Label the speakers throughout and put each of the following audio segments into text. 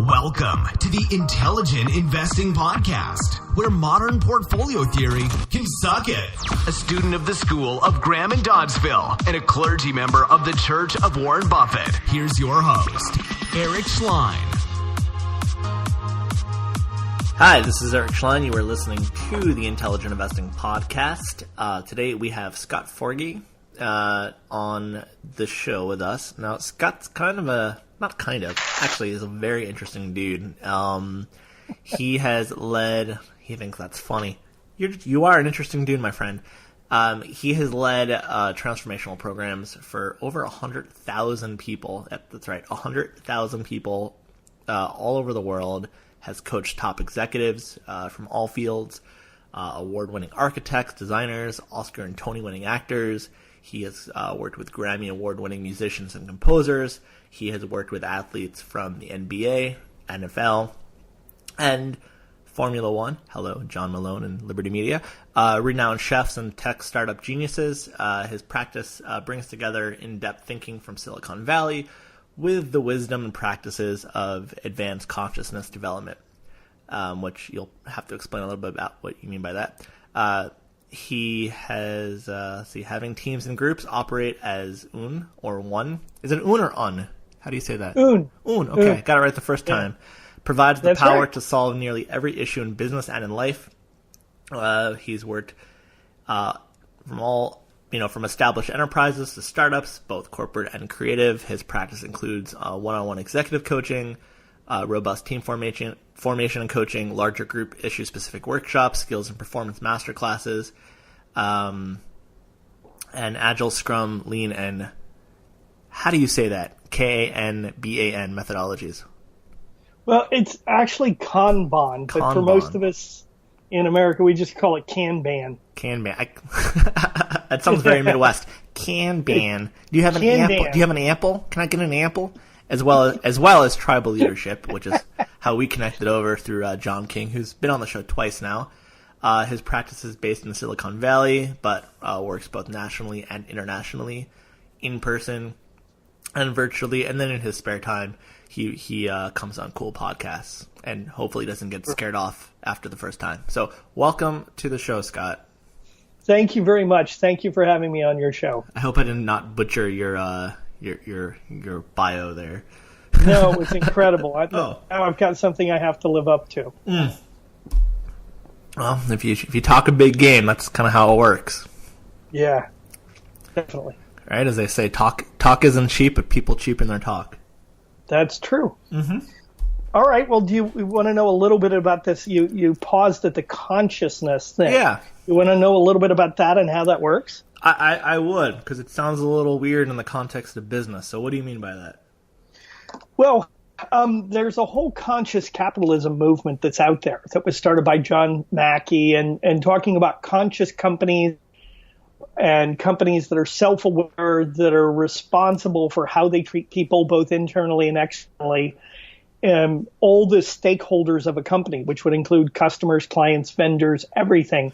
Speaker 1: Welcome to the Intelligent Investing Podcast, where modern portfolio theory can suck it. A student of the School of Graham and Doddsville and a clergy member of the Church of Warren Buffett. Here's your host, Eric Schleien.
Speaker 2: Hi, this is Eric Schleien. You are listening to the Intelligent Investing Podcast. Today we have Scott Forgey on the show with us. Now, Scott's actually is a very interesting dude. He has led, he thinks that's funny. You are an interesting dude, my friend. He has led transformational programs for over 100,000 people. That's right, 100,000 people all over the world. Has coached top executives from all fields, award-winning architects, designers, Oscar and Tony-winning actors. He has worked with Grammy Award-winning musicians and composers. He has worked with athletes from the NBA, NFL, and Formula One. Hello, John Malone and Liberty Media. Renowned chefs and tech startup geniuses. His practice brings together in-depth thinking from Silicon Valley with the wisdom and practices of advanced consciousness development, which you'll have to explain a little bit about what you mean by that. He has, having teams and groups operate as un or one. Is it un or un? How do you say that?
Speaker 3: Un.
Speaker 2: Un, okay.
Speaker 3: Un.
Speaker 2: Got it right the first time. Provides the
Speaker 3: That's
Speaker 2: power
Speaker 3: right.
Speaker 2: to solve nearly every issue in business and in life. He's worked from established enterprises to startups, both corporate and creative. His practice includes one-on-one executive coaching, robust team formation and coaching, larger group issue-specific workshops, skills and performance masterclasses, and Agile, Scrum, Lean, and how do you say that? Kanban methodologies.
Speaker 3: Well, it's actually Kanban, but for most of us in America, we just call it Kanban.
Speaker 2: Kanban. That sounds very Midwest. Kanban. Do you have an ample? Do you have an ample? Can I get an ample? As well as tribal leadership, which is how we connected over through John King, who's been on the show twice now. His practice is based in Silicon Valley, but works both nationally and internationally, in person and virtually. And then in his spare time, he comes on cool podcasts and hopefully doesn't get scared off after the first time. So welcome to the show, Scott.
Speaker 3: Thank you very much. Thank you for having me on your show.
Speaker 2: I hope I did not butcher your bio there.
Speaker 3: No, it was incredible. Now I've got something I have to live up to.
Speaker 2: Mm. Well, if you talk a big game, that's kind of how it works.
Speaker 3: Yeah, definitely.
Speaker 2: Right, as they say, talk isn't cheap, but people cheapen their talk.
Speaker 3: That's true.
Speaker 2: Mm-hmm.
Speaker 3: All right. Well, do you want to know a little bit about this? You paused at the consciousness thing.
Speaker 2: Yeah.
Speaker 3: You want to know a little bit about that and how that works?
Speaker 2: I would, because it sounds a little weird in the context of business. So what do you mean by that?
Speaker 3: Well, there's a whole conscious capitalism movement that's out there that was started by John Mackey and talking about conscious companies and companies that are self-aware, that are responsible for how they treat people both internally and externally, and all the stakeholders of a company, which would include customers, clients, vendors, everything,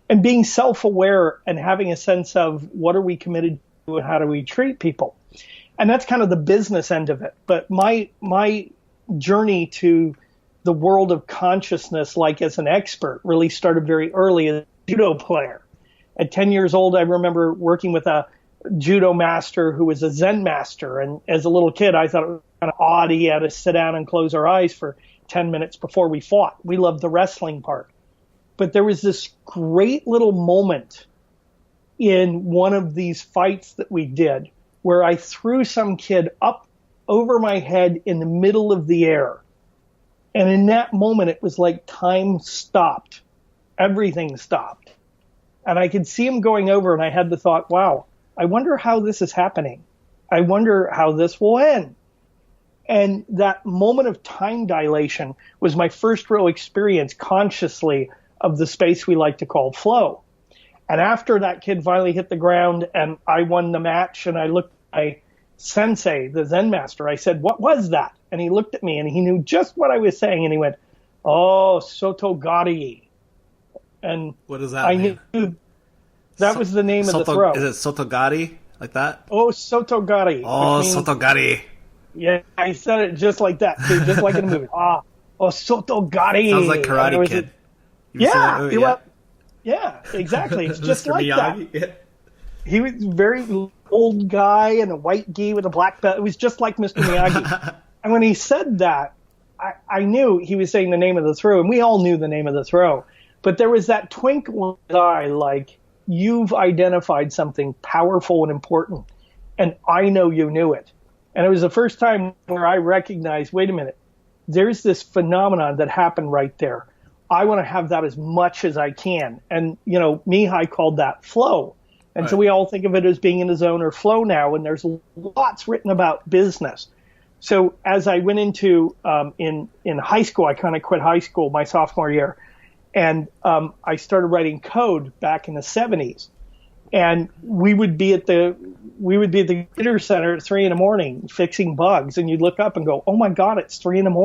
Speaker 3: and being self-aware and having a sense of what are we committed to and how do we treat people. And that's kind of the business end of it. But my journey to the world of consciousness, like as an expert, really started very early as a judo player. At 10 years old, I remember working with a judo master who was a Zen master. And as a little kid, I thought it was kind of odd. He had to sit down and close our eyes for 10 minutes before we fought. We loved the wrestling part. But there was this great little moment in one of these fights that we did where I threw some kid up over my head in the middle of the air. And in that moment, it was like time stopped. Everything stopped. And I could see him going over, and I had the thought, wow, I wonder how this is happening. I wonder how this will end. And that moment of time dilation was my first real experience consciously of the space we like to call flow. And after that kid finally hit the ground and I won the match, and I looked at my sensei, the Zen master, I said, what was that? And he looked at me and he knew just what I was saying. And he went, oh, Sotogari. And
Speaker 2: what does that mean?
Speaker 3: Knew that was the name of the throw.
Speaker 2: Is it Sotogari, like that?
Speaker 3: Oh, Sotogari.
Speaker 2: Oh, Sotogari.
Speaker 3: Yeah, I said it just like that, too, just like in the movie. Soto Gari.
Speaker 2: Sounds like Karate Kid.
Speaker 3: Yeah, exactly. It's just
Speaker 2: Mr.
Speaker 3: like
Speaker 2: Miyagi.
Speaker 3: that. He was a very old guy in a white gi with a black belt. It was just like Mr. Miyagi. And when he said that, I knew he was saying the name of the throw, and we all knew the name of the throw. But there was that twinkle in his eye, like, you've identified something powerful and important, and I know you knew it. And it was the first time where I recognized, wait a minute, there's this phenomenon that happened right there. I want to have that as much as I can. And, Mihai called that flow. And
Speaker 2: right.
Speaker 3: So we all think of it as being in the zone or flow now, and there's lots written about business. So as I went into, in high school, I kind of quit high school my sophomore year, and I started writing code back in the 70s. And we would be at the computer center at 3 a.m. fixing bugs, and you'd look up and go, "Oh my God, it's 3 a.m."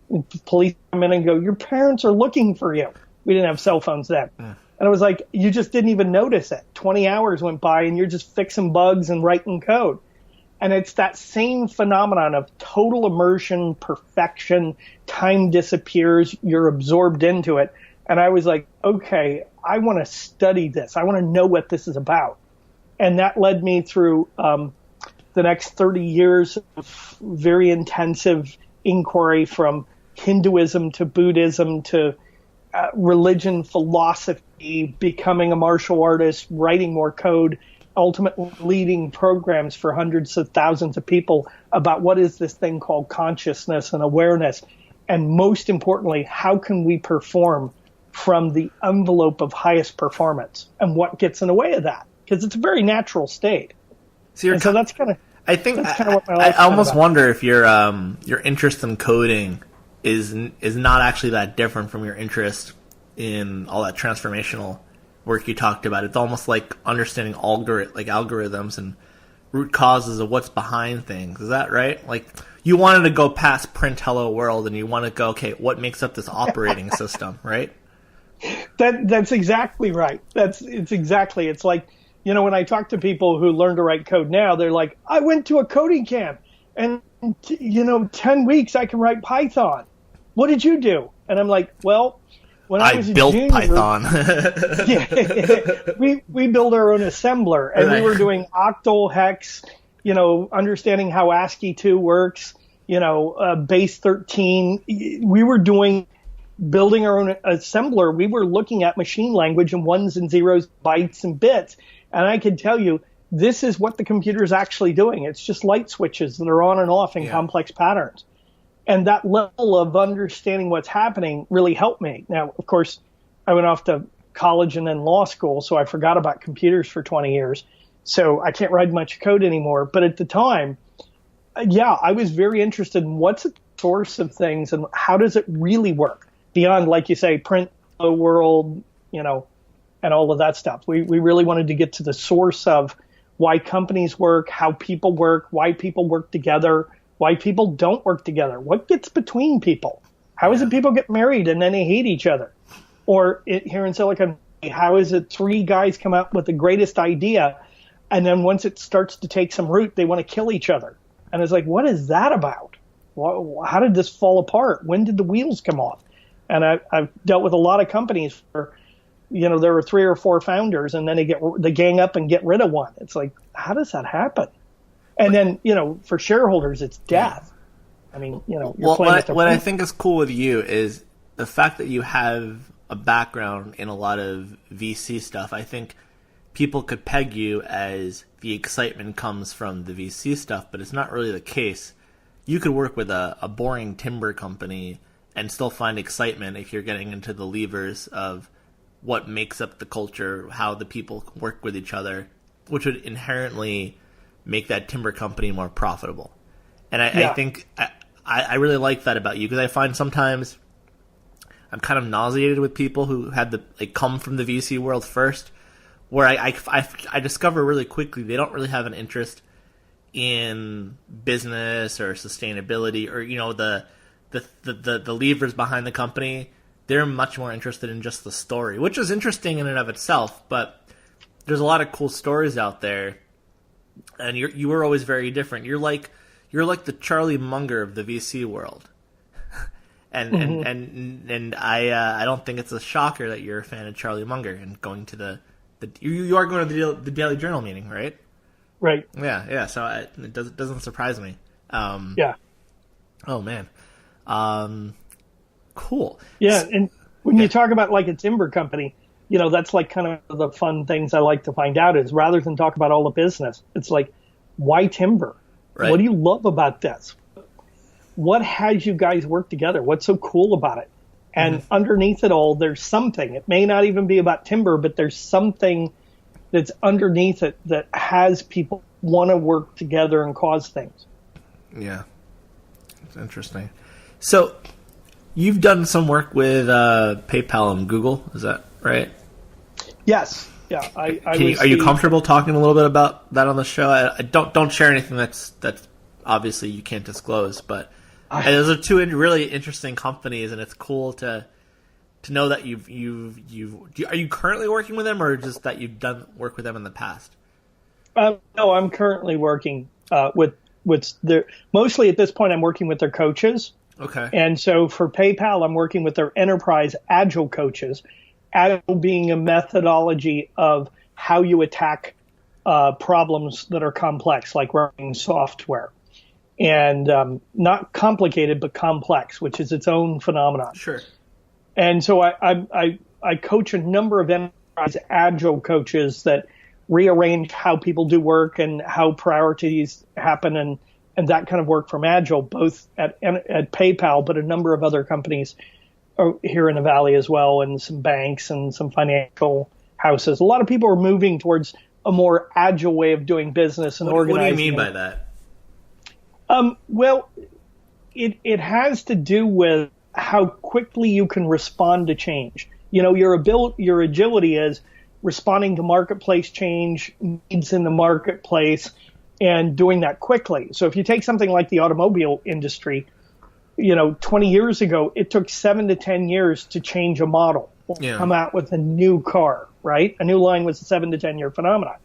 Speaker 3: And police come in and go, "Your parents are looking for you." We didn't have cell phones then, and it was like you just didn't even notice it. 20 hours went by, and you're just fixing bugs and writing code. And it's that same phenomenon of total immersion, perfection. Time disappears, you're absorbed into it. And I was like, okay, I want to study this. I want to know what this is about. And that led me through the next 30 years of very intensive inquiry, from Hinduism to Buddhism to religion, philosophy, becoming a martial artist, writing more code, ultimately leading programs for hundreds of thousands of people about what is this thing called consciousness and awareness. And most importantly, how can we perform from the envelope of highest performance, and what gets in the way of that? Because it's a very natural state. So that's kind of,
Speaker 2: I think
Speaker 3: that's kind of what my
Speaker 2: I
Speaker 3: life's
Speaker 2: almost
Speaker 3: about.
Speaker 2: wonder if your interest in coding is not actually that different from your interest in all that transformational work you talked about. It's almost like understanding algorithms and root causes of what's behind things. Is that right? Like, you wanted to go past print hello world, and you want to go, okay, what makes up this operating system, right?
Speaker 3: That's exactly right. It's like, when I talk to people who learn to write code now, they're like, I went to a coding camp, and 10 weeks I can write Python. What did you do? And I'm like, well, when I was
Speaker 2: built
Speaker 3: a junior,
Speaker 2: Python.
Speaker 3: we build our own assembler, and we were doing octal, hex, understanding how ASCII 2 works, base 13. We were building our own assembler. We were looking at machine language and ones and zeros, bytes and bits. And I can tell you, this is what the computer is actually doing. It's just light switches that are on and off in complex patterns. And that level of understanding what's happening really helped me. Now, of course, I went off to college and then law school, so I forgot about computers for 20 years. So I can't write much code anymore. But at the time, I was very interested in what's the source of things and how does it really work beyond, like you say, print world, and all of that stuff. We really wanted to get to the source of why companies work, how people work, why people work together, why people don't work together, what gets between people. How is it people get married and then they hate each other? Or here in Silicon Valley, how is it 3 guys come up with the greatest idea, and then once it starts to take some root, they want to kill each other? And it's like, what is that about? How did this fall apart? When did the wheels come off? And I've dealt with a lot of companies where, there were 3 or 4 founders, and then they gang up and get rid of one. It's like, how does that happen? And then, for shareholders, it's death. I mean, you're playing with
Speaker 2: what I think is cool with you is the fact that you have a background in a lot of VC stuff. I think people could peg you as the excitement comes from the VC stuff, but it's not really the case. You could work with a boring timber company and still find excitement if you're getting into the levers of what makes up the culture, how the people work with each other, which would inherently make that timber company more profitable. And I think I really like that about you, because I find sometimes I'm kind of nauseated with people who had come from the VC world first, where I discover really quickly they don't really have an interest in business or sustainability or the levers behind the company. They're much more interested in just the story, which is interesting in and of itself. But there's a lot of cool stories out there, and you were always very different. You're like you're like the Charlie Munger of the VC world. And I don't think it's a shocker that you're a fan of Charlie Munger and going to you are going to the Daily Journal meeting, right?
Speaker 3: Right.
Speaker 2: Yeah. So it doesn't surprise me.
Speaker 3: Yeah.
Speaker 2: Oh man. Cool.
Speaker 3: Yeah, and when you talk about like a timber company, that's like kind of the fun things I like to find out is rather than talk about all the business, it's like, why timber?
Speaker 2: Right.
Speaker 3: What do you love about this? What has you guys work together? What's so cool about it? And underneath it all, there's something. It may not even be about timber, but there's something that's underneath it that has people want to work together and cause things.
Speaker 2: Yeah. It's interesting. So you've done some work with PayPal and Google, is that right?
Speaker 3: Yes. Yeah.
Speaker 2: Are you comfortable talking a little bit about that on the show? I don't share anything that's obviously you can't disclose, but those are two really interesting companies, and it's cool to know that are you currently working with them, or just that you've done work with them in the past?
Speaker 3: No, I'm currently working with their, mostly at this point I'm working with their coaches.
Speaker 2: Okay.
Speaker 3: And so for PayPal, I'm working with their enterprise agile coaches. Agile being a methodology of how you attack problems that are complex, like running software. And not complicated, but complex, which is its own phenomenon.
Speaker 2: Sure.
Speaker 3: And so I coach a number of enterprise agile coaches that rearrange how people do work and how priorities happen and that kind of work from agile, both at PayPal, but a number of other companies here in the Valley as well, and some banks and some financial houses. A lot of people are moving towards a more agile way of doing business and organizing.
Speaker 2: What do you mean by that?
Speaker 3: Well, it has to do with how quickly you can respond to change. Your agility is responding to marketplace change, needs in the marketplace, and doing that quickly. So if you take something like the automobile industry, 20 years ago, it took 7 to 10 years to change a model, come out with a new car, right? A new line was a 7 to 10 year phenomenon.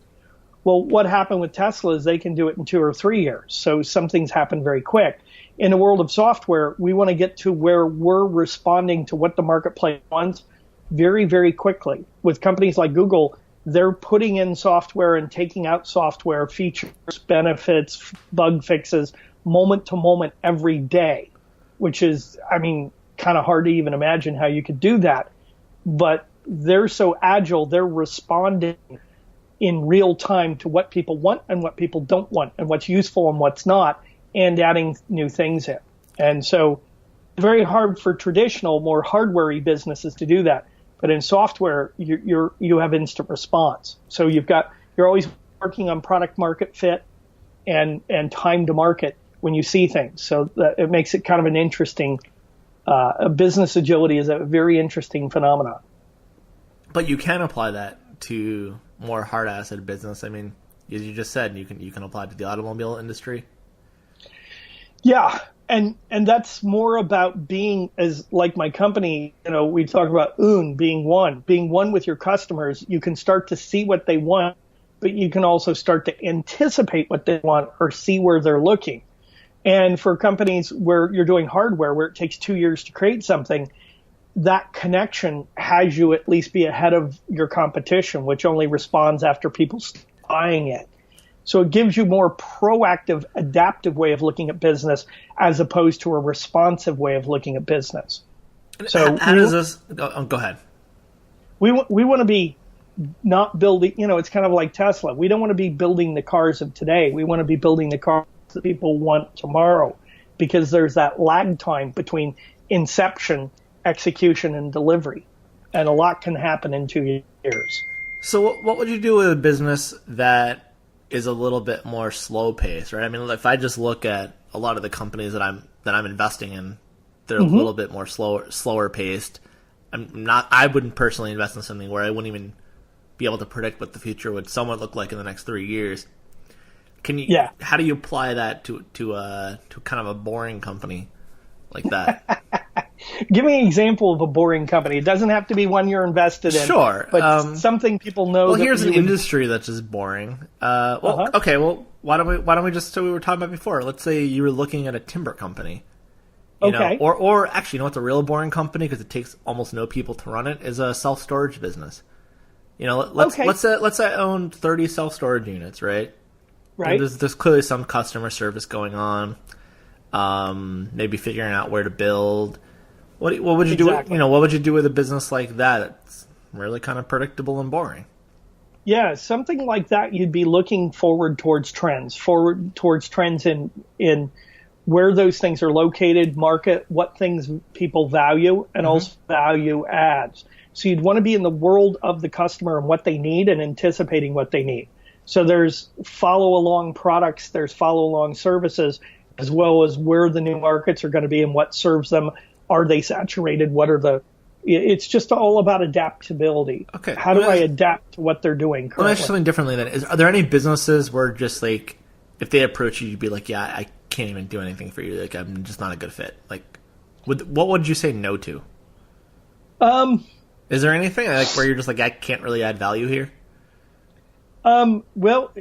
Speaker 3: Well, what happened with Tesla is they can do it in 2 or 3 years. So some things happen very quick. In the world of software, we want to get to where we're responding to what the marketplace wants very, very quickly. With companies like Google, they're putting in software and taking out software, features, benefits, bug fixes, moment to moment every day, which is, kind of hard to even imagine how you could do that. But they're so agile, they're responding in real time to what people want and what people don't want and what's useful and what's not, and adding new things in. And so it's very hard for traditional, more hardware-y businesses to do that. But in software, you have instant response. So you're always working on product market fit and time to market when you see things. So that it makes it kind of an interesting, business agility is a very interesting phenomenon.
Speaker 2: But you can apply that to more hard asset business. As you just said, you can apply it to the automobile industry.
Speaker 3: Yeah. And that's more about being, as like my company, we talk about being one with your customers. You can start to see what they want, but you can also start to anticipate what they want or see where they're looking. And for companies where you're doing hardware, where it takes 2 years to create something, that connection has you at least be ahead of your competition, which only responds after people start buying it. So it gives you more proactive, adaptive way of looking at business as opposed to a responsive way of looking at business. So
Speaker 2: how does this go ahead?
Speaker 3: We want to be not building, it's kind of like Tesla. We don't want to be building the cars of today. We want to be building the cars that people want tomorrow, because there's that lag time between inception, execution, and delivery. And a lot can happen in 2 years.
Speaker 2: So what would you do with a business that is a little bit more slow paced, right? If I just look at a lot of the companies that I'm investing in, they're a little bit more slower paced. I wouldn't personally invest in something where I wouldn't even be able to predict what the future would somewhat look like in the next 3 years. How do you apply that to kind of a boring company like that?
Speaker 3: Give me an example of a boring company. It doesn't have to be one you're invested in.
Speaker 2: Sure.
Speaker 3: But something people know.
Speaker 2: Well, here's an industry that's just boring. Okay. Well, why don't we just, so we were talking about before, let's say you were looking at a timber company. You know, or actually, you know what's a real boring company, because it takes almost no people to run it, is a self-storage business. You know, let's say I own 30 self-storage units, right? Right. And there's clearly some customer service going on. Maybe figuring out where to build. What would you do? What would you do with a business like that? It's really kind of predictable and boring.
Speaker 3: Yeah, something like that. You'd be looking forward towards trends in where those things are located, market, what things people value, and also value adds. So you'd want to be in the world of the customer and what they need and anticipating what they need. So there's follow-along products, there's follow-along services, as well as where the new markets are going to be and what serves them. Are they saturated? It's just all about adaptability. Okay. How do I adapt to what they're doing currently?
Speaker 2: Let me ask something differently then. Are there any businesses where just like, if they approach you, you'd be like, yeah, I can't even do anything for you. Like, I'm just not a good fit. Like, what would you say no to? Is there anything like where you're just like, I can't really add value here?
Speaker 3: Well,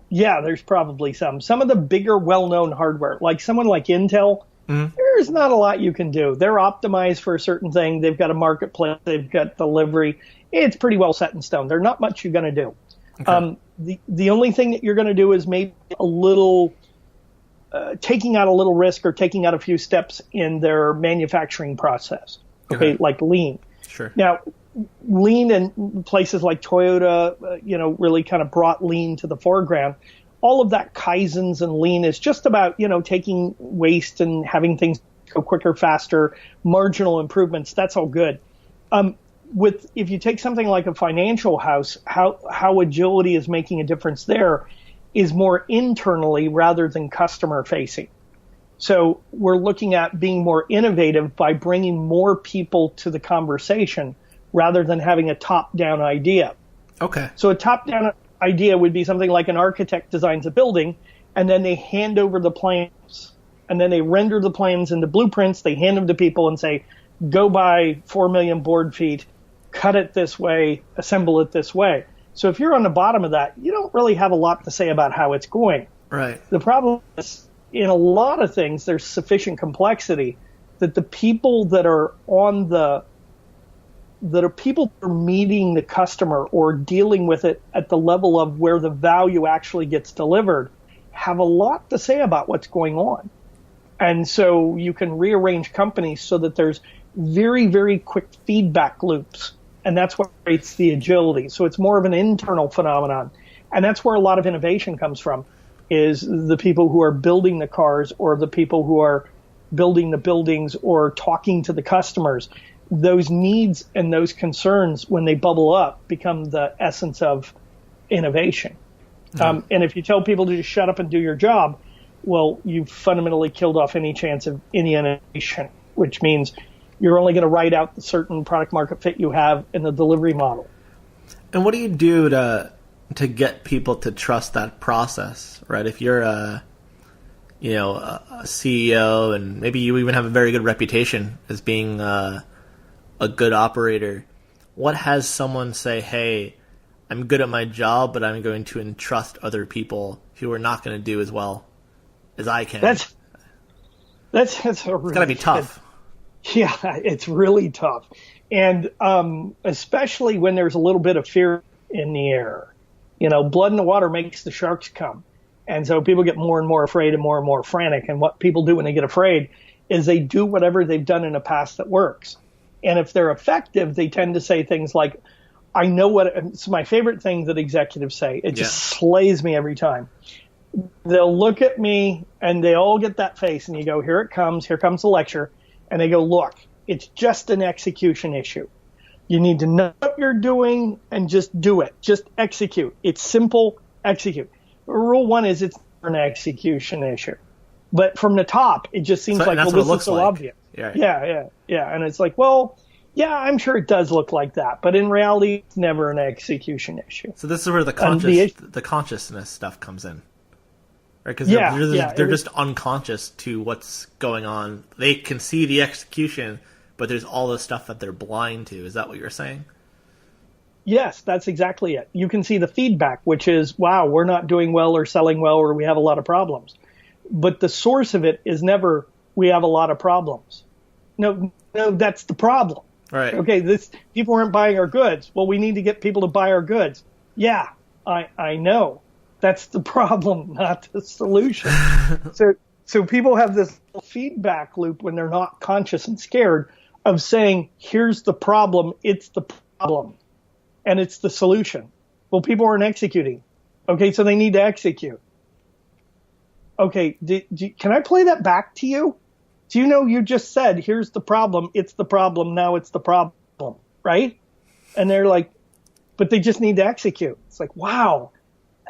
Speaker 3: yeah, there's probably some. Some of the bigger, well-known hardware, like someone like Intel, there's not a lot you can do. They're optimized for a certain thing. They've got a marketplace. They've got delivery. It's pretty well set in stone. There's not much you're going to do. Okay. The only thing that you're going to do is maybe a little taking out a little risk or taking out a few steps in their manufacturing process. Okay, like lean.
Speaker 2: Sure.
Speaker 3: Now, lean in places like Toyota, really kind of brought lean to the foreground. All of that Kaizens and lean is just about, taking waste and having things go quicker, faster, marginal improvements. That's all good. If you take something like a financial house, how agility is making a difference there is more internally rather than customer facing. So we're looking at being more innovative by bringing more people to the conversation rather than having a top-down idea.
Speaker 2: Okay.
Speaker 3: So a top-down idea would be something like an architect designs a building, and then they hand over the plans, and then they render the plans into blueprints. They hand them to people and say, go buy 4 million board feet, cut it this way, assemble it this way. So if you're on the bottom of that, you don't really have a lot to say about how it's going.
Speaker 2: Right.
Speaker 3: The problem is, in a lot of things, there's sufficient complexity that the people that are meeting the customer or dealing with it at the level of where the value actually gets delivered have a lot to say about what's going on. And so you can rearrange companies so that there's very, very quick feedback loops. And that's what creates the agility. So it's more of an internal phenomenon. And that's where a lot of innovation comes from, is the people who are building the cars or the people who are building the buildings or talking to the customers. Those needs and those concerns, when they bubble up, become the essence of innovation. And if you tell people to just shut up and do your job, well, you've fundamentally killed off any chance of any innovation, which means you're only going to write out the certain product market fit you have in the delivery model.
Speaker 2: And what do you do to get people to trust that process, right? If you're a CEO and maybe you even have a very good reputation as being a good operator, what has someone say, hey, I'm good at my job, but I'm going to entrust other people who are not going to do as well as I can? That's it's got to be tough.
Speaker 3: Yeah, it's really tough. And especially when there's a little bit of fear in the air. Blood in the water makes the sharks come. And so people get more and more afraid and more frantic. And what people do when they get afraid is they do whatever they've done in the past that works. And if they're effective, they tend to say things like, I know what it's my favorite thing that executives say. It just slays me every time. They'll look at me and they all get that face and you go, here comes the lecture. And they go, look, it's just an execution issue. You need to know what you're doing and just do it. Just execute. It's simple, execute. Rule one is it's an execution issue. But from the top, it just seems like, well, this is so obvious. Yeah. And it's like, well, yeah, I'm sure it does look like that. But in reality, it's never an execution issue.
Speaker 2: So this is where the consciousness stuff comes in. right? Because they're just unconscious to what's going on. They can see the execution, but there's all the stuff that they're blind to. Is that what you're saying?
Speaker 3: Yes, that's exactly it. You can see the feedback, which is, wow, we're not doing well or selling well, or we have a lot of problems. But the source of it is never, we have a lot of problems. No, that's the problem.
Speaker 2: Right.
Speaker 3: Okay, people aren't buying our goods. Well, we need to get people to buy our goods. Yeah, I know. That's the problem, not the solution. So people have this feedback loop when they're not conscious and scared of saying, here's the problem, it's the problem, and it's the solution. Well, people aren't executing. Okay, so they need to execute. Okay, can I play that back to you? Do you know you just said, here's the problem, it's the problem, now it's the problem, right? And they're like, but they just need to execute. It's like, wow.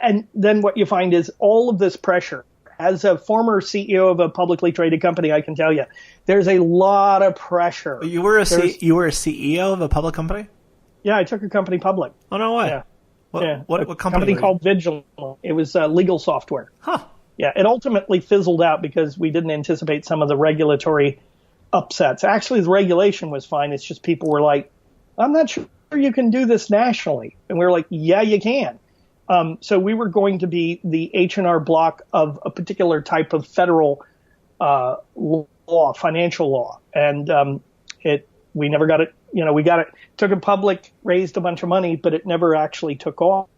Speaker 3: And then what you find is all of this pressure. As a former CEO of a publicly traded company, I can tell you, there's a lot of pressure.
Speaker 2: You were a CEO of a public company?
Speaker 3: Yeah, I took a company public.
Speaker 2: Oh, no way.
Speaker 3: Yeah.
Speaker 2: What company?
Speaker 3: A company called Vigilant. It was legal software.
Speaker 2: Huh.
Speaker 3: Yeah, it ultimately fizzled out because we didn't anticipate some of the regulatory upsets. Actually, the regulation was fine. It's just people were like, I'm not sure you can do this nationally. And we were like, yeah, you can. So we were going to be the H&R Block of a particular type of federal law, financial law. And we never got it. We got it, took it public, raised a bunch of money, but it never actually took off.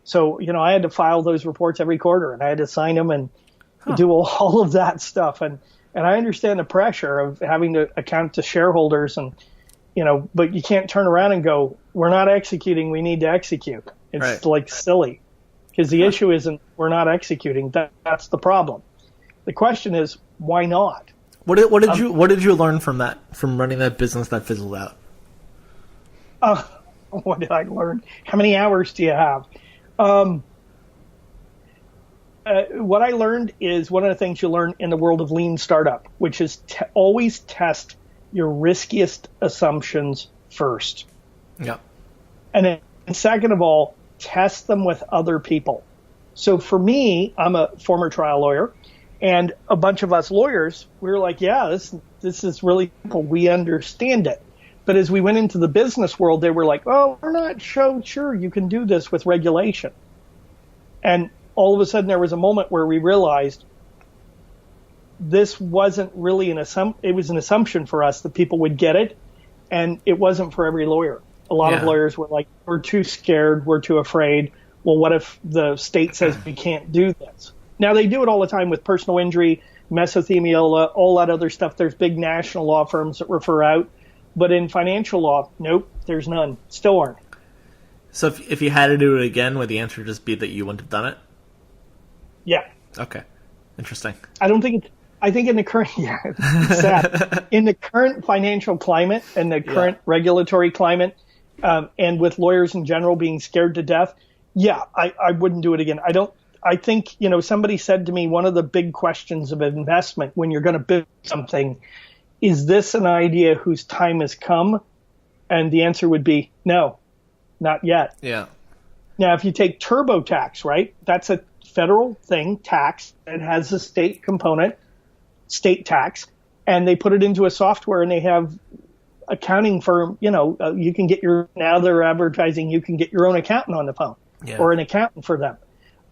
Speaker 3: So, I had to file those reports every quarter, and I had to sign them and do all of that stuff. And I understand the pressure of having to account to shareholders and, but you can't turn around and go, we're not executing, we need to execute. It's
Speaker 2: right.
Speaker 3: Like silly, because the issue isn't we're not executing. That's the problem. The question is, why not?
Speaker 2: What did you learn from running that business that fizzled out?
Speaker 3: What did I learn? How many hours do you have? What I learned is one of the things you learn in the world of lean startup, which is always test your riskiest assumptions first.
Speaker 2: Yeah.
Speaker 3: And then second of all, test them with other people. So for me, I'm a former trial lawyer, and a bunch of us lawyers, we were like, yeah, this is really simple. We understand it. But as we went into the business world, they were like, oh, we're not so sure you can do this with regulation. And all of a sudden there was a moment where we realized this wasn't really it was an assumption for us that people would get it, and it wasn't for every lawyer. A lot of lawyers were like, we're too scared, we're too afraid. Well, what if the state says we can't do this? Now, they do it all the time with personal injury, mesothelioma, all that other stuff. There's big national law firms that refer out. But in financial law, nope, there's none. Still aren't. So
Speaker 2: if you had to do it again, would the answer just be that you wouldn't have done it?
Speaker 3: Yeah.
Speaker 2: Okay. Interesting.
Speaker 3: I think in the current, it's sad. In the current financial climate and the current regulatory climate, and with lawyers in general being scared to death, I wouldn't do it again. I think, somebody said to me, one of the big questions of investment when you're going to build something, is this an idea whose time has come? And the answer would be no, not yet.
Speaker 2: Yeah.
Speaker 3: Now, if you take TurboTax, right, that's a federal thing, tax, that has a state component, state tax, and they put it into a software and they have accounting firm, you can get now they're advertising, you can get your own accountant on the phone or an accountant for them.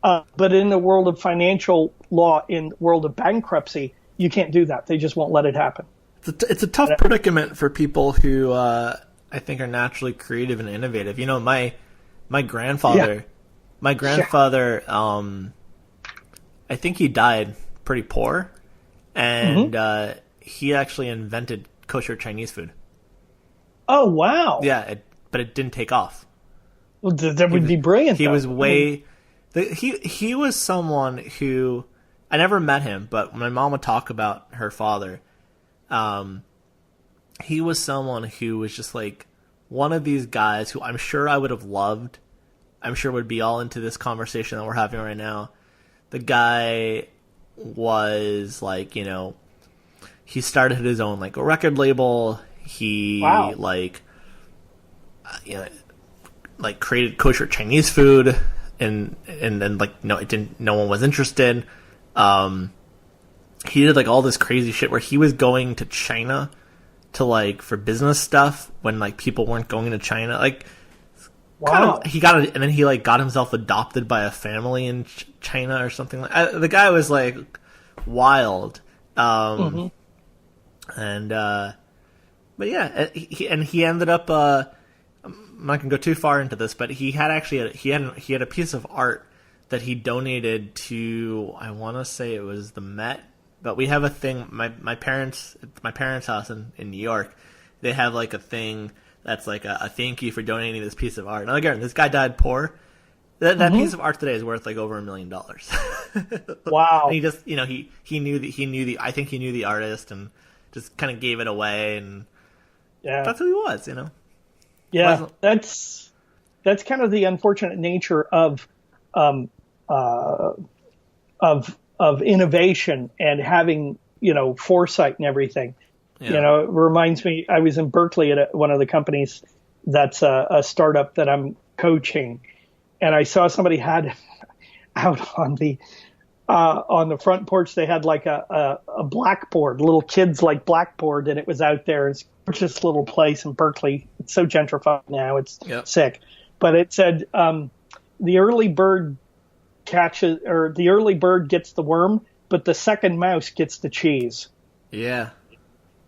Speaker 3: But in the world of financial law, in the world of bankruptcy, you can't do that. They just won't let it happen.
Speaker 2: It's a tough predicament for people who I think are naturally creative and innovative. My grandfather, I think he died pretty poor, and he actually invented kosher Chinese food.
Speaker 3: Oh, wow.
Speaker 2: Yeah, but it didn't take off.
Speaker 3: Well, that would be brilliant.
Speaker 2: He was he was someone who, I never met him, but when my mom would talk about her father, he was someone who was just like one of these guys who I'm sure I would have loved. I'm sure would be all into this conversation that we're having right now. The guy was like, he started his own like a record label. He created kosher Chinese food, and then no one was interested. he did like all this crazy shit where he was going to China to like for business stuff when like people weren't going to China. Like,
Speaker 3: wow.
Speaker 2: He got it, and then he like got himself adopted by a family in China or something. The guy was like wild. And but yeah, he ended up. I'm not gonna go too far into this, but he had a piece of art that he donated to. I want to say it was the Met. But we have a thing. My parents' house in New York, they have like a thing that's like a thank you for donating this piece of art. Now again, this guy died poor. That piece of art today is worth like over $1 million.
Speaker 3: Wow!
Speaker 2: And he just he knew the artist and just kind of gave it away, and that's who he was.
Speaker 3: Yeah, that's kind of the unfortunate nature of innovation and having, foresight and everything. Yeah. It reminds me, I was in Berkeley at one of the companies that's a startup that I'm coaching, and I saw somebody had out on the front porch, they had like a blackboard, little kids like blackboard, and it was out there. It's a gorgeous little place in Berkeley. It's so gentrified now, it's sick. But it said, the early bird gets the worm, but the second mouse gets the cheese.
Speaker 2: Yeah.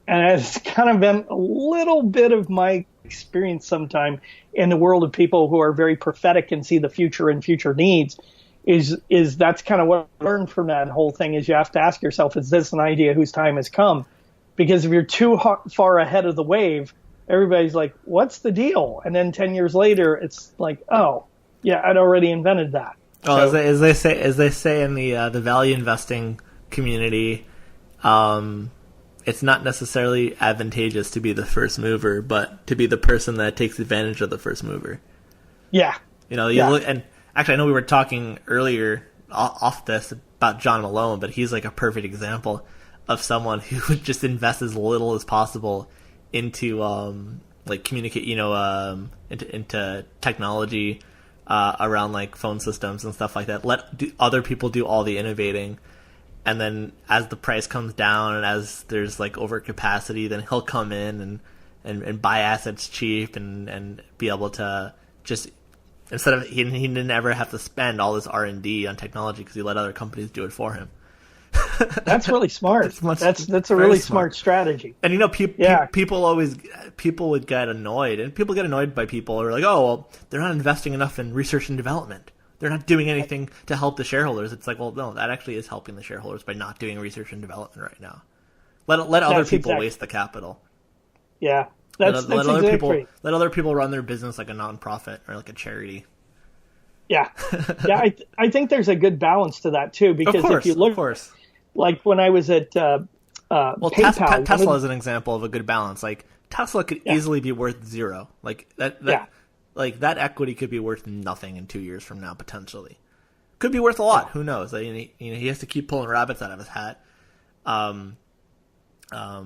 Speaker 3: And it's kind of been a little bit of my experience sometime in the world of people who are very prophetic and see the future and future needs is that's kind of what I learned from that whole thing is you have to ask yourself, is this an idea whose time has come? Because if you're too far ahead of the wave, everybody's like, what's the deal? And then 10 years later, it's like, oh, yeah, I'd already invented that.
Speaker 2: Oh, so, as they say in the value investing community, it's not necessarily advantageous to be the first mover, but to be the person that takes advantage of the first mover.
Speaker 3: Yeah.
Speaker 2: Look, and actually, I know we were talking earlier off this about John Malone, but he's like a perfect example of someone who would just invest as little as possible into communicate, into technology. Around like phone systems and stuff like that. Let other people do all the innovating, and then as the price comes down and as there's like overcapacity, then he'll come in and buy assets cheap and be able to just instead of he didn't ever have to spend all this R&D on technology because he let other companies do it for him.
Speaker 3: That's really smart. That's a really smart strategy.
Speaker 2: And people would get annoyed, and people get annoyed by people who are like, oh, well, they're not investing enough in research and development. They're not doing anything to help the shareholders. It's like, well, no, that actually is helping the shareholders by not doing research and development right now. Let other people waste the capital.
Speaker 3: Yeah,
Speaker 2: let other people run their business like a nonprofit or like a charity.
Speaker 3: Yeah, I think there's a good balance to that too, because if you look, like when I was at PayPal,
Speaker 2: Tesla is an example of a good balance. Like Tesla could easily be worth zero. Like that equity could be worth nothing in 2 years from now potentially. Could be worth a lot. Who knows? He has to keep pulling rabbits out of his hat. But I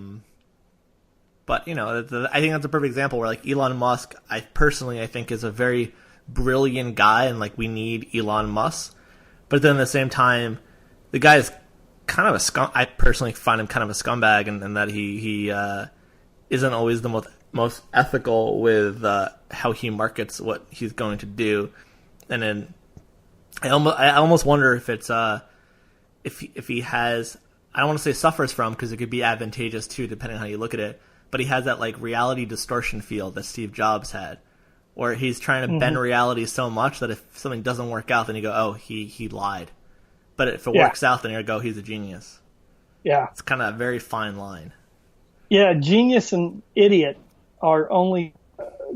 Speaker 2: think that's a perfect example where like Elon Musk, I think is a very brilliant guy, and like we need Elon Musk. But then at the same time, the guy is kind of a scum. I personally find him kind of a scumbag, and that he isn't always the most ethical with how he markets what he's going to do. And then I almost wonder if it's if he has, I don't want to say suffers from, because it could be advantageous too, depending on how you look at it. But he has that like reality distortion field that Steve Jobs had, where he's trying to bend reality so much that if something doesn't work out, then you go, oh, he lied. But if it works out, then you go, he's a genius. Yeah. It's kind of a very fine line.
Speaker 3: Yeah, genius and idiot are only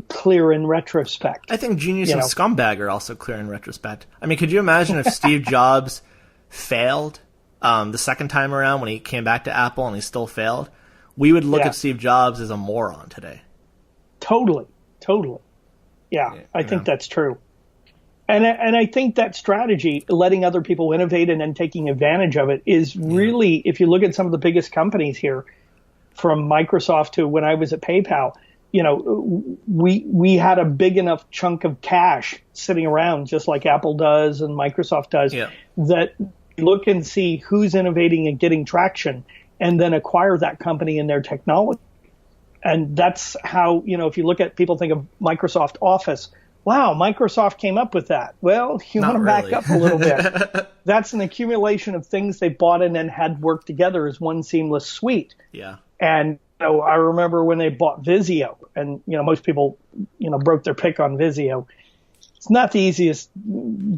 Speaker 3: clear in retrospect.
Speaker 2: I think genius and scumbag are also clear in retrospect. I mean, could you imagine if Steve Jobs failed the second time around when he came back to Apple and he still failed? We would look at Steve Jobs as a moron today.
Speaker 3: Totally. Yeah, I think that's true. And I think that strategy, letting other people innovate and then taking advantage of it, is really, if you look at some of the biggest companies here, from Microsoft to when I was at PayPal, we had a big enough chunk of cash sitting around, just like Apple does and Microsoft does, that look and see who's innovating and getting traction, and then acquire that company and their technology. And that's how, if you look at people think of Microsoft Office, wow, Microsoft came up with that. Well, you want to back up a little bit. That's an accumulation of things they bought in and had worked together as one seamless suite.
Speaker 2: Yeah.
Speaker 3: And I remember when they bought Visio, and most people broke their pick on Visio. It's not the easiest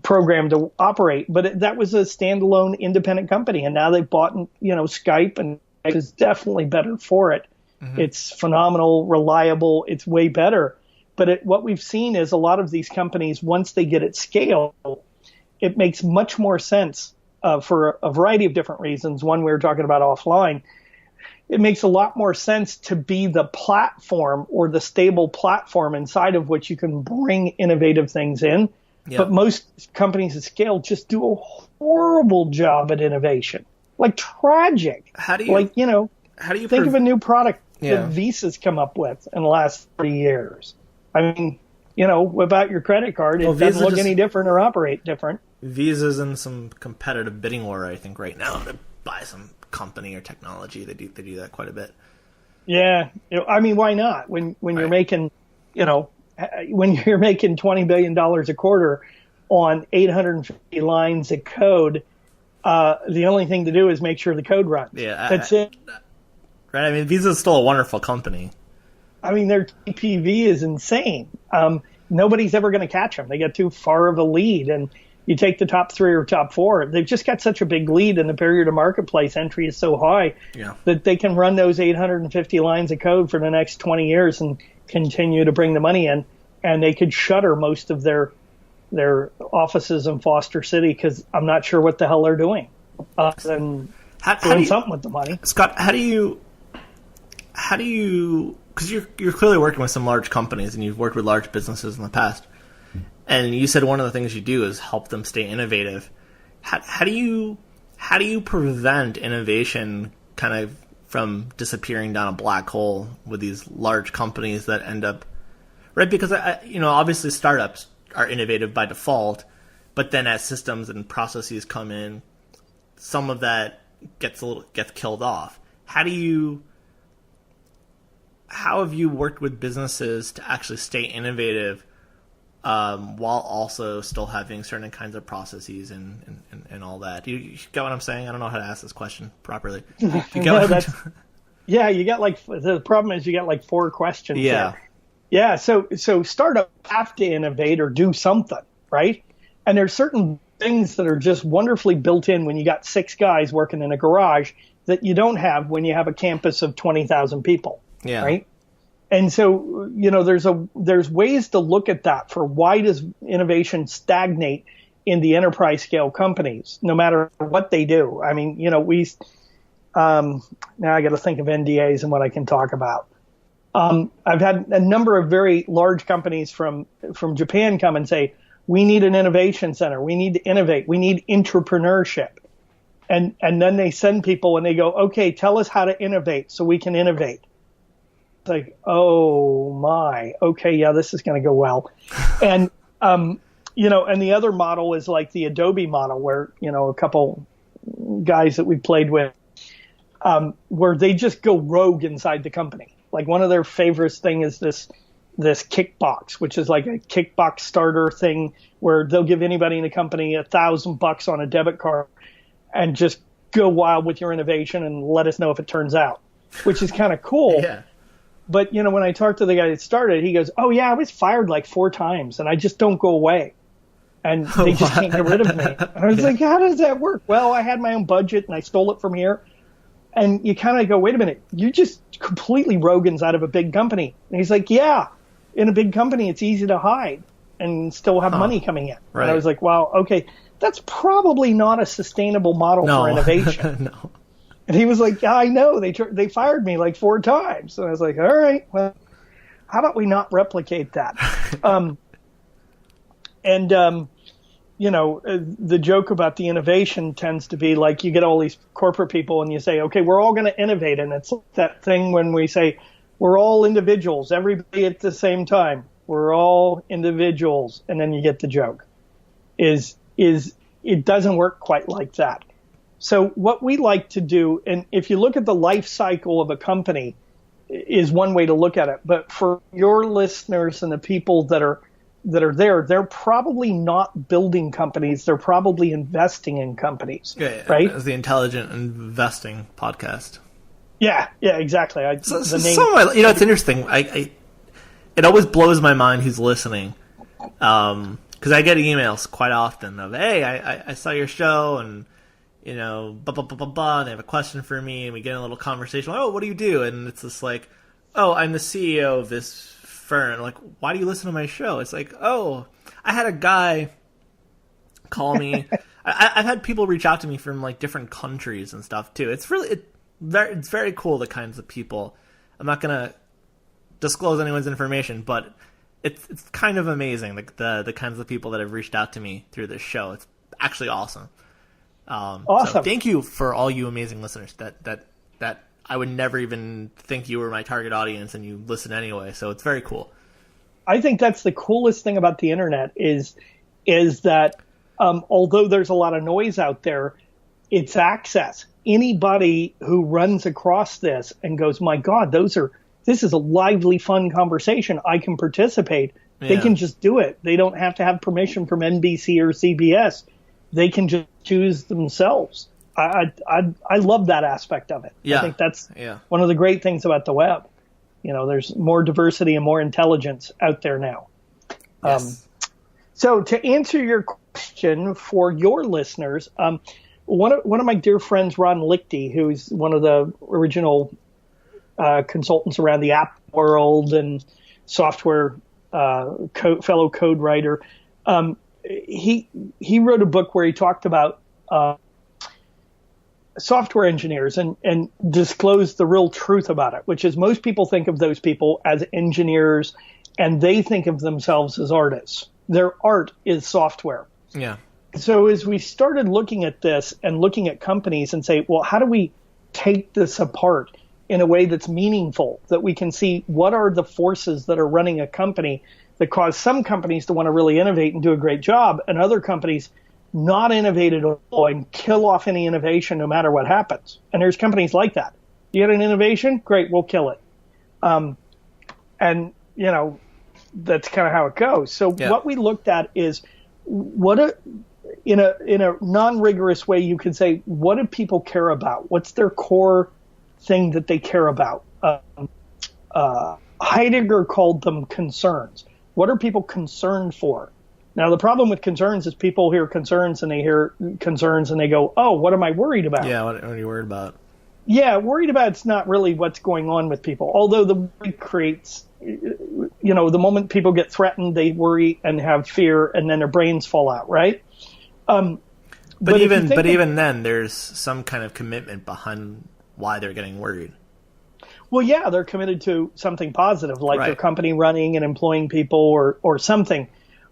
Speaker 3: program to operate, but that was a standalone independent company, and now they've bought Skype, and it is definitely better for it. Mm-hmm. It's phenomenal, reliable. It's way better. But what we've seen is a lot of these companies, once they get at scale, it makes much more sense for a variety of different reasons. One we were talking about offline. It makes a lot more sense to be the platform or the stable platform inside of which you can bring innovative things in. Yep. But most companies at scale just do a horrible job at innovation, like tragic.
Speaker 2: How do you
Speaker 3: think of a new product that Visa's come up with in the last 3 years? I mean, without your credit card, it doesn't look any different or operate different.
Speaker 2: Visa's in some competitive bidding war, I think, right now to buy some company or technology. They do that quite a bit.
Speaker 3: Yeah, I mean, why not? When you're making, when you're making $20 billion a quarter on 850 lines of code, the only thing to do is make sure the code runs.
Speaker 2: Yeah,
Speaker 3: that's it.
Speaker 2: Right. I mean, Visa's still a wonderful company.
Speaker 3: I mean, their TPV is insane. Nobody's ever going to catch them. They got too far of a lead. And you take the top 3 or top 4, they've just got such a big lead, and the barrier to marketplace entry is so high that they can run those 850 lines of code for the next 20 years and continue to bring the money in. And they could shutter most of their offices in Foster City because I'm not sure what the hell they're doing other than doing something with the money.
Speaker 2: Scott, how do you, because you're clearly working with some large companies and you've worked with large businesses in the past, and you said one of the things you do is help them stay innovative. How do you prevent innovation kind of from disappearing down a black hole with these large companies that end up, right? Because obviously startups are innovative by default, but then as systems and processes come in, some of that gets killed off. How have you worked with businesses to actually stay innovative while also still having certain kinds of processes and all that? You get what I'm saying? I don't know how to ask this question properly. You
Speaker 3: got the problem is you got like 4 questions.
Speaker 2: Yeah.
Speaker 3: There. Yeah. So startups have to innovate or do something, right? And there's certain things that are just wonderfully built in when you got 6 guys working in a garage that you don't have when you have a campus of 20,000 people.
Speaker 2: Yeah.
Speaker 3: Right. And so, there's ways to look at that for why does innovation stagnate in the enterprise scale companies, no matter what they do. I mean, now I got to think of NDAs and what I can talk about. I've had a number of very large companies from Japan come and say, we need an innovation center. We need to innovate. We need entrepreneurship. And then they send people and they go, okay, tell us how to innovate so we can innovate. It's like, oh my, okay, yeah, this is going to go well. And, and the other model is like the Adobe model where, a couple guys that we played with, where they just go rogue inside the company. Like one of their favorite thing is this Kickbox, which is like a Kickbox starter thing where they'll give anybody in the company $1,000 on a debit card and just go wild with your innovation and let us know if it turns out, which is kind of cool.
Speaker 2: Yeah.
Speaker 3: But, when I talked to the guy that started, he goes, oh, yeah, I was fired like 4 times and I just don't go away. And they just can't get rid of me. And I was like, how does that work? Well, I had my own budget and I stole it from here. And you kind of go, wait a minute, you just completely Rogans out of a big company. And he's like, yeah, in a big company, it's easy to hide and still have money coming in.
Speaker 2: Right.
Speaker 3: And I was like, wow, okay, that's probably not a sustainable model for innovation.
Speaker 2: No.
Speaker 3: And he was like, yeah, I know, they fired me like 4 times. And I was like, all right, well, how about we not replicate that? The joke about the innovation tends to be like you get all these corporate people and you say, okay, we're all going to innovate. And it's that thing when we say we're all individuals, everybody at the same time. We're all individuals. And then you get the joke is it doesn't work quite like that. So what we like to do, and if you look at the life cycle of a company, is one way to look at it. But for your listeners and the people that are there, they're probably not building companies. They're probably investing in companies, right?
Speaker 2: It's the Intelligent Investing Podcast.
Speaker 3: Yeah, exactly.
Speaker 2: The name, you know, it's interesting. It always blows my mind who's listening, because I get emails quite often of, hey, I saw your show, and you know, blah blah blah blah blah. And they have a question for me, and we get in a little conversation. Like, oh, what do you do? And it's just like, oh, I'm the CEO of this firm. Like, why do you listen to my show? It's like, oh, I had a guy call me. I've had people reach out to me from like different countries and stuff too. It's very cool, the kinds of people. I'm not gonna disclose anyone's information, but it's kind of amazing, the kinds of people that have reached out to me through this show. It's actually awesome.
Speaker 3: Awesome.
Speaker 2: So thank you for all you amazing listeners that I would never even think you were my target audience, and you listen anyway. So it's very cool.
Speaker 3: I think that's the coolest thing about the internet is that although there's a lot of noise out there, it's access. Anybody who runs across this and goes, my God, this is a lively, fun conversation, I can participate. Yeah. They can just do it. They don't have to have permission from NBC or CBS. They can just choose themselves. I love that aspect of it.
Speaker 2: Yeah.
Speaker 3: I think that's one of the great things about the web. You know, there's more diversity and more intelligence out there now.
Speaker 2: Yes.
Speaker 3: So to answer your question for your listeners, one of my dear friends, Ron Lichty, who's one of the original consultants around the app world and software fellow code writer, he wrote a book where he talked about software engineers and disclosed the real truth about it, which is most people think of those people as engineers, and they think of themselves as artists. Their art is software.
Speaker 2: Yeah.
Speaker 3: So as we started looking at this and looking at companies and say, well, how do we take this apart in a way that's meaningful, that we can see what are the forces that are running a company that cause some companies to want to really innovate and do a great job, and other companies not innovate at all and kill off any innovation no matter what happens. And there's companies like that. You get an innovation? Great, we'll kill it. And, you know, that's kind of how it goes. So what we looked at is in a non-rigorous way, you could say, what do people care about? What's their core thing that they care about? Heidegger called them concerns. What are people concerned for? Now, the problem with concerns is people hear concerns and they go, oh, what am I worried about?
Speaker 2: Yeah, what are you worried about?
Speaker 3: Yeah, worried about it's not really what's going on with people. Although the worry creates, you know, the moment people get threatened, they worry and have fear, and then their brains fall out, right?
Speaker 2: But even then, there's some kind of commitment behind why they're getting worried.
Speaker 3: Well, yeah, they're committed to something positive, like their company running and employing people or something.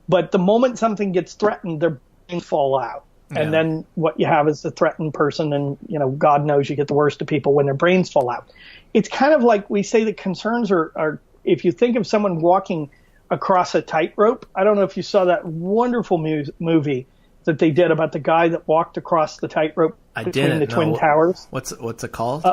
Speaker 3: But the moment something gets threatened, their brains fall out. Yeah. And then what you have is the threatened person, and, you know, God knows you get the worst of people when their brains fall out. It's kind of like we say that concerns are if you think of someone walking across a tightrope. I don't know if you saw that wonderful movie that they did about the guy that walked across the tightrope between the Twin Towers.
Speaker 2: What's it called?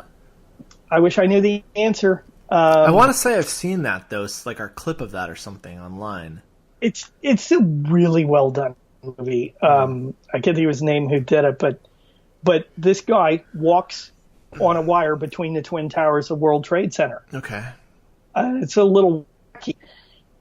Speaker 3: I wish I knew the answer.
Speaker 2: I want to say I've seen that, though. It's like our clip of that or something online.
Speaker 3: It's a really well done movie. I can't think of his name who did it, but this guy walks on a wire between the Twin Towers of World Trade Center. Okay. It's a little wacky.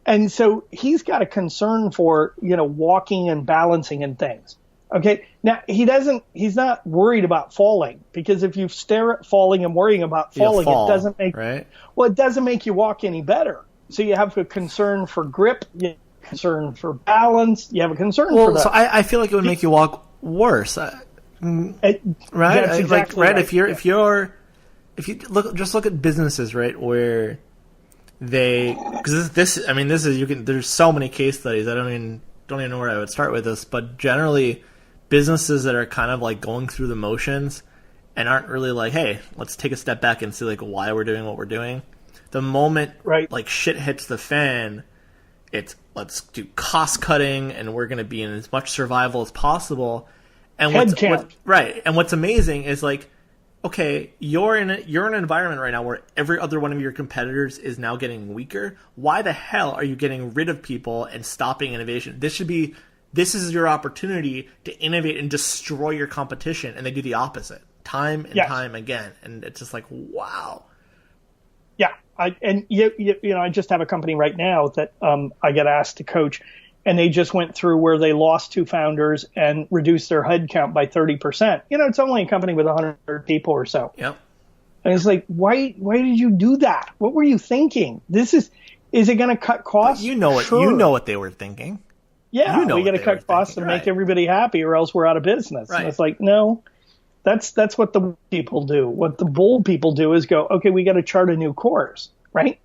Speaker 3: And so he's got a concern for, you know, walking and balancing and things. Okay. Now he's not worried about falling, because if you stare at falling and worrying about falling, it doesn't make you walk any better. So you have a concern for grip, you have a concern for balance, you have a concern for that.
Speaker 2: So I feel like it would make you walk worse. Right?
Speaker 3: That's exactly right.
Speaker 2: If you look at businesses, right, where because there's so many case studies. I don't even know where I would start with this, but generally businesses that are kind of like going through the motions and aren't really like, hey, let's take a step back and see like why we're doing what we're doing. The moment like shit hits the fan, it's let's do cost cutting and we're going to be in as much survival as possible. And what's amazing is like, okay, you're in an environment right now where every other one of your competitors is now getting weaker. Why the hell are you getting rid of people and stopping innovation? This is your opportunity to innovate and destroy your competition, and they do the opposite time and time again. And it's just like, wow.
Speaker 3: Yeah, I just have a company right now that I get asked to coach, and they just went through where they lost 2 founders and reduced their head count by 30%. It's only a company with 100 people or so.
Speaker 2: Yep.
Speaker 3: And it's like, why did you do that? What were you thinking? Is it going to cut costs?
Speaker 2: But you know what they were thinking.
Speaker 3: Yeah, we got to cut costs and make everybody happy, or else we're out of business. Right. And it's like, no, that's what the people do. What the bold people do is go, okay, we got to chart a new course, right?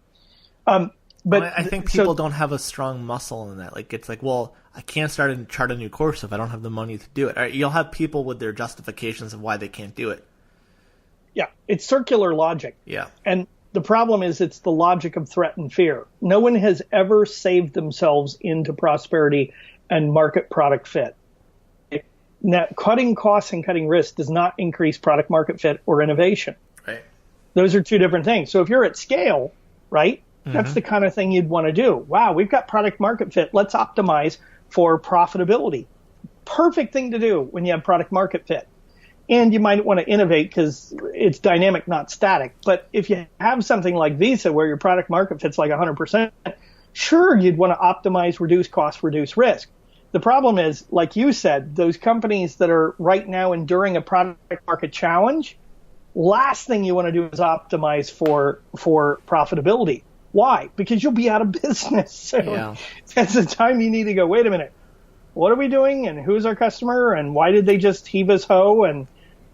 Speaker 3: But
Speaker 2: I think people don't have a strong muscle in that. Like, it's like, well, I can't chart a new course if I don't have the money to do it. All right, you'll have people with their justifications of why they can't do it.
Speaker 3: Yeah, it's circular logic.
Speaker 2: Yeah. And
Speaker 3: the problem is it's the logic of threat and fear. No one has ever saved themselves into prosperity and market product fit. Now, cutting costs and cutting risk does not increase product market fit or innovation.
Speaker 2: Right.
Speaker 3: Those are 2 different things. So if you're at scale, right, that's the kind of thing you'd want to do. Wow, we've got product market fit. Let's optimize for profitability. Perfect thing to do when you have product market fit. And you might want to innovate because it's dynamic, not static. But if you have something like Visa where your product market fit's like 100%, sure, you'd want to optimize, reduce costs, reduce risk. The problem is, like you said, those companies that are right now enduring a product market challenge, last thing you want to do is optimize for profitability. Why? Because you'll be out of business soon. Yeah. That's the time you need to go, wait a minute, what are we doing, and who's our customer, and why did they just heave us ho, and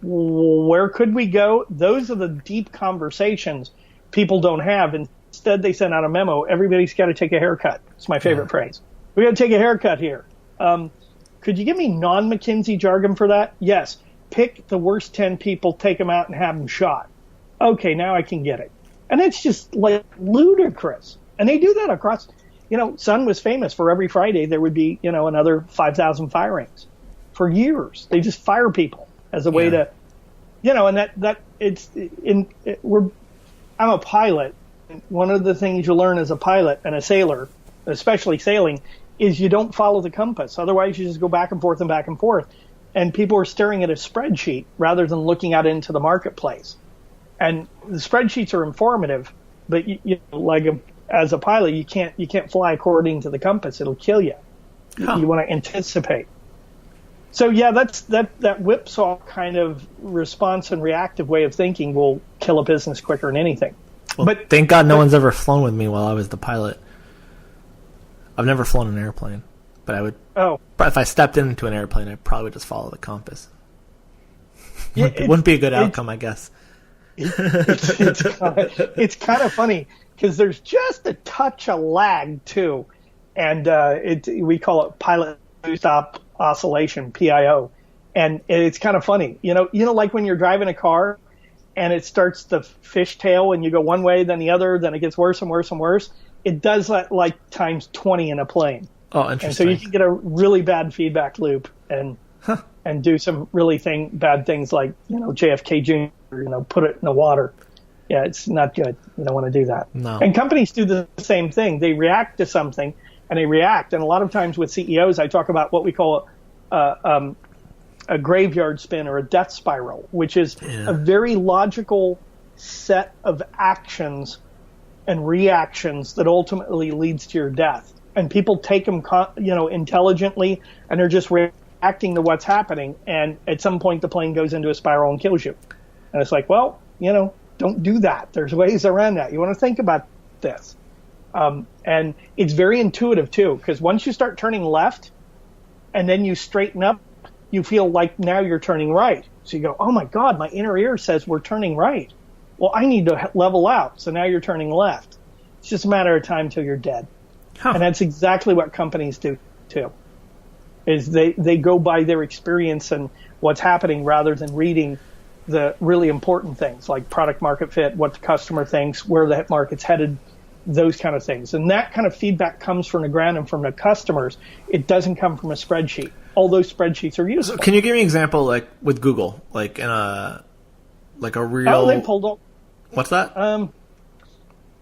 Speaker 3: where could we go? Those are the deep conversations people don't have. Instead, they send out a memo, everybody's got to take a haircut. It's my favorite phrase. We got to take a haircut here. Could you give me non-McKinsey jargon for that? Yes. Pick the worst 10 people, take them out, and have them shot. Okay, now I can get it. And it's just like ludicrous. And they do that across, Sun was famous for every Friday there would be, another 5,000 firings for years. They just fire people as a way to, and I'm a pilot. One of the things you learn as a pilot and a sailor, especially sailing, is you don't follow the compass. Otherwise you just go back and forth and back and forth. And people are staring at a spreadsheet rather than looking out into the marketplace. And the spreadsheets are informative, but as a pilot, you can't fly according to the compass. It'll kill you. Huh. You want to anticipate. So yeah, that whipsaw kind of response and reactive way of thinking will kill a business quicker than anything.
Speaker 2: Well, but thank God no one's ever flown with me while I was the pilot. I've never flown an airplane, but I would. Oh. But if I stepped into an airplane, I'd probably just follow the compass. It wouldn't be a good outcome, I guess.
Speaker 3: It's kind of funny because there's just a touch of lag too, and we call it pilot stop oscillation, PIO, and it's kind of funny. Like when you're driving a car and it starts to fishtail and you go one way then the other, then it gets worse and worse and worse. It does that like times 20 in a plane.
Speaker 2: Oh, interesting.
Speaker 3: And so you can get a really bad feedback loop and do some really bad things like JFK Jr. Put it in the water. Yeah, it's not good. You don't want to do that.
Speaker 2: No.
Speaker 3: And companies do the same thing. They react to something, and they react. And a lot of times with CEOs, I talk about what we call a graveyard spin or a death spiral, which is a very logical set of actions and reactions that ultimately leads to your death. And people take them, intelligently, and they're just reacting to what's happening. And at some point, the plane goes into a spiral and kills you. And it's like, well, don't do that. There's ways around that. You want to think about this. And it's very intuitive, too, because once you start turning left and then you straighten up, you feel like now you're turning right. So you go, oh, my God, my inner ear says we're turning right. Well, I need to level out. So now you're turning left. It's just a matter of time till you're dead. Huh. And that's exactly what companies do, too, is they go by their experience and what's happening rather than reading the really important things like product market fit, what the customer thinks, where the market's headed, those kind of things. And that kind of feedback comes from the ground and from the customers. It doesn't come from a spreadsheet. All those spreadsheets are useful.
Speaker 2: So can you give me an example, like with Google, like in a real?
Speaker 3: Oh, they pulled up.
Speaker 2: What's that?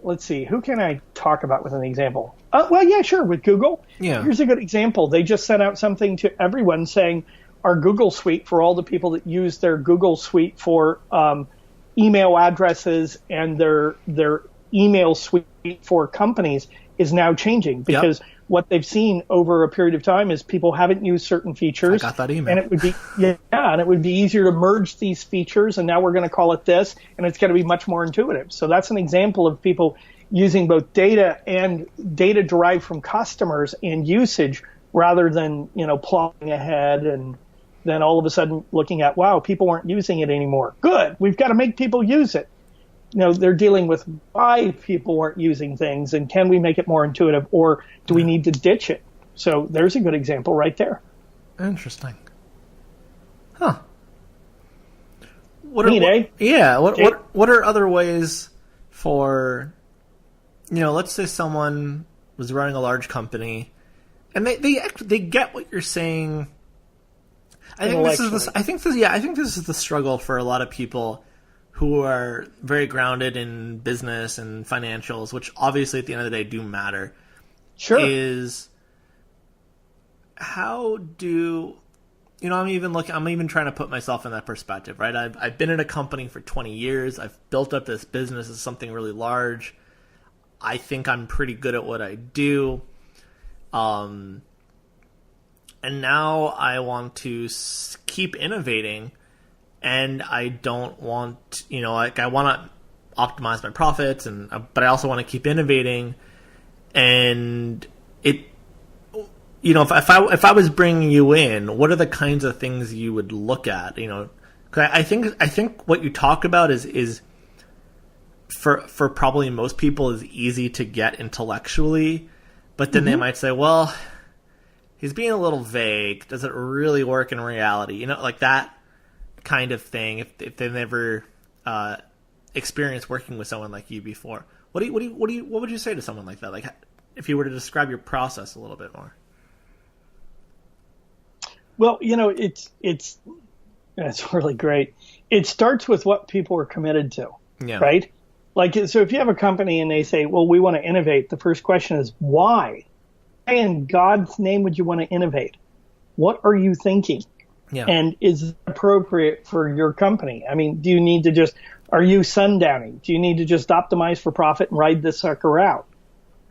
Speaker 3: Let's see. Who can I talk about with an example? Well, yeah, sure. With Google.
Speaker 2: Yeah.
Speaker 3: Here's a good example. They just sent out something to everyone saying our Google Suite for all the people that use their Google Suite for email addresses and their email suite for companies is now changing because what they've seen over a period of time is people haven't used certain features.
Speaker 2: I got that email.
Speaker 3: And it would be and it would be easier to merge these features, and now we're going to call it this, and it's going to be much more intuitive. So that's an example of people using both data and data derived from customers and usage rather than, plotting ahead and then all of a sudden looking at, wow, people aren't using it anymore. Good. We've got to make people use it. They're dealing with why people aren't using things, and can we make it more intuitive, or do we need to ditch it? So there's a good example right there.
Speaker 2: Interesting. Huh. What are other ways for, let's say someone was running a large company and they get what you're saying. I think this is the struggle for a lot of people who are very grounded in business and financials, which obviously at the end of the day do matter.
Speaker 3: Sure.
Speaker 2: Is how do I'm even trying to put myself in that perspective, right? I've been in a company for 20 years. I've built up this business as something really large. I think I'm pretty good at what I do. And now I want to keep innovating, and I don't want, I want to optimize my profits, but I also want to keep innovating. And if I was bringing you in, what are the kinds of things you would look at? 'Cause I think what you talk about is for probably most people is easy to get intellectually, but then they might say, well, he's being a little vague. Does it really work in reality? Like that kind of thing. If they've never experienced working with someone like you before, what would you say to someone like that? Like if you were to describe your process a little bit more.
Speaker 3: Well, it's really great. It starts with what people are committed to, right? Like, so if you have a company and they say, well, we want to innovate, the first question is why? Why in God's name would you want to innovate? What are you thinking? Yeah. And is it appropriate for your company? I mean, do you need to are you sundowning? Do you need to just optimize for profit and ride this sucker out?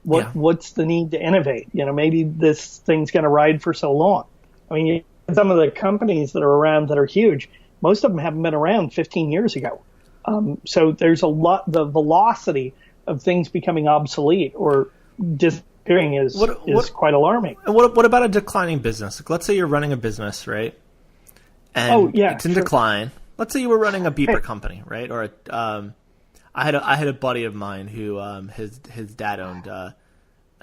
Speaker 3: What's the need to innovate? Maybe this thing's going to ride for so long. I mean, some of the companies that are around that are huge, most of them haven't been around 15 years ago. So there's the velocity of things becoming obsolete or disappearing is quite alarming.
Speaker 2: And what about a declining business? Like, let's say you're running a business, right? And it's in decline. Let's say you were running a beeper company, right? Or I had a buddy of mine who his dad owned a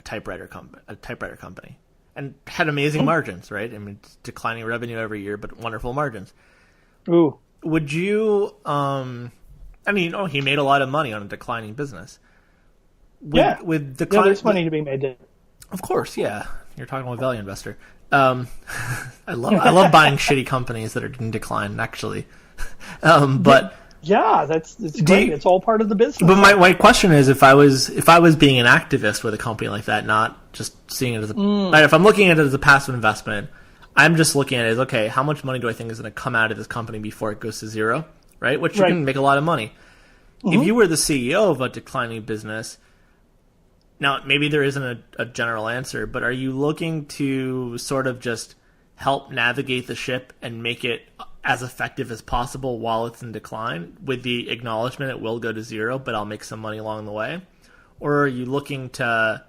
Speaker 2: typewriter company. And had amazing margins, right? I mean, declining revenue every year, but wonderful margins.
Speaker 3: Ooh.
Speaker 2: Would you, he made a lot of money on a declining business. With declining,
Speaker 3: there's money to be made.
Speaker 2: Of course, yeah. You're talking to a value investor. I love buying shitty companies that are in decline, actually. But
Speaker 3: yeah, that's great. It's all part of the business.
Speaker 2: But my question is, if I was being an activist with a company like that, not just seeing it as if I'm looking at it as a passive investment, I'm just looking at it as, okay, how much money do I think is going to come out of this company before it goes to zero, right? Which you can make a lot of money. Mm-hmm. If you were the CEO of a declining business, now maybe there isn't a general answer, but are you looking to sort of just help navigate the ship and make it as effective as possible while it's in decline, with the acknowledgement it will go to zero, but I'll make some money along the way? Or are you looking to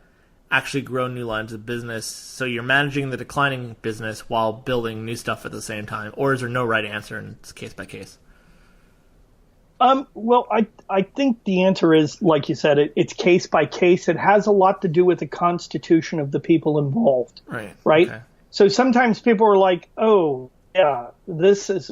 Speaker 2: actually grow new lines of business so you're managing the declining business while building new stuff at the same time? Or is there no right answer and it's case by case?
Speaker 3: Well, I think the answer is, like you said, it's case by case. It has a lot to do with the constitution of the people involved. Right? Okay. So sometimes people are like, oh, yeah, this is,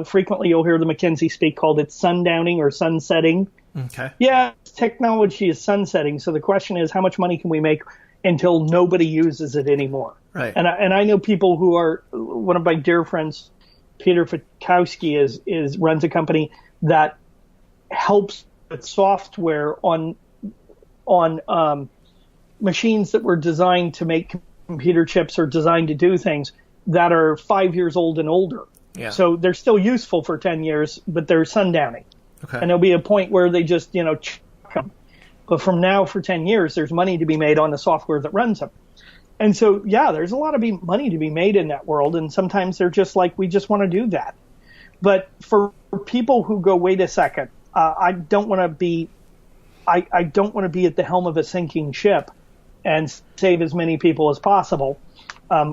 Speaker 3: frequently you'll hear the McKinsey speak called it sundowning or sunsetting.
Speaker 2: Okay.
Speaker 3: Yeah, technology is sunsetting. So the question is, how much money can we make until nobody uses it anymore?
Speaker 2: Right.
Speaker 3: And I know people who are, one of my dear friends, Peter Fikowski, runs a company that helps with software on machines that were designed to make computer chips or designed to do things that are 5 years old and older.
Speaker 2: Yeah.
Speaker 3: So they're still useful for 10 years, but they're sundowning.
Speaker 2: Okay.
Speaker 3: And there'll be a point where they just, chuck them. But from now for 10 years, there's money to be made on the software that runs them. And so, yeah, there's a lot of money to be made in that world. And sometimes they're just like, we just want to do that. But for people who go, wait a second, I don't want to be at the helm of a sinking ship and save as many people as possible,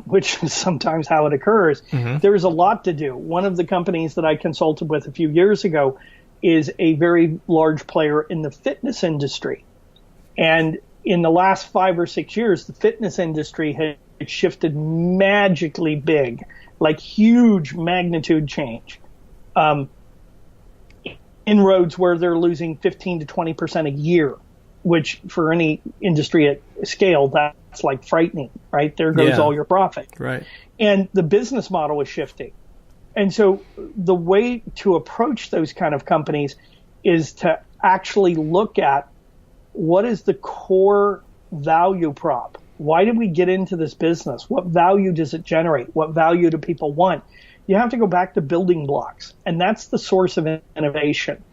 Speaker 3: which is sometimes how it occurs. Mm-hmm. There's a lot to do. One of the companies that I consulted with a few years ago is a very large player in the fitness industry. And in the last 5 or 6 years, the fitness industry has shifted magically big, like huge magnitude change. Inroads where they're losing 15 to 20% a year, which for any industry at scale, that's like frightening, right? There goes all your profit.
Speaker 2: Right.
Speaker 3: And the business model is shifting. And so the way to approach those kind of companies is to actually look at what is the core value prop? Why did we get into this business? What value does it generate? What value do people want? You have to go back to building blocks. And that's the source of innovation,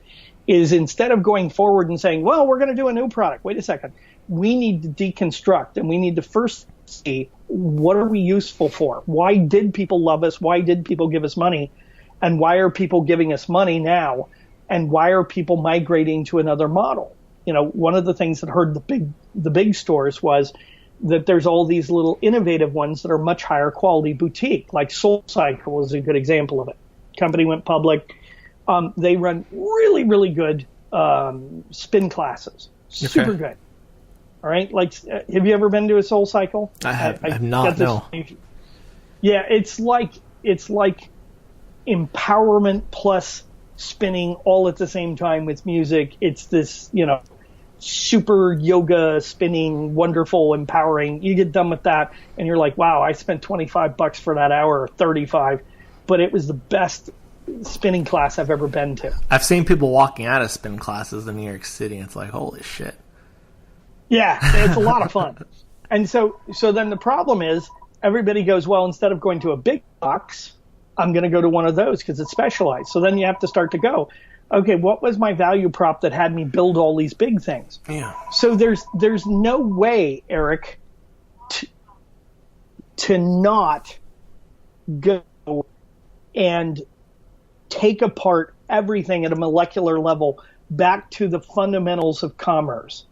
Speaker 3: is instead of going forward and saying, well, we're going to do a new product. Wait a second. We need to deconstruct, and we need to first see, what are we useful for? Why did people love us? Why did people give us money? And why are people giving us money now? And why are people migrating to another model? One of the things that hurt the big stores was that there's all these little innovative ones that are much higher quality boutique, like SoulCycle is a good example of it. Company went public. They run really, really good spin classes. Super good. All right. Like, have you ever been to a SoulCycle?
Speaker 2: I have not. No.
Speaker 3: Yeah, it's like empowerment plus spinning all at the same time with music. It's this, super yoga spinning, wonderful, empowering. You get done with that and you're like, wow, I spent $25 for that hour, or 35, but it was the best spinning class I've ever been to.
Speaker 2: I've seen people walking out of spin classes in New York City, and it's like, holy shit.
Speaker 3: Yeah, it's a lot of fun. And so then the problem is everybody goes, well, instead of going to a big box, I'm going to go to one of those because it's specialized. So then you have to start to go, okay, what was my value prop that had me build all these big things?
Speaker 2: Yeah.
Speaker 3: So there's no way, Eric, to not go and take apart everything at a molecular level back to the fundamentals of commerce.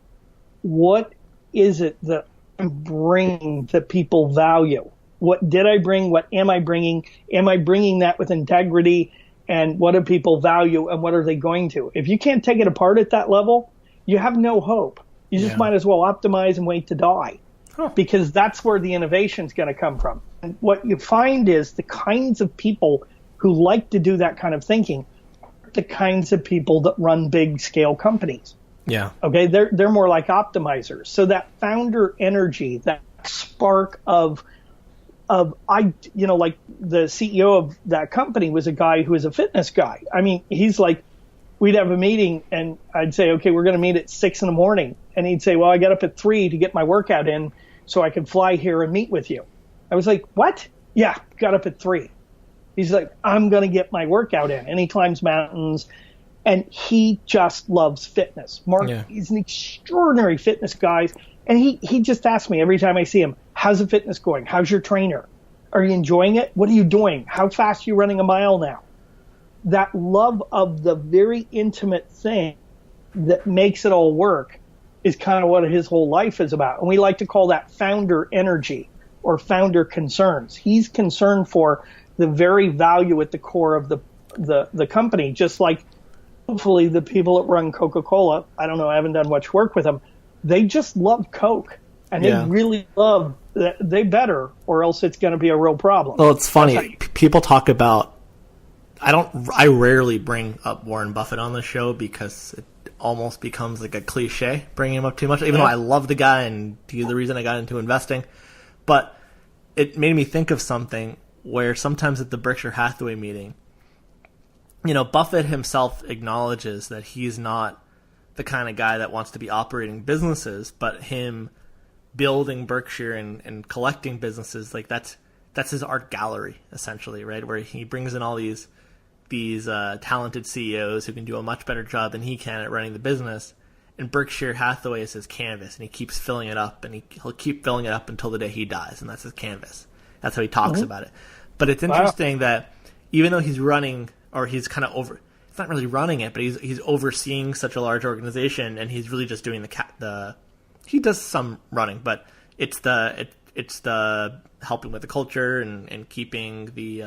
Speaker 3: What is it that I'm bringing that people value? What did I bring? What am I bringing? Am I bringing that with integrity? And what do people value? And what are they going to? If you can't take it apart at that level, you have no hope. You just might as well optimize and wait to die, because that's where the innovation is going to come from. And what you find is the kinds of people who like to do that kind of thinking are the kinds of people that run big scale companies.
Speaker 2: Yeah.
Speaker 3: Okay. They're more like optimizers. So that founder energy, that spark of like the CEO of that company was a guy who was a fitness guy. I mean, he's like, we'd have a meeting and I'd say, okay, we're going to meet at 6 a.m. And he'd say, well, I got up at 3 to get my workout in so I could fly here and meet with you. I was like, what? Yeah, got up at 3. He's like, I'm going to get my workout in. And he climbs mountains, and he just loves fitness. Mark, he's an extraordinary fitness guy. And he just asks me every time I see him, how's the fitness going? How's your trainer? Are you enjoying it? What are you doing? How fast are you running a mile now? That love of the very intimate thing that makes it all work is kind of what his whole life is about. And we like to call that founder energy or founder concerns. He's concerned for the very value at the core of the company, just like hopefully the people that run Coca-Cola, I don't know, I haven't done much work with them, they just love Coke. And they really love that. They better, or else it's going to be a real problem.
Speaker 2: Well, it's funny. People talk about, I rarely bring up Warren Buffett on the show because almost becomes like a cliche, bringing him up too much, even though I love the guy and he's the reason I got into investing. But it made me think of something where sometimes at the Berkshire Hathaway meeting, Buffett himself acknowledges that he's not the kind of guy that wants to be operating businesses, but him building Berkshire and collecting businesses, like that's his art gallery, essentially, right? Where he brings in all these talented CEOs who can do a much better job than he can at running the business. And Berkshire Hathaway is his canvas, and he keeps filling it up, and he'll keep filling it up until the day he dies, and that's his canvas. That's how he talks about it. But it's interesting that even though he's running, or he's kind of over, it's not really running it, but he's overseeing such a large organization, and he's really just doing he does some running, but it's the helping with the culture and keeping the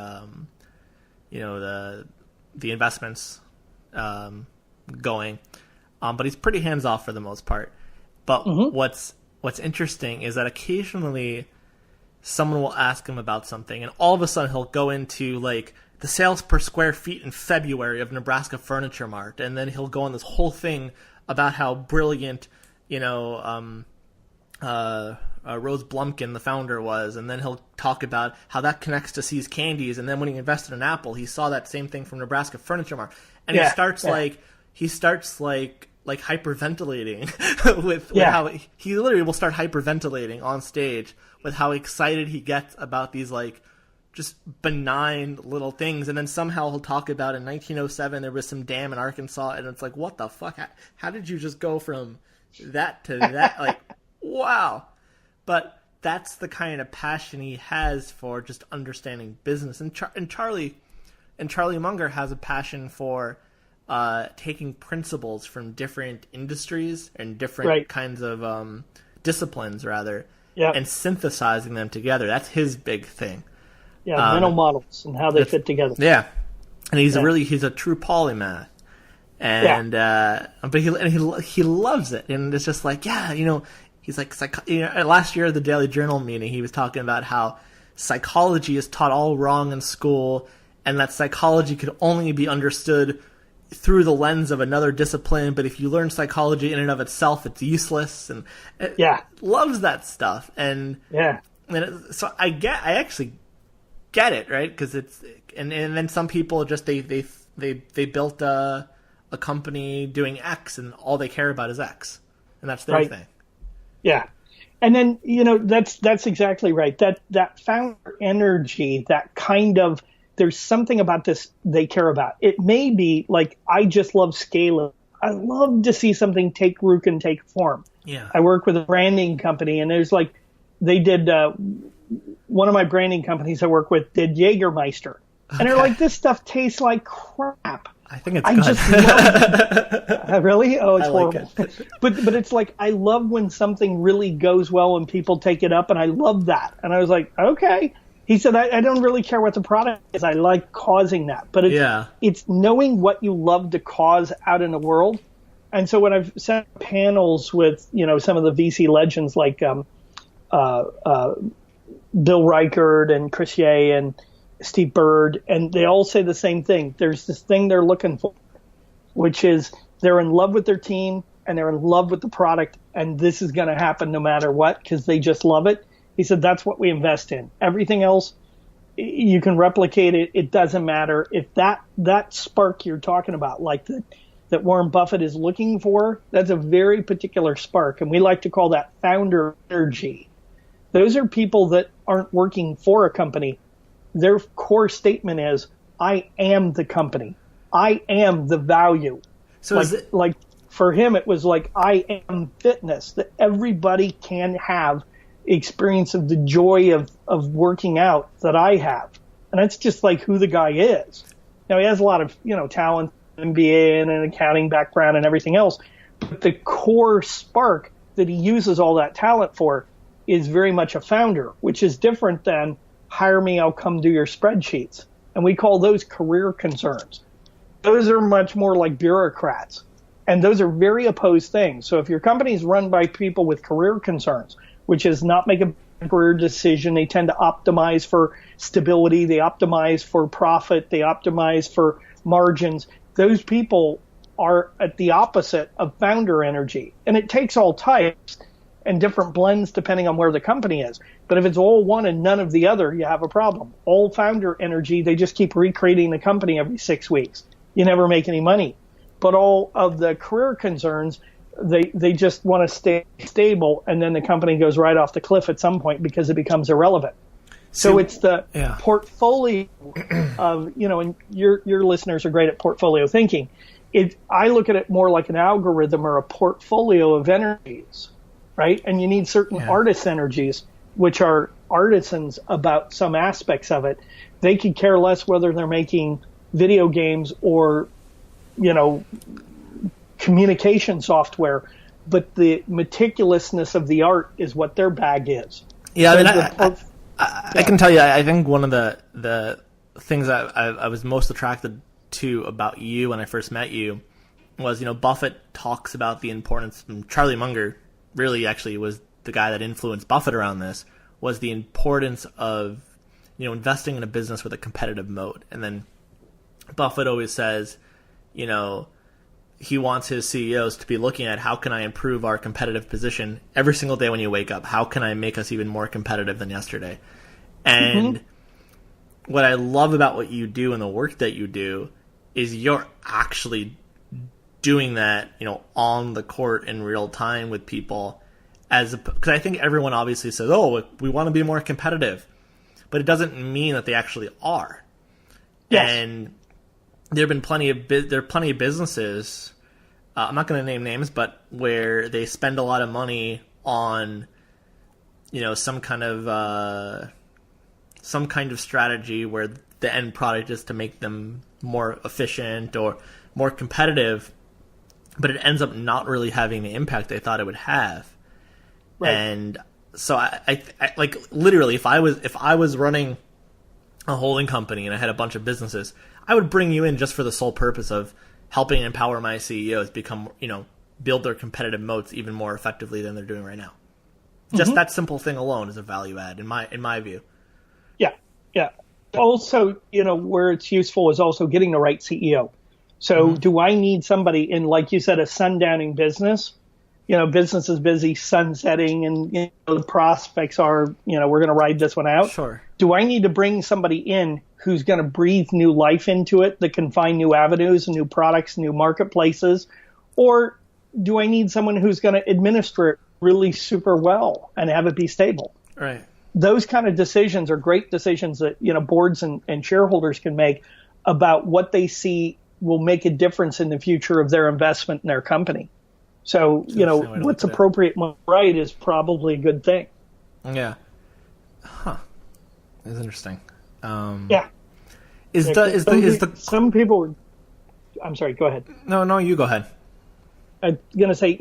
Speaker 2: the investments going. But he's pretty hands off for the most part. But what's interesting is that occasionally someone will ask him about something, and all of a sudden he'll go into like the sales per square feet in February of Nebraska Furniture Mart, and then he'll go on this whole thing about how brilliant Rose Blumkin, the founder, was, and then he'll talk about how that connects to See's Candies, and then when he invested in Apple, he saw that same thing from Nebraska Furniture Mart, and he starts hyperventilating with how he literally will start hyperventilating on stage with how excited he gets about these like just benign little things, and then somehow he'll talk about in 1907 there was some dam in Arkansas, and it's like, what the fuck? How did you just go from that to that? Like, wow. But that's the kind of passion he has for just understanding business. And Charlie Munger has a passion for taking principles from different industries and different kinds of disciplines, rather, and synthesizing them together. That's his big thing. Yeah,
Speaker 3: mental models and how they fit together.
Speaker 2: Yeah, and he's a true polymath. And but he loves it, and it's just like, he's like, last year at the Daily Journal meeting, he was talking about how psychology is taught all wrong in school, and that psychology could only be understood through the lens of another discipline. But if you learn psychology in and of itself, it's useless. And loves that stuff. And so I actually get it, right? Because it's and then some people just they built a company doing X, and all they care about is X, and that's their thing.
Speaker 3: Yeah. And then, that's exactly right. That founder energy, that kind of, there's something about this they care about. It may be like, I just love scaling. I love to see something take root and take form. Yeah. I work with a branding company, and there's like, they did, one of my branding companies I work with did Jägermeister. Okay. And they're like, this stuff tastes like crap.
Speaker 2: I think it's good.
Speaker 3: Just love it. Really? Oh, it's horrible.
Speaker 2: Like it.
Speaker 3: But it's like, I love when something really goes well and people take it up, and I love that. And I was like, okay. He said, I don't really care what the product is. I like causing that. But it's knowing what you love to cause out in the world. And so when I've set panels with, some of the VC legends like Bill Reichert and Chris Ye and Steve Bird, and they all say the same thing. There's this thing they're looking for, which is they're in love with their team and they're in love with the product, and this is going to happen no matter what because they just love it. He said that's what we invest in. Everything else, you can replicate it. It doesn't matter. If that spark you're talking about, like that Warren Buffett is looking for, that's a very particular spark, and we like to call that founder energy. Those are people that aren't working for a company. Their core statement is, I am the company. I am the value. So like for him, it was like, I am fitness, that everybody can have experience of the joy of working out that I have. And that's just like who the guy is. Now, he has a lot of, talent, MBA and an accounting background and everything else. But the core spark that he uses all that talent for is very much a founder, which is different than hire me, I'll come do your spreadsheets. And we call those career concerns. Those are much more like bureaucrats. And those are very opposed things. So if your company is run by people with career concerns, which is not make a career decision, they tend to optimize for stability, they optimize for profit, they optimize for margins. Those people are at the opposite of founder energy. And it takes all types and different blends depending on where the company is. But if it's all one and none of the other, you have a problem. All founder energy, they just keep recreating the company every 6 weeks. You never make any money. But all of the career concerns, they just want to stay stable, and then the company goes right off the cliff at some point because it becomes irrelevant. So it's the portfolio of, and your listeners are great at portfolio thinking. I look at it more like an algorithm or a portfolio of energies, right? And you need certain artist energies, which are artisans about some aspects of it. They could care less whether they're making video games or, communication software, but the meticulousness of the art is what their bag is.
Speaker 2: Yeah, I can tell you, I think one of the things I was most attracted to about you when I first met you was, Buffett talks about the importance, and Charlie Munger really actually was the guy that influenced Buffett around this, was the importance of, investing in a business with a competitive moat. And then Buffett always says, he wants his CEOs to be looking at how can I improve our competitive position every single day when you wake up? How can I make us even more competitive than yesterday? And what I love about what you do and the work that you do is you're actually doing that, on the court in real time with people. Because I think everyone obviously says, oh, we want to be more competitive. But it doesn't mean that they actually are. Yes. And there are plenty of businesses, I'm not going to name names, but where they spend a lot of money on, some kind of strategy where the end product is to make them more efficient or more competitive, but it ends up not really having the impact they thought it would have. Right. And so I like literally, if I was running a holding company and I had a bunch of businesses, I would bring you in just for the sole purpose of helping empower my CEOs become, build their competitive moats even more effectively than they're doing right now. Just that simple thing alone is a value add in my view. Yeah. Yeah. Also, where it's useful is also getting the right CEO. So do I need somebody in, like you said, a sundowning business? Business is busy sunsetting and the prospects are, we're going to ride this one out. Sure. Do I need to bring somebody in who's going to breathe new life into it, that can find new avenues, new products, new marketplaces? Or do I need someone who's going to administer it really super well and have it be stable? Right. Those kind of decisions are great decisions that, boards and shareholders can make about what they see will make a difference in the future of their investment in their company. So, what's appropriate and right is probably a good thing. Yeah. Huh. That's interesting.
Speaker 3: Yeah.
Speaker 2: Some
Speaker 3: people, I'm sorry, go ahead.
Speaker 2: No, you go ahead.
Speaker 3: I'm going to say,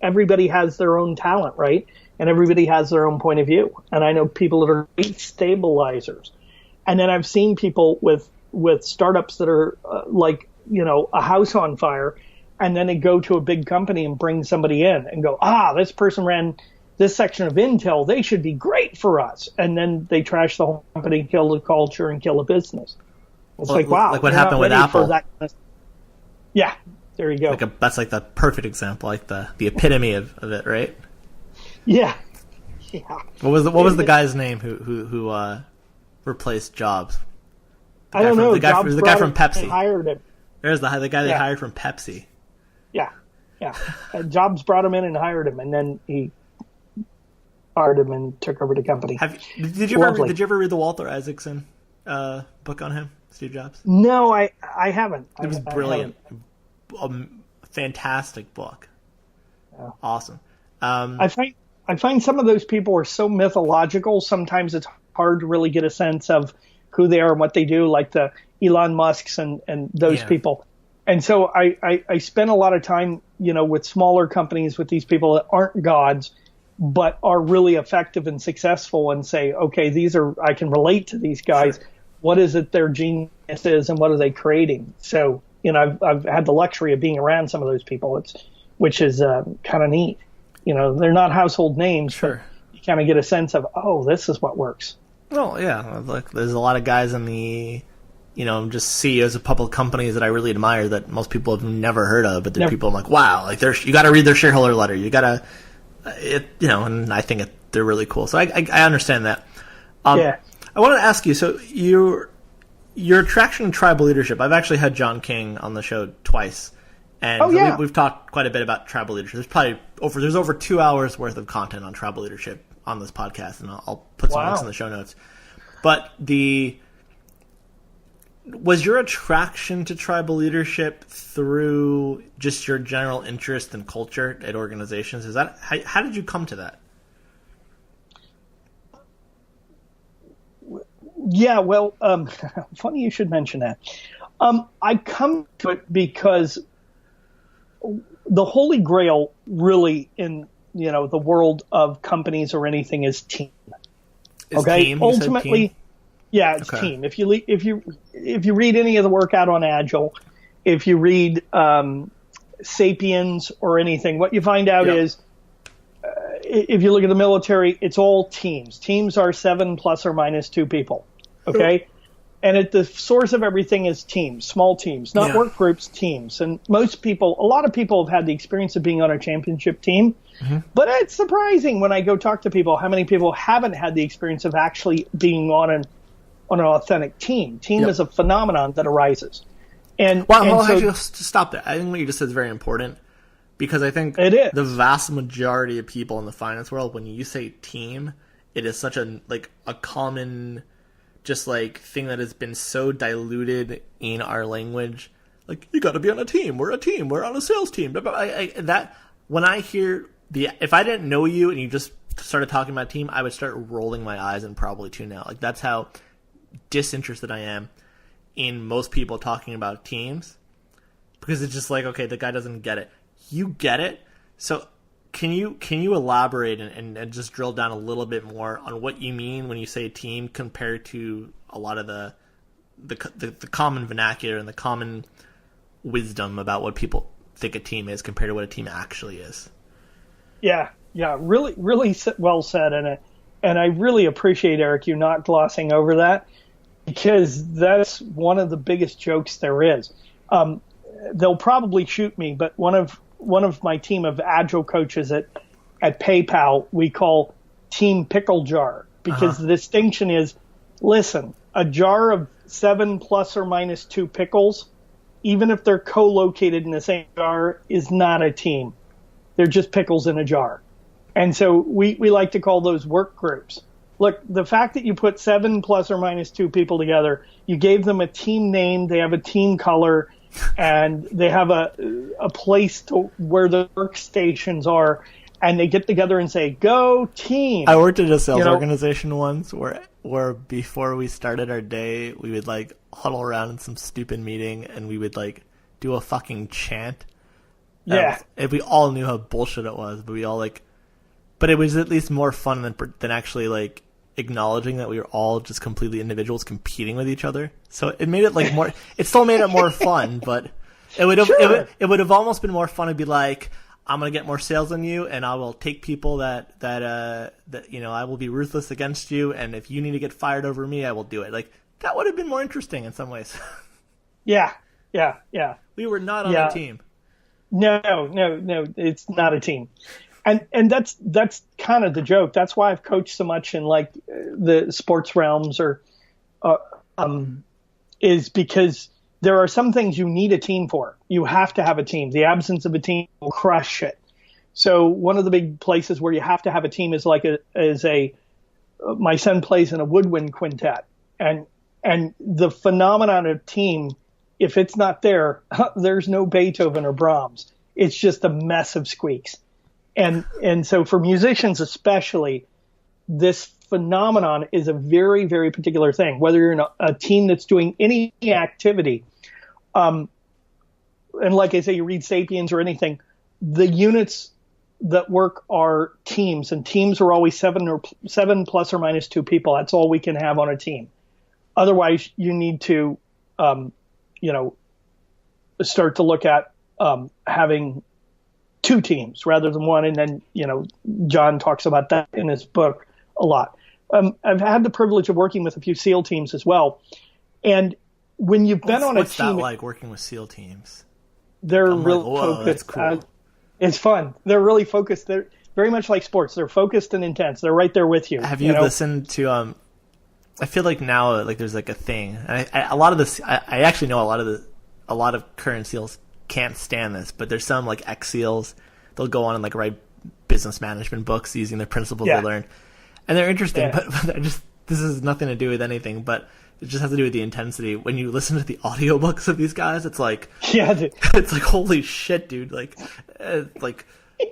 Speaker 3: everybody has their own talent, right? And everybody has their own point of view. And I know people that are great stabilizers. And then I've seen people with startups that are like, a house on fire. And then they go to a big company and bring somebody in and go, this person ran this section of Intel. They should be great for us. And then they trash the whole company, kill the culture, and kill the business. It's wow.
Speaker 2: Like what happened with Apple.
Speaker 3: Yeah, there you go.
Speaker 2: That's like the perfect example, like the epitome of it, right?
Speaker 3: Yeah.
Speaker 2: Yeah. What was the guy's name who replaced Jobs?
Speaker 3: I don't know.
Speaker 2: The guy from Pepsi.
Speaker 3: Hired him.
Speaker 2: There's the guy they hired from Pepsi.
Speaker 3: Yeah, yeah. Jobs brought him in and hired him, and then he fired him and took over the company.
Speaker 2: Did you ever read the Walter Isaacson book on him, Steve Jobs?
Speaker 3: No, I haven't.
Speaker 2: It was brilliant. A fantastic book. Yeah. Awesome.
Speaker 3: I find some of those people are so mythological. Sometimes it's hard to really get a sense of who they are and what they do, like the Elon Musks and those people. And so I spend a lot of time, with smaller companies, with these people that aren't gods, but are really effective and successful, and say, okay, I can relate to these guys. Sure. What is it their genius is and what are they creating? So, I've had the luxury of being around some of those people, which is kind of neat. They're not household names,
Speaker 2: sure,
Speaker 3: but you kind of get a sense of, this is what works.
Speaker 2: Well, yeah, look, there's a lot of guys in the just CEOs of public companies that I really admire that most people have never heard of, but they're people I'm like, wow, like you got to read their shareholder letter. You got to, and I think they're really cool. So I understand that. I wanted to ask you, so your attraction to tribal leadership, I've actually had John King on the show twice. And we've talked quite a bit about tribal leadership. There's over 2 hours worth of content on tribal leadership on this podcast, and I'll put some links in the show notes. But was your attraction to tribal leadership through just your general interest in culture at organizations? How did you come to that?
Speaker 3: Yeah, well, funny you should mention that. I come to it because the holy grail really in the world of companies or anything is team.
Speaker 2: Team?
Speaker 3: Ultimately,
Speaker 2: team?
Speaker 3: Yeah, it's team. If you read any of the work out on Agile, if you read Sapiens or anything, what you find out is if you look at the military, it's all teams. Teams are 7 plus or minus 2 people. Okay. And at the source of everything is teams, small teams, not work groups, teams. And a lot of people have had the experience of being on a championship team. Mm-hmm. But it's surprising when I go talk to people how many people haven't had the experience of actually being on an authentic team. Team is a phenomenon that arises.
Speaker 2: Just stop there. I think what you just said is very important because I think the vast majority of people in the finance world, when you say team, it is such a common just thing that has been so diluted in our language. Like, you got to be on a team. We're a team. We're on a sales team. When I hear if I didn't know you and you just started talking about team, I would start rolling my eyes and probably tune out. Like, that's how disinterested I am in most people talking about teams because it's just okay, the guy doesn't get it. You get it. So can you elaborate and just drill down a little bit more on what you mean when you say team compared to a lot of the common vernacular and the common wisdom about what people think a team is compared to what a team actually is?
Speaker 3: Yeah, really, really well said, and I really appreciate, Eric, you not glossing over that because that's one of the biggest jokes there is. They'll probably shoot me, but one of my team of Agile coaches at PayPal, we call team pickle jar because the distinction is, listen, a jar of 7 plus or minus 2 pickles, even if they're co-located in the same jar, is not a team. They're just pickles in a jar. And so we like to call those work groups. Look, the fact that you put 7 plus or minus 2 people together, you gave them a team name, they have a team color, and they have a place where the workstations are, and they get together and say, go team.
Speaker 2: I worked at a sales organization once where before we started our day, we would huddle around in some stupid meeting and we would do a fucking chant.
Speaker 3: Yeah.
Speaker 2: If we all knew how bullshit it was, but we all but it was at least more fun than actually acknowledging that we were all just completely individuals competing with each other. So it made it more. It still made it more fun, but it would have almost been more fun to be I'm gonna get more sales than you, and I will take people that I will be ruthless against you, and if you need to get fired over me, I will do it. That would have been more interesting in some ways.
Speaker 3: Yeah.
Speaker 2: We were not on a team.
Speaker 3: No, it's not a team. And that's kind of the joke. That's why I've coached so much in the sports realms is because there are some things you need a team for. You have to have a team. The absence of a team will crush it. So one of the big places where you have to have a team is my son plays in a woodwind quintet, and the phenomenon of team, if it's not there, there's no Beethoven or Brahms. It's just a mess of squeaks. And so for musicians especially, this phenomenon is a very, very particular thing. Whether you're in a team that's doing any activity, and like I say, you read Sapiens or anything, the units that work are teams, and teams are always 7 plus or minus 2 people. That's all we can have on a team. Otherwise, you need to, start to look at having 2 teams rather than 1. And then, John talks about that in his book a lot. I've had the privilege of working with a few SEAL teams as well. And when you've been on a
Speaker 2: What's
Speaker 3: team,
Speaker 2: that like working with SEAL teams?
Speaker 3: they're
Speaker 2: I'm
Speaker 3: real
Speaker 2: like, whoa,
Speaker 3: focused.
Speaker 2: that's cool.
Speaker 3: It's fun. They're really focused. They're very much like sports. They're focused and intense. They're right there with you.
Speaker 2: Have you listened to? I feel like now, like there's like a thing. A lot of this, I actually know a lot of current SEALs can't stand this, but there's some like ex SEALs. They'll go on and like write business management books using the principles they learned, and they're interesting.
Speaker 3: Yeah.
Speaker 2: But this has nothing to do with anything, but it just has to do with the intensity. When you listen to the audiobooks of these guys, it's like, it's like, holy shit, dude. Like,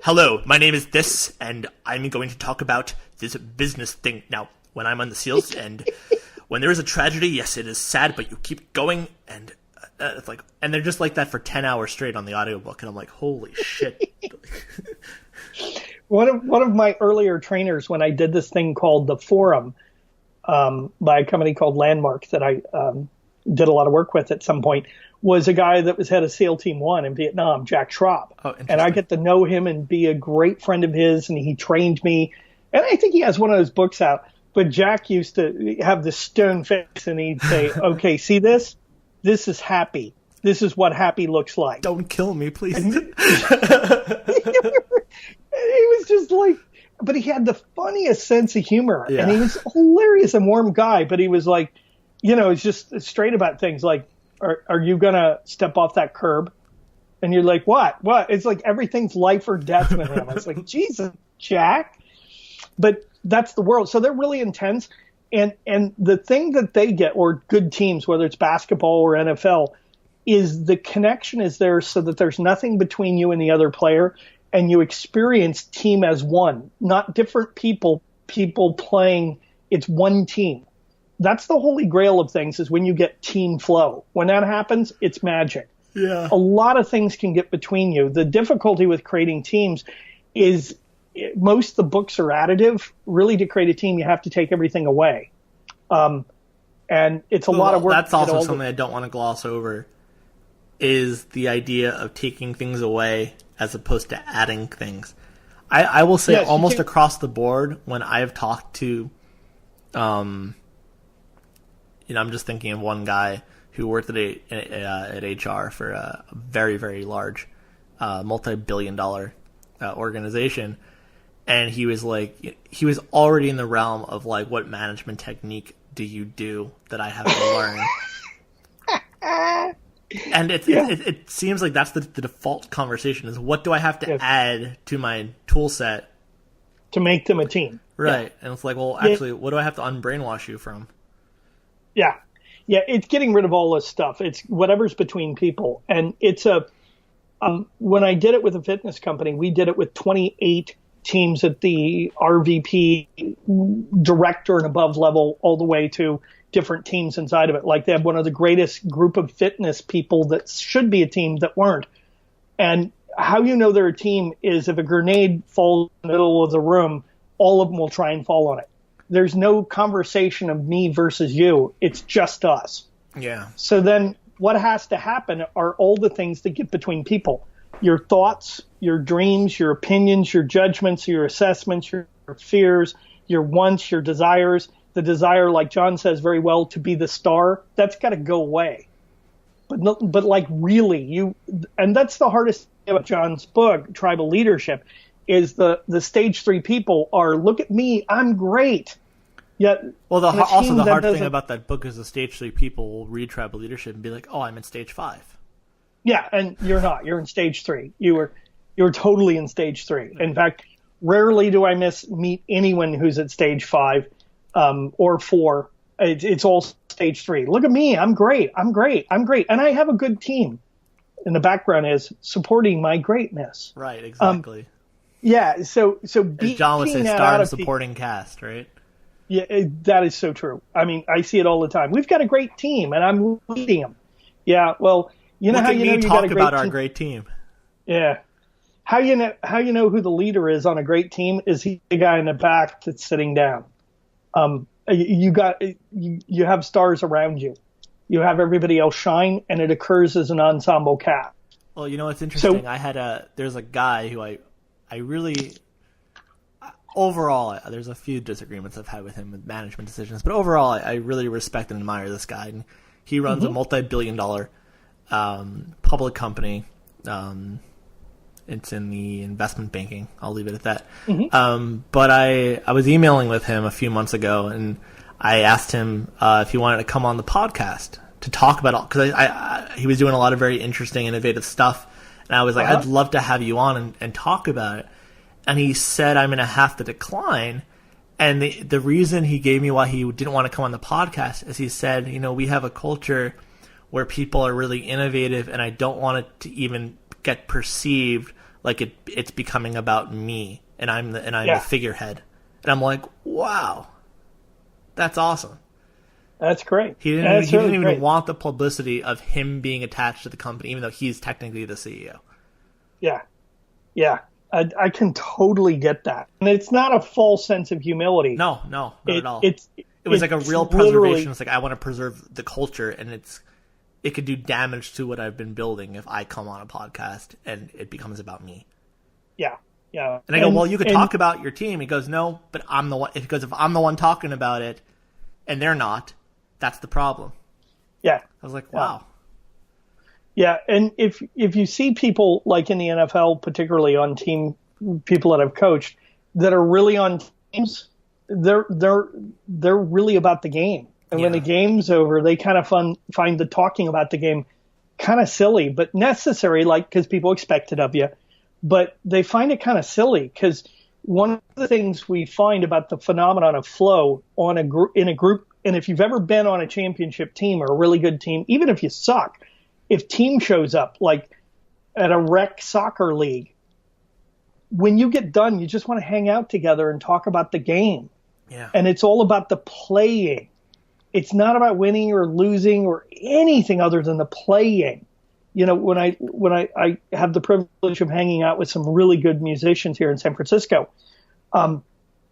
Speaker 2: hello, my name is this, and I'm going to talk about this business thing. Now, when I'm on the SEALs, and when there is a tragedy, yes, it is sad, but you keep going, and it's like, and they're just like that for 10 hours straight on the audiobook, and I'm like, holy shit.
Speaker 3: One of my earlier trainers, when I did this thing called the Forum, by a company called Landmark that I did a lot of work with at some point, was a guy that was head of SEAL Team 1 in Vietnam, Jack Schraub.
Speaker 2: Oh, interesting.
Speaker 3: And I get to know him and be a great friend of his, and he trained me. And I think he has one of those books out. But Jack used to have this stone face, and he'd say, okay, see this? This is happy. This is what happy looks like.
Speaker 2: Don't kill me, please.
Speaker 3: And he was just like, but he had the funniest sense of humor, and he was a hilarious and warm guy. But he was like, he's just straight about things. Like, are you gonna step off that curb? And you're like, what? It's like everything's life or death with him. I was like, Jesus, Jack. But that's the world. So they're really intense, and the thing that they get, or good teams, whether it's basketball or NFL, is the connection is there so that there's nothing between you and the other player. And you experience team as one, not different people playing. It's one team. That's the holy grail of things, is when you get team flow. When that happens, it's magic.
Speaker 2: Yeah.
Speaker 3: A lot of things can get between you. The difficulty with creating teams is most of the books are additive. Really, to create a team, you have to take everything away. And it's a lot of work.
Speaker 2: That's also something I don't want to gloss over, is the idea of taking things away as opposed to adding things. I will say almost across the board, when I've talked to, I'm just thinking of one guy who worked at HR for a very, very large, multi-billion-dollar organization, and he was already in the realm of like, what management technique do you do that I have to learn? And it seems like that's the default conversation, is what do I have to add to my tool set
Speaker 3: to make them a team?
Speaker 2: Right. Yeah. And it's like, well, actually, what do I have to unbrainwash you from?
Speaker 3: Yeah. Yeah, it's getting rid of all this stuff. It's whatever's between people. And it's when I did it with a fitness company, we did it with 28 teams at the RVP director and above level, all the way to different teams inside of it. Like, they have one of the greatest group of fitness people that should be a team that weren't. And how you know they're a team is if a grenade falls in the middle of the room, all of them will try and fall on it. There's no conversation of me versus you. It's just us.
Speaker 2: Yeah.
Speaker 3: So then what has to happen are all the things that get between people. Your thoughts, your dreams, your opinions, your judgments, your assessments, your fears, your wants, your desires. The desire, like John says very well, to be the star, that's got to go away. But like, really, and that's the hardest thing about John's book, Tribal Leadership, is the stage 3 people are, look at me, I'm great. Yet,
Speaker 2: well, also the hard thing about that book is the stage 3 people will read Tribal Leadership and be like, oh, I'm in stage 5.
Speaker 3: Yeah, and you're not. You're in stage 3. You're totally in stage 3. In fact, rarely do I meet anyone who's at stage 5. Or 4, it's all stage 3. Look at me, I'm great, and I have a good team. And the background is supporting my greatness.
Speaker 2: Right, exactly.
Speaker 3: So
Speaker 2: as John would say, star and supporting cast, right?
Speaker 3: Yeah, that is so true. I mean, I see it all the time. We've got a great team, and I'm leading them. Yeah, well, you know how you know you got a great team.
Speaker 2: Talk about our great team.
Speaker 3: Yeah. How you know who the leader is on a great team is the guy in the back that's sitting down. You have stars around you. You have everybody else shine, and it occurs as an ensemble cast.
Speaker 2: Well, it's interesting. There's a guy who I really, overall, there's a few disagreements I've had with him with management decisions, but overall, I really respect and admire this guy. And He runs a multi-billion-dollar public company. It's in the investment banking. I'll leave it at that. But I was emailing with him a few months ago, and I asked him if he wanted to come on the podcast to talk about all, because he was doing a lot of very interesting, innovative stuff. And I was like, I'd love to have you on and talk about it. And he said, I'm going to have to decline. And the reason he gave me why he didn't want to come on the podcast is he said, we have a culture where people are really innovative, and I don't want it to even get perceived like it's becoming about me, and I'm the figurehead. And I'm like, wow, that's awesome.
Speaker 3: That's great.
Speaker 2: He didn't even want the publicity of him being attached to the company, even though he's technically the CEO.
Speaker 3: Yeah. I can totally get that. And it's not a false sense of humility.
Speaker 2: No, not at all. It was like a real preservation. It's like, I want to preserve the culture, and it could do damage to what I've been building if I come on a podcast and it becomes about me.
Speaker 3: Yeah.
Speaker 2: And I go, well, you could talk about your team. He goes, no, but I'm the one. He goes, if I'm the one talking about it and they're not, that's the problem.
Speaker 3: Yeah.
Speaker 2: I was like, wow.
Speaker 3: Yeah, and if you see people like in the NFL, particularly on team, people that I've coached that are really on teams, they're really about the game. And when the game's over, they kind of find the talking about the game kind of silly, but necessary, like, because people expect it of you. But they find it kind of silly because one of the things we find about the phenomenon of flow in a group, and if you've ever been on a championship team or a really good team, even if you suck, if team shows up, like at a rec soccer league, when you get done, you just want to hang out together and talk about the game.
Speaker 2: Yeah.
Speaker 3: And it's all about the playing. It's not about winning or losing or anything other than the playing. When I have the privilege of hanging out with some really good musicians here in San Francisco, and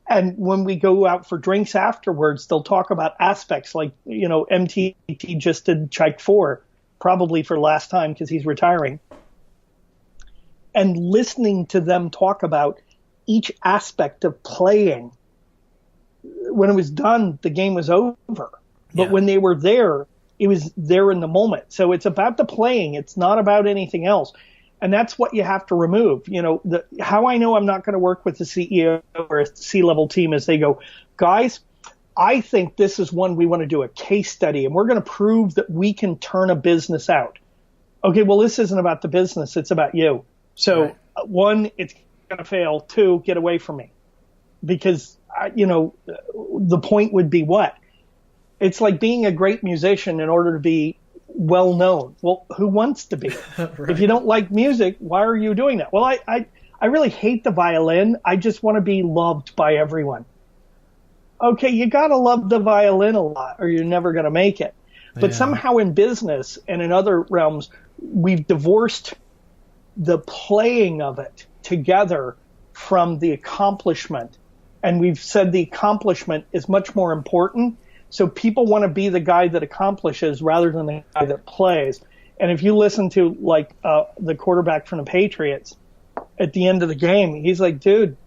Speaker 3: when we go out for drinks afterwards, they'll talk about aspects like, MTT just did Chike 4, probably for the last time because he's retiring. And listening to them talk about each aspect of playing, when it was done, the game was over. But when they were there, it was there in the moment. So it's about the playing. It's not about anything else. And that's what you have to remove. How I know I'm not going to work with the CEO or a C-level team is they go, guys, I think this is one we want to do a case study, and we're going to prove that we can turn a business out. Okay, well, this isn't about the business. It's about you. So, one, it's going to fail. Two, get away from me. Because, the point would be what? It's like being a great musician in order to be well known. Well, who wants to be?
Speaker 2: Right.
Speaker 3: If you don't like music, why are you doing that? Well, I really hate the violin. I just want to be loved by everyone. Okay, you got to love the violin a lot or you're never going to make it. But somehow in business and in other realms, we've divorced the playing of it together from the accomplishment. And we've said the accomplishment is much more important. So people want to be the guy that accomplishes rather than the guy that plays. And if you listen to the quarterback from the Patriots at the end of the game, he's like, dude,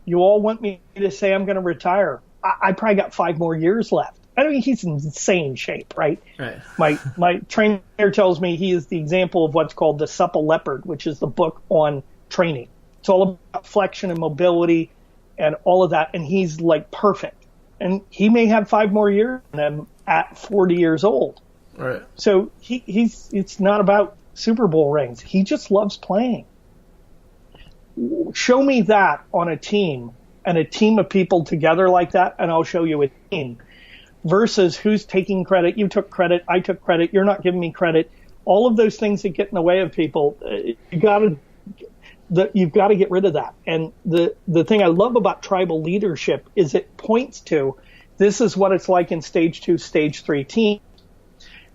Speaker 3: you all want me to say I'm going to retire. I probably got 5 more years left. I mean, he's in insane shape, right? My trainer tells me he is the example of what's called the supple leopard, which is the book on training. It's all about flexion and mobility and all of that. And he's like perfect. And he may have 5 more years than him at 40 years old.
Speaker 2: Right.
Speaker 3: So it's not about Super Bowl rings. He just loves playing. Show me that on a team and a team of people together like that, and I'll show you a team. Versus who's taking credit. You took credit. I took credit. You're not giving me credit. All of those things that get in the way of people, you've got to get rid of that. And the thing I love about tribal leadership is it points to this is what it's like in stage 2, stage 3 teams.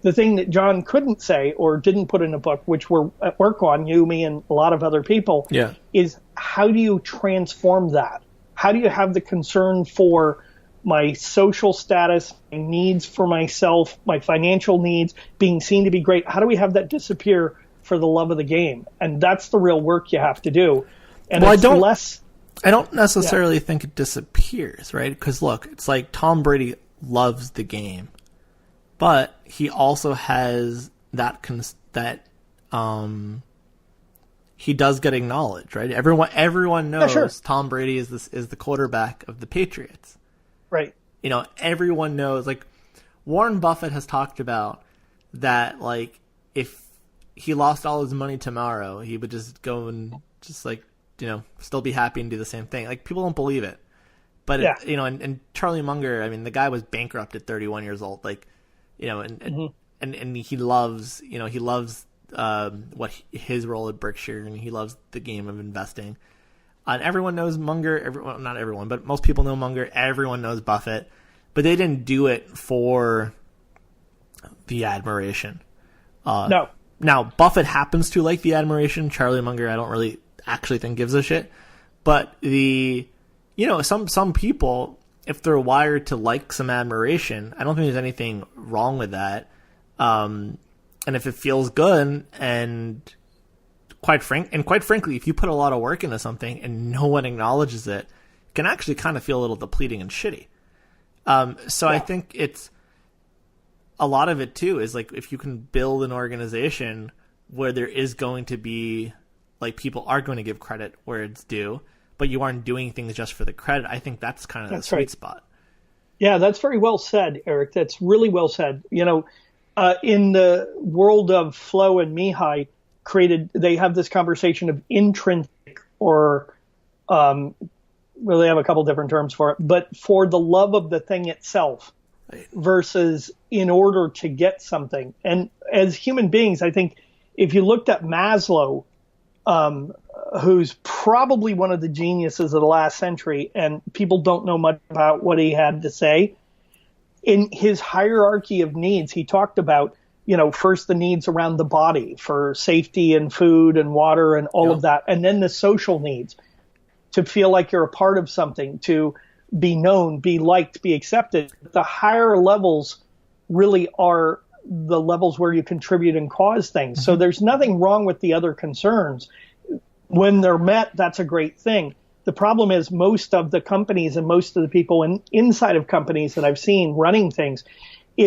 Speaker 3: The thing that John couldn't say or didn't put in a book, which we're at work on, you, me, and a lot of other people, is how do you transform that? How do you have the concern for my social status, my needs for myself, my financial needs, being seen to be great? How do we have that disappear for the love of the game? And that's the real work you have to do. And
Speaker 2: I don't necessarily think it disappears, right? Because look, it's like Tom Brady loves the game, but he also has that he does get acknowledged, right? Everyone knows Tom Brady is the quarterback of the Patriots.
Speaker 3: Right.
Speaker 2: Everyone knows, like, Warren Buffett has talked about that, like, if he lost all his money tomorrow, he would just go and just, like, still be happy and do the same thing. Like, people don't believe it. But, and Charlie Munger, I mean, the guy was bankrupt at 31 years old. Like, and he loves, what his role at Berkshire, and he loves the game of investing. And everyone knows Munger. Not everyone, but most people know Munger. Everyone knows Buffett, but they didn't do it for the admiration.
Speaker 3: No.
Speaker 2: Now Buffett happens to like the admiration. Charlie Munger, I don't really actually think gives a shit. But some people, if they're wired to like some admiration, I don't think there's anything wrong with that. And if it feels good, and quite frankly, if you put a lot of work into something and no one acknowledges it, it can actually kind of feel a little depleting and shitty. I think it's a lot of it too is like, if you can build an organization where there is going to be, like, people are going to give credit where it's due, but you aren't doing things just for the credit. I think that's kind of the sweet spot. Yeah,
Speaker 3: that's very well said, Eric. That's really well said. In the world of Flow and Mihai they have this conversation of intrinsic, or they have a couple different terms for it, but for the love of the thing itself versus in order to get something. And as human beings, I think if you looked at Maslow, who's probably one of the geniuses of the last century, and people don't know much about what he had to say, in his hierarchy of needs, he talked about, first the needs around the body for safety and food and water and all of that. And then the social needs, to feel like you're a part of something, to be known, be liked, be accepted. The higher levels really are the levels where you contribute and cause things. So there's nothing wrong with the other concerns. When they're met, that's a great thing. The problem is most of the companies and most of the people inside of companies that I've seen running things,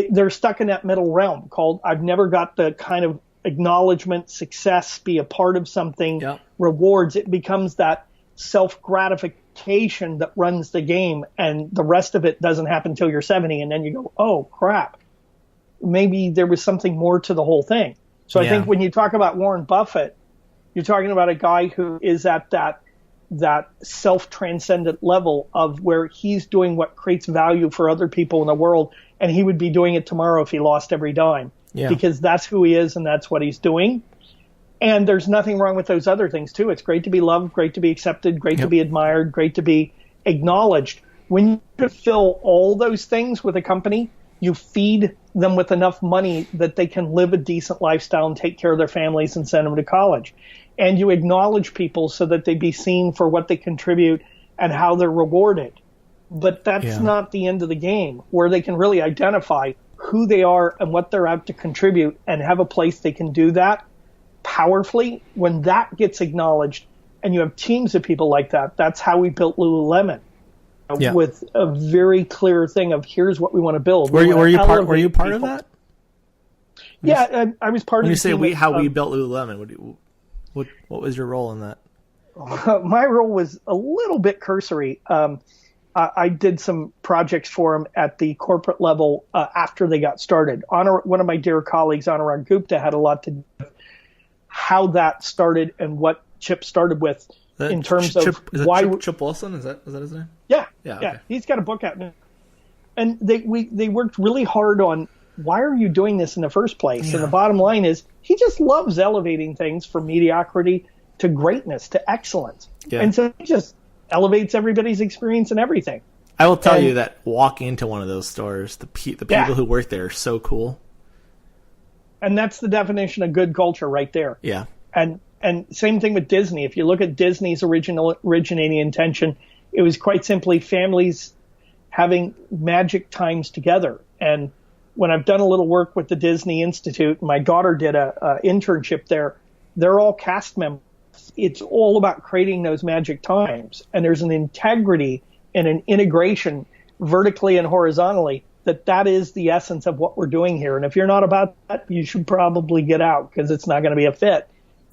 Speaker 3: they're stuck in that middle realm called, I've never got the kind of acknowledgement, success, be a part of something, rewards. It becomes that self-gratification that runs the game, and the rest of it doesn't happen until you're 70, and then you go, oh, crap. Maybe there was something more to the whole thing. So I think when you talk about Warren Buffett, you're talking about a guy who is at that self-transcendent level of where he's doing what creates value for other people in the world, and he would be doing it tomorrow if he lost every dime, because that's who he is and that's what he's doing. And there's nothing wrong with those other things too. It's great to be loved, great to be accepted, great to be admired, great to be acknowledged. When you fulfill all those things with a company, you feed them with enough money that they can live a decent lifestyle and take care of their families and send them to college. And you acknowledge people so that they be seen for what they contribute and how they're rewarded. But that's not the end of the game, where they can really identify who they are and what they're out to contribute and have a place they can do that powerfully. When that gets acknowledged and you have teams of people like that, that's how we built Lululemon. With a very clear thing of, here's what we want to build.
Speaker 2: Were you part of that?
Speaker 3: Yeah, I was part of it.
Speaker 2: When you say we built Lululemon, what was your role in that?
Speaker 3: My role was a little bit cursory. I did some projects for them at the corporate level after they got started. One of my dear colleagues, Anurag Gupta, had a lot to do with how that started and what Chip started with in terms of why.
Speaker 2: Chip Wilson, is that his name?
Speaker 3: Yeah.
Speaker 2: Okay.
Speaker 3: He's got a book out now. And they worked really hard on, why are you doing this in the first place? Yeah. And the bottom line is, he just loves elevating things from mediocrity to greatness to excellence. Yeah. And so he just elevates everybody's experience and everything.
Speaker 2: I will tell you that walking into one of those stores, the people who work there are so cool.
Speaker 3: And that's the definition of good culture right there.
Speaker 2: Yeah.
Speaker 3: And same thing with Disney. If you look at Disney's originating intention, it was quite simply families having magic times together. And when I've done a little work with the Disney Institute, my daughter did a internship there, they're all cast members. It's all about creating those magic times. And there's an integrity and an integration vertically and horizontally that is the essence of what we're doing here. And if you're not about that, you should probably get out because it's not going to be a fit.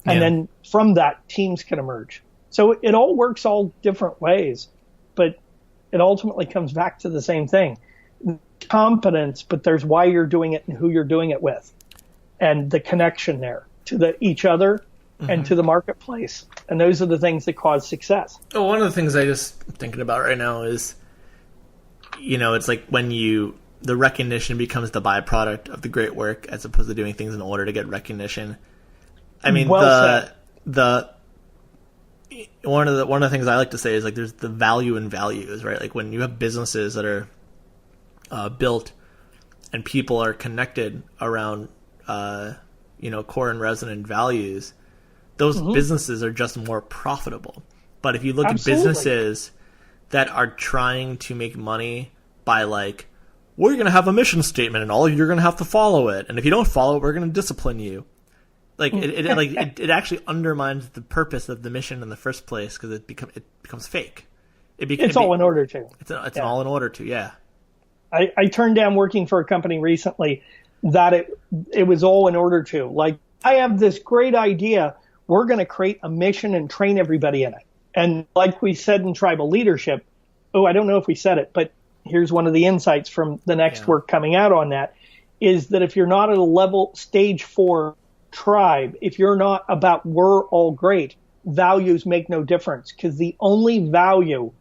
Speaker 3: And then from that, teams can emerge. So it all works all different ways, but it ultimately comes back to the same thing. Competence, but there's why you're doing it and who you're doing it with, and the connection there to each other and to the marketplace. And those are the things that cause success.
Speaker 2: Oh, one of the things I just thinking about right now is, it's like when the recognition becomes the byproduct of the great work as opposed to doing things in order to get recognition. I mean, one of the things I like to say is like there's the value in values, right? Like when you have businesses that are built and people are connected around core and resonant values, those businesses are just more profitable. But if you look at businesses that are trying to make money by like, we're going to have a mission statement and all of you are going to have to follow it, and if you don't follow it, we're going to discipline you. Like it actually undermines the purpose of the mission in the first place because it becomes fake.
Speaker 3: It's all in order to.
Speaker 2: It's an all in order to. Yeah.
Speaker 3: I turned down working for a company recently that it was all in order to. Like, I have this great idea. We're going to create a mission and train everybody in it. And like we said in tribal leadership, I don't know if we said it, but here's one of the insights from the next work coming out on that, is that if you're not at a level stage 4 tribe, if you're not about we're all great, values make no difference, because the only value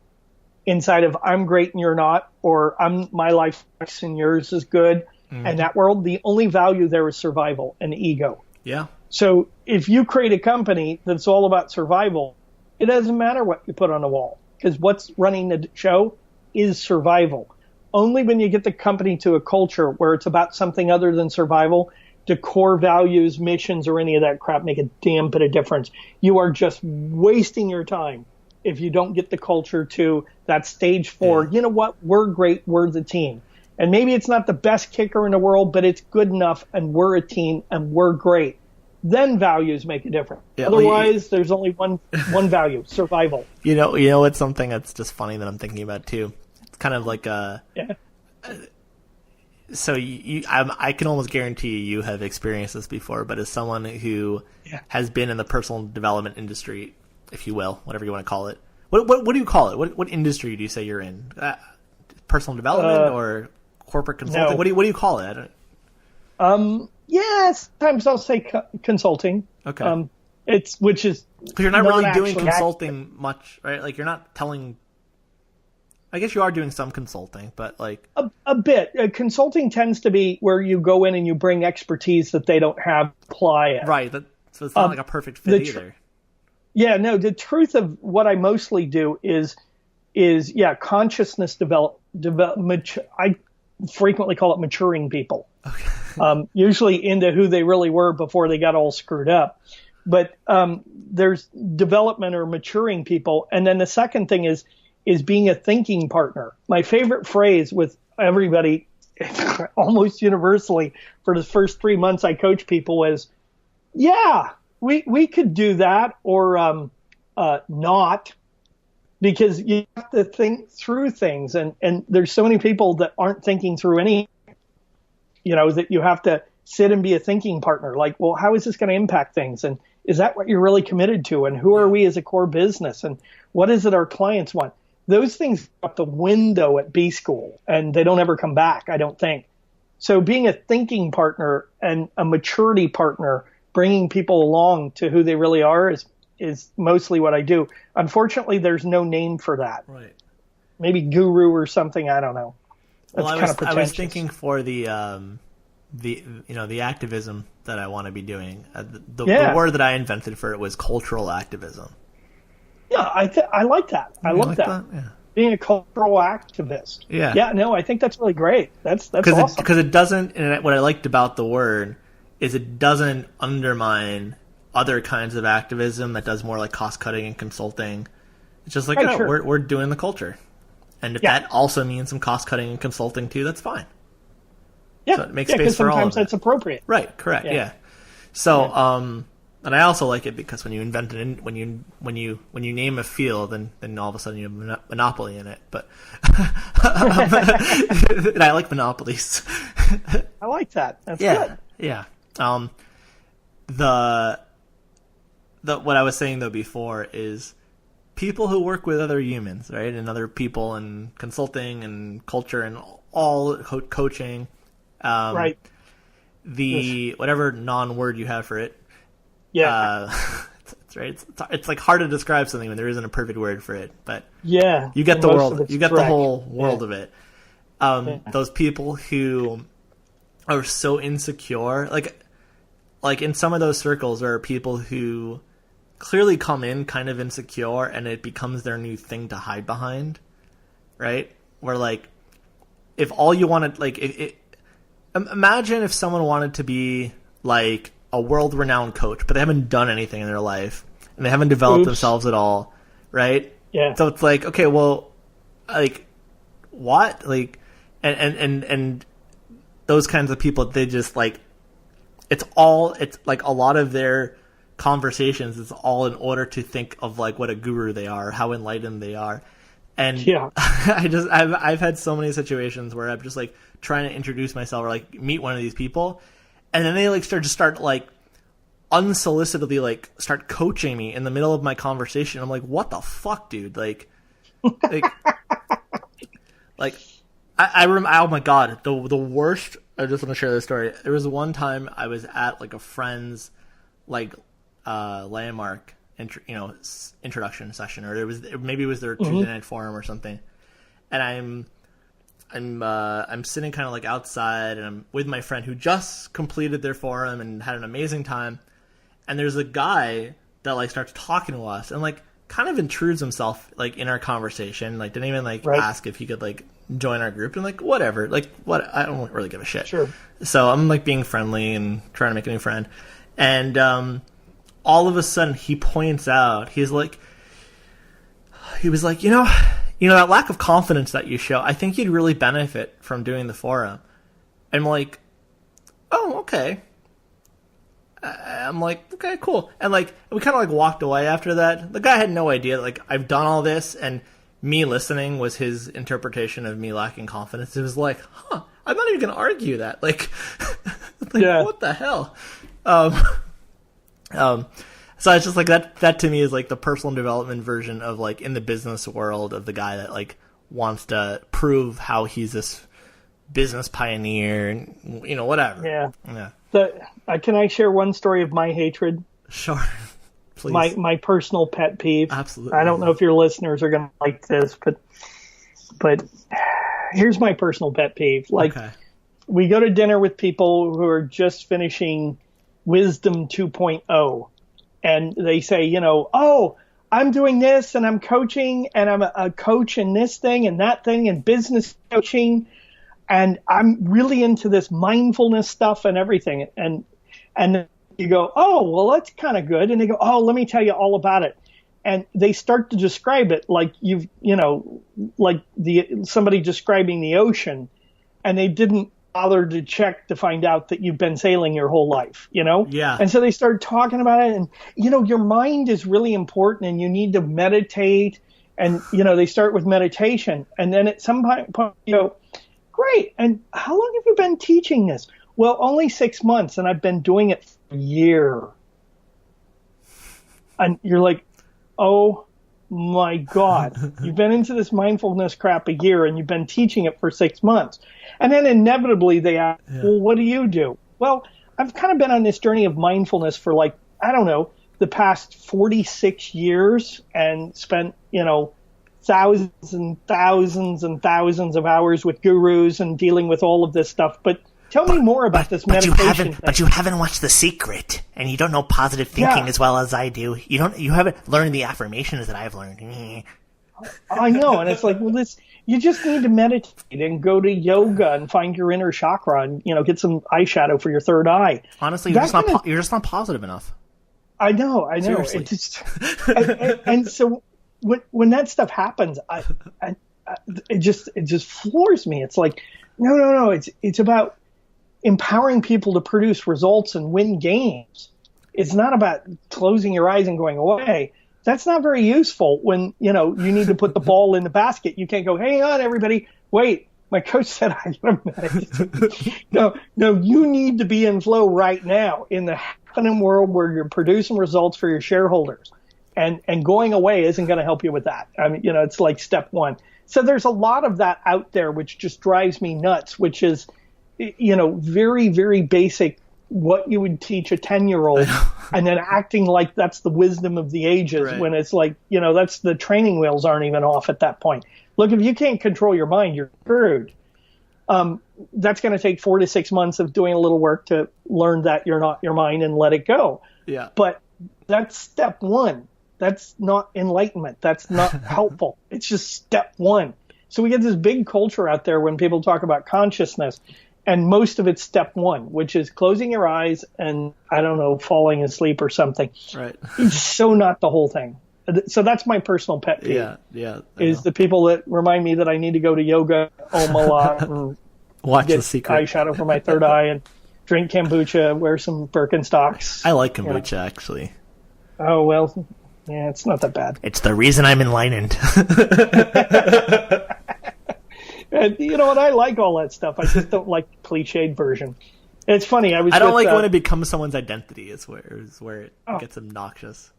Speaker 3: inside of I'm great and you're not, or my life sucks and yours is good, and that world, the only value there is survival and ego.
Speaker 2: Yeah.
Speaker 3: So if you create a company that's all about survival, it doesn't matter what you put on the wall, because what's running the show is survival. Only when you get the company to a culture where it's about something other than survival, do core values, missions, or any of that crap make a damn bit of difference. You are just wasting your time if you don't get the culture to that stage 4. You know what? We're great. We're the team. And maybe it's not the best kicker in the world, but it's good enough, and we're a team, and we're great. Then values make a difference. Yeah, otherwise, there's only one value: survival.
Speaker 2: You know, it's something that's just funny that I'm thinking about too. It's kind of like so I can almost guarantee you have experienced this before, but as someone who has been in the personal development industry, if you will, whatever you want to call it, what do you call it? What industry do you say you're in? Personal development or corporate consulting? No. What do you call it?
Speaker 3: Sometimes I'll say consulting.
Speaker 2: Okay.
Speaker 3: Which is
Speaker 2: because you're not really doing consulting much, right? Like you're not telling. I guess you are doing some consulting, but like
Speaker 3: a bit. Consulting tends to be where you go in and you bring expertise that they don't have, apply it.
Speaker 2: Right. So it's not like a perfect fit either.
Speaker 3: The truth of what I mostly do is consciousness development. I frequently call it maturing people. Okay. Usually into who they really were before they got all screwed up. But there's development or maturing people. And then the second thing is being a thinking partner. My favorite phrase with everybody, almost universally, for the first 3 months I coach people was, we could do that, or not, because you have to think through things. And there's so many people that aren't thinking through anything, that you have to sit and be a thinking partner. Like, well, how is this going to impact things? And is that what you're really committed to? And who are we as a core business? And what is it our clients want? Those things go out the window at B school, and they don't ever come back, I don't think. So being a thinking partner and a maturity partner, bringing people along to who they really are is mostly what I do. Unfortunately, there's no name for that.
Speaker 2: Right.
Speaker 3: Maybe guru or something, I don't know. That's kind of pretentious.
Speaker 2: I was thinking for the activism that I want to be doing. The word that I invented for it was cultural activism.
Speaker 3: Yeah, I like that. I love that. Yeah. Being a cultural activist.
Speaker 2: Yeah.
Speaker 3: Yeah, no, I think that's really great. That's awesome.
Speaker 2: Because it doesn't, and what I liked about the word is it doesn't undermine other kinds of activism that does more like cost cutting and consulting. It's just like, we're doing the culture. And if that also means some cost cutting and consulting too, that's fine.
Speaker 3: Yeah.
Speaker 2: So it makes space for all of it.
Speaker 3: Sometimes that's appropriate.
Speaker 2: Right, correct, yeah. So, And I also like it because when you invent it, when you name a field, then all of a sudden you have a monopoly in it. But and I like monopolies.
Speaker 3: I like that. That's good.
Speaker 2: Yeah. What I was saying though before is people who work with other humans, right, and other people, and consulting and culture and all coaching,
Speaker 3: right?
Speaker 2: Whatever non-word you have for it.
Speaker 3: Yeah.
Speaker 2: It's right. It's like hard to describe something when there isn't a perfect word for it, but
Speaker 3: yeah,
Speaker 2: you get the world. You get the whole world of it. Those people who are so insecure, like in some of those circles, there are people who clearly come in kind of insecure, and it becomes their new thing to hide behind, right? Where like, if all you wanted, like, imagine if someone wanted to be like a world-renowned coach, but they haven't done anything in their life, and they haven't developed themselves at all, right?
Speaker 3: Yeah.
Speaker 2: So it's like, okay, well, like, what? Like, and those kinds of people, they just like, it's like a lot of their conversations is all in order to think of like what a guru they are, how enlightened they are. And I've had so many situations where I'm just like trying to introduce myself or like meet one of these people, and then they like start like unsolicitedly like start coaching me in the middle of my conversation. I'm like, what the fuck, dude? Like oh my god, the worst. I just want to share this story. There was one time I was at like a friend's like landmark introduction session, or maybe it was their Tuesday night forum or something, and I'm sitting kind of like outside, and I'm with my friend who just completed their forum and had an amazing time, and there's a guy that like starts talking to us and like kind of intrudes himself like in our conversation, like didn't even like ask if he could like join our group, and like whatever, like what, I don't really give a shit.
Speaker 3: Sure.
Speaker 2: So I'm like being friendly and trying to make a new friend, and all of a sudden he points out, he was like, you know, that lack of confidence that you show, I think you'd really benefit from doing the forum. I'm like, oh, okay. I'm like, okay, cool. And like, we kind of like walked away after that. The guy had no idea, like, I've done all this, and me listening was his interpretation of me lacking confidence. It was like, I'm not even going to argue that. Like, what the hell? So it's just like that to me is like the personal development version of like in the business world of the guy that like wants to prove how he's this business pioneer and, you know, whatever.
Speaker 3: Yeah. Can I share one story of my hatred?
Speaker 2: Sure. Please.
Speaker 3: My personal pet peeve.
Speaker 2: Absolutely.
Speaker 3: I don't know if your listeners are going to like this, but here's my personal pet peeve. Like, we go to dinner with people who are just finishing Wisdom 2.0, and they say, you know, oh, I'm doing this, and I'm coaching, and I'm a coach in this thing and that thing and business coaching, and I'm really into this mindfulness stuff and everything. And you go, oh, well, that's kind of good. And they go, oh, let me tell you all about it. And they start to describe it like like somebody describing the ocean, and they didn't bother to check to find out that you've been sailing your whole life, you know?
Speaker 2: Yeah.
Speaker 3: And so they start talking about it, and, you know, your mind is really important, and you need to meditate. And, you know, they start with meditation, and then at some point you go, great. And how long have you been teaching this? Well, only 6 months, and I've been doing it for a year. And you're like, oh my God, you've been into this mindfulness crap a year, and you've been teaching it for 6 months. And then inevitably they ask, well, what do you do? Well, I've kind of been on this journey of mindfulness for like, I don't know, the past 46 years, and spent, you know, thousands and thousands and thousands of hours with gurus and dealing with all of this stuff. But tell me more about this meditation thing.
Speaker 2: But you haven't watched The Secret, and you don't know positive thinking as well as I do. You haven't learned the affirmations that I've learned.
Speaker 3: I know, and it's like, well, you just need to meditate and go to yoga and find your inner chakra, and, you know, get some eyeshadow for your third eye.
Speaker 2: Honestly, you're just not positive enough.
Speaker 3: I know.
Speaker 2: Seriously.
Speaker 3: It just, and so when that stuff happens, it just floors me. It's like, no. It's about empowering people to produce results and win games. It's not about closing your eyes and going away. That's not very useful when, you need to put the ball in the basket. You can't go, hang on, everybody. Wait, my coach said I got a minute. No, you need to be in flow right now in the happening world where you're producing results for your shareholders. And going away isn't going to help you with that. I mean, it's like step one. So there's a lot of that out there, which just drives me nuts, which is, very, very basic, what you would teach a 10-year-old and then acting like that's the wisdom of the ages right. When it's like, that's the training wheels aren't even off at that point. Look, if you can't control your mind, you're screwed. That's going to take 4 to 6 months of doing a little work to learn that you're not your mind and let it go.
Speaker 2: Yeah.
Speaker 3: But that's step one. That's not enlightenment. That's not helpful. It's just step one. So we get this big culture out there when people talk about consciousness, and most of it's step one, which is closing your eyes and, I don't know, falling asleep or something.
Speaker 2: Right.
Speaker 3: It's so not the whole thing. So that's my personal pet peeve.
Speaker 2: Yeah.
Speaker 3: Is the people that remind me that I need to go to yoga, Om a lot, and
Speaker 2: watch
Speaker 3: get
Speaker 2: The Secret,
Speaker 3: eyeshadow for my third eye, and drink kombucha, wear some Birkenstocks.
Speaker 2: I like kombucha, actually.
Speaker 3: Oh, well, yeah, it's not that bad.
Speaker 2: It's the reason I'm enlightened.
Speaker 3: And I like all that stuff. I just don't like the cliched version. It's funny. I
Speaker 2: don't like when it becomes someone's identity. Is where it gets obnoxious.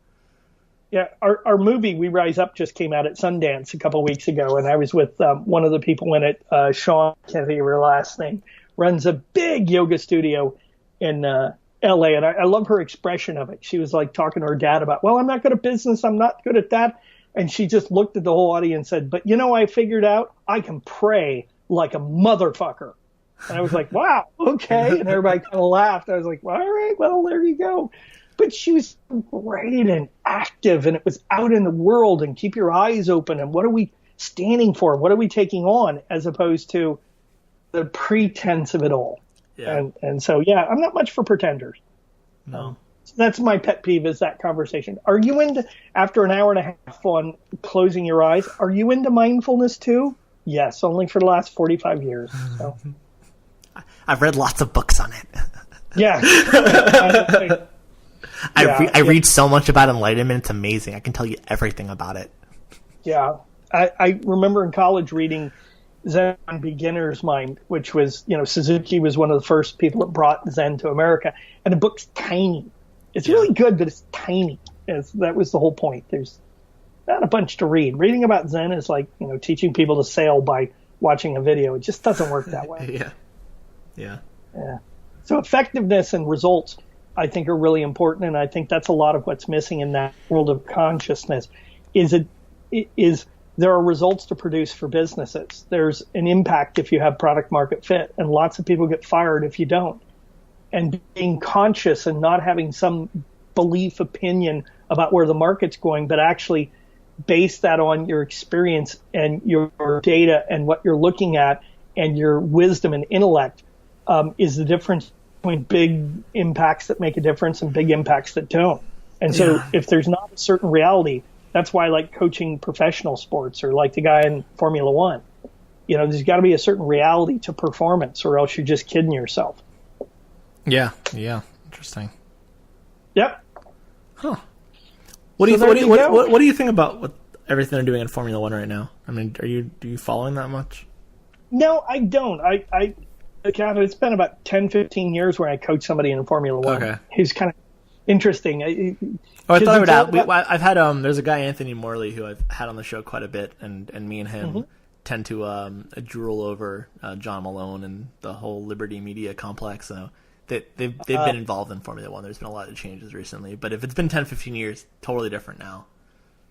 Speaker 3: Yeah, our movie We Rise Up just came out at Sundance a couple of weeks ago, and I was with one of the people in it, Sean, can't think of her last name, runs a big yoga studio in L.A., and I love her expression of it. She was like talking to her dad about, well, I'm not good at business, I'm not good at that. And she just looked at the whole audience and said, but I figured out I can pray like a motherfucker. And I was like, wow, okay. And everybody kind of laughed. I was like, well, all right, well, there you go. But she was great and active, and it was out in the world, and keep your eyes open, and what are we standing for? What are we taking on, as opposed to the pretense of it all?
Speaker 2: Yeah.
Speaker 3: And so, yeah, I'm not much for pretenders.
Speaker 2: No.
Speaker 3: So that's my pet peeve, is that conversation. Are you into, after an hour and a half on closing your eyes, are you into mindfulness too? Yes, only for the last 45 years. So.
Speaker 2: I've read lots of books on it.
Speaker 3: Yeah.
Speaker 2: I read so much about enlightenment, it's amazing. I can tell you everything about it.
Speaker 3: Yeah. I remember in college reading Zen on Beginner's Mind, which was, Suzuki was one of the first people that brought Zen to America. And the book's tiny. It's really good, but it's tiny. That was the whole point. There's not a bunch to read. Reading about Zen is like, teaching people to sail by watching a video. It just doesn't work that way.
Speaker 2: Yeah.
Speaker 3: So effectiveness and results, I think, are really important, and I think that's a lot of what's missing in that world of consciousness. Is there are results to produce for businesses. There's an impact if you have product market fit, and lots of people get fired if you don't. And being conscious and not having some belief opinion about where the market's going, but actually base that on your experience and your data and what you're looking at and your wisdom and intellect, is the difference between big impacts that make a difference and big impacts that don't. And so if there's not a certain reality, that's why I like coaching professional sports, or like the guy in Formula One. There's got to be a certain reality to performance, or else you're just kidding yourself.
Speaker 2: Yeah. Interesting.
Speaker 3: Yep.
Speaker 2: Huh. What do you think about what everything they're doing in Formula One right now? I mean, are you following that much?
Speaker 3: No, I don't. It's been about 10, 15 years where I coached somebody in Formula One.
Speaker 2: Okay.
Speaker 3: Who's kind of interesting.
Speaker 2: I thought I would add. I've had there's a guy, Anthony Morley, who I've had on the show quite a bit, and me and him tend to drool over John Malone and the whole Liberty Media complex. So they've been involved in Formula One. There's been a lot of changes recently, but if it's been 10, 15 years, totally different now.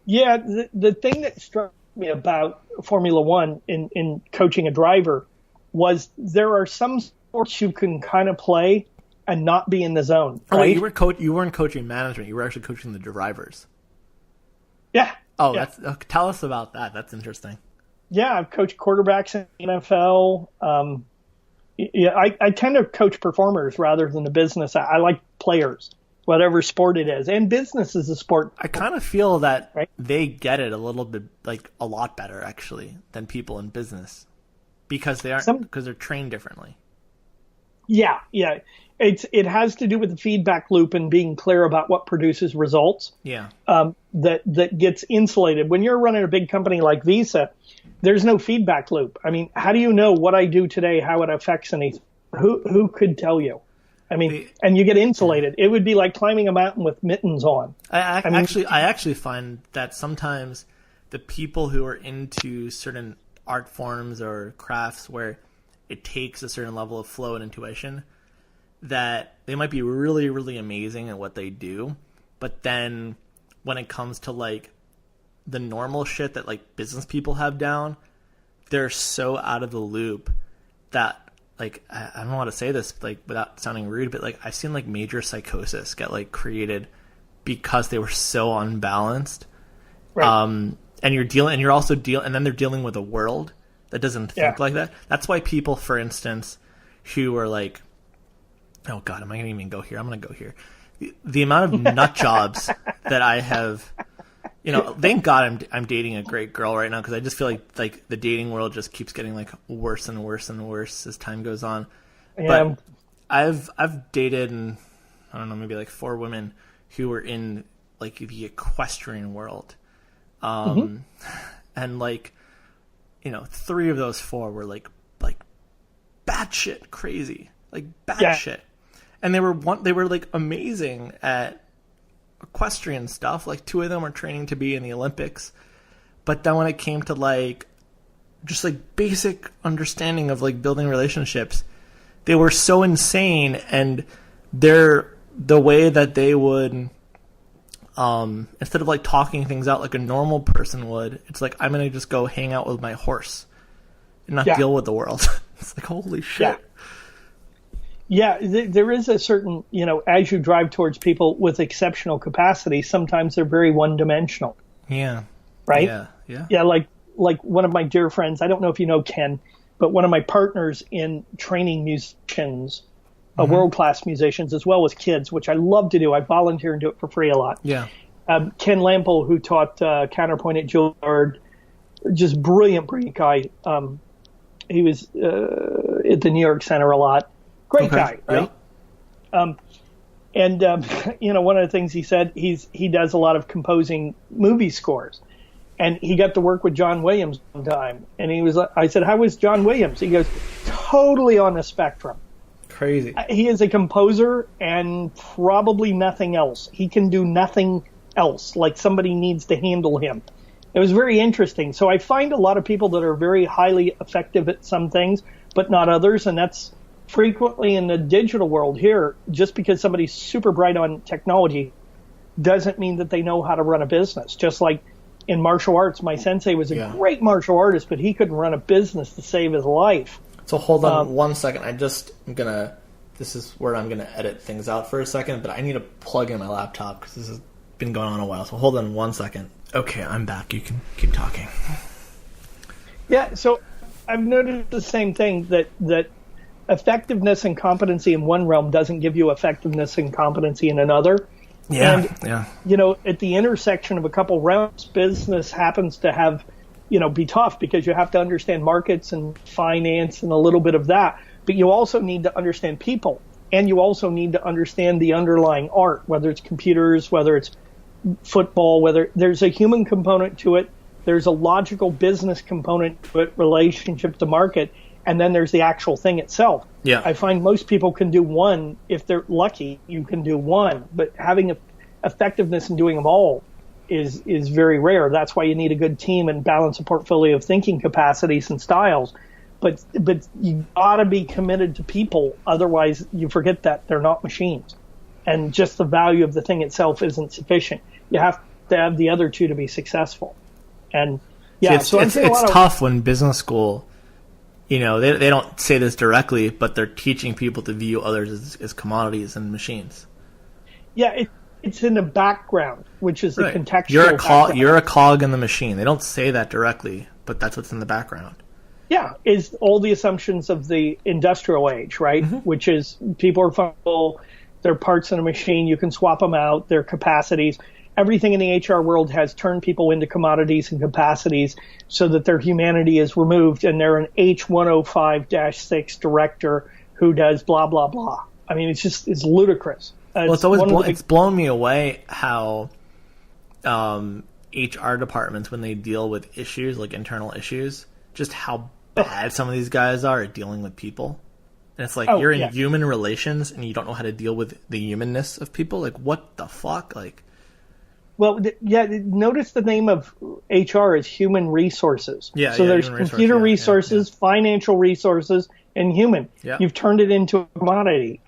Speaker 2: Yeah,
Speaker 3: the thing that struck me about Formula One in coaching a driver was there are some sports you can kind of play and not be in the zone. Right?
Speaker 2: Oh, wait, you weren't coaching management. You were actually coaching the drivers.
Speaker 3: Yeah.
Speaker 2: Oh, yeah. Tell us about that. That's interesting.
Speaker 3: Yeah, I've coached quarterbacks in the NFL. I tend to coach performers rather than the business. I like players, whatever sport it is. And business is a sport.
Speaker 2: I kind of feel that they get it a little bit, like a lot better, actually, than people in business. Because they're trained differently.
Speaker 3: Yeah. it has to do with the feedback loop and being clear about what produces results.
Speaker 2: Yeah.
Speaker 3: That gets insulated. When you're running a big company like Visa, there's no feedback loop. I mean, how do you know what I do today, how it affects anything? Who could tell you? I mean, and you get insulated. It would be like climbing a mountain with mittens on.
Speaker 2: I actually find that sometimes the people who are into certain art forms or crafts where it takes a certain level of flow and intuition, that they might be really, really amazing at what they do, but then when it comes to like the normal shit that like business people have down, they're so out of the loop that like I don't know how to say this like without sounding rude, but like I've seen like major psychosis get like created because they were so unbalanced. Right. And you're also dealing, and then they're dealing with a world that doesn't think like that. That's why people, for instance, who are like, oh God, am I going to even go here? I'm going to go here. The amount of nut jobs that I have, thank God I'm dating a great girl right now, because I just feel like the dating world just keeps getting like worse and worse and worse as time goes on. Yeah. But I've dated, and I don't know, maybe like 4 women who were in like the equestrian world, and like 3 of those 4 were like batshit crazy, like batshit. And they were like amazing at equestrian stuff. Like 2 of them were training to be in the Olympics. But then when it came to like just like basic understanding of like building relationships, they were so insane. And the way that they would, instead of like talking things out like a normal person would, it's like, I'm going to just go hang out with my horse and not deal with the world. It's like, holy shit.
Speaker 3: Yeah, there is a certain, as you drive towards people with exceptional capacity, sometimes they're very one-dimensional. Yeah. Right? Yeah. Yeah, like one of my dear friends, I don't know if you know Ken, but one of my partners in training musicians, world-class musicians, as well as kids, which I love to do. I volunteer and do it for free a lot. Yeah. Ken Lample, who taught counterpoint at Juilliard, just brilliant guy. He was at the New York Center a lot. Great guy, right? Yeah. One of the things he said, he does a lot of composing movie scores, and he got to work with John Williams one time. And I said, "How was John Williams?" He goes, "Totally on the spectrum.
Speaker 2: Crazy.
Speaker 3: He is a composer and probably nothing else. He can do nothing else. Like somebody needs to handle him." It was very interesting. So I find a lot of people that are very highly effective at some things, but not others, and that's frequently in the digital world here. Just because somebody's super bright on technology doesn't mean that they know how to run a business. Just like in martial arts, my sensei was a great martial artist, but he couldn't run a business to save his life.
Speaker 2: So hold on 1 second. This is where I'm going to edit things out for a second, but I need to plug in my laptop because this has been going on a while. So hold on 1 second. Okay, I'm back. You can keep talking.
Speaker 3: Yeah, so I've noticed the same thing, that effectiveness and competency in one realm doesn't give you effectiveness and competency in another. Yeah, at the intersection of a couple realms, business happens to have, be tough because you have to understand markets and finance and a little bit of that. But you also need to understand people, and you also need to understand the underlying art, whether it's computers, whether it's football, whether there's a human component to it, there's a logical business component to it, relationship to market, and then there's the actual thing itself. Yeah. I find most people can do one. If they're lucky, you can do one. But having effectiveness in doing them all is very rare. That's why you need a good team and balance a portfolio of thinking capacities and styles. But you gotta be committed to people. Otherwise, you forget that they're not machines. And just the value of the thing itself isn't sufficient. You have to have the other two to be successful. And
Speaker 2: it's tough when business school, they don't say this directly, but they're teaching people to view others as commodities and machines.
Speaker 3: Yeah, it's in the background, which is the contextual.
Speaker 2: You're a cog in the machine. They don't say that directly, but that's what's in the background.
Speaker 3: Yeah, is all the assumptions of the industrial age, right? Mm-hmm. Which is people are fungible, they're parts in a machine, you can swap them out, their capacities. Everything in the HR world has turned people into commodities and capacities so that their humanity is removed, and they're an H105-6 director who does blah, blah, blah. I mean, it's ludicrous.
Speaker 2: Well, it's always it's blown me away how HR departments, when they deal with issues like internal issues, just how bad some of these guys are at dealing with people. And it's like you're in human relations and you don't know how to deal with the humanness of people. Like, what the fuck? Like,
Speaker 3: well, notice the name of HR is human resources. Yeah, so there's computer resources, financial resources, and human. Yeah. You've turned it into a commodity.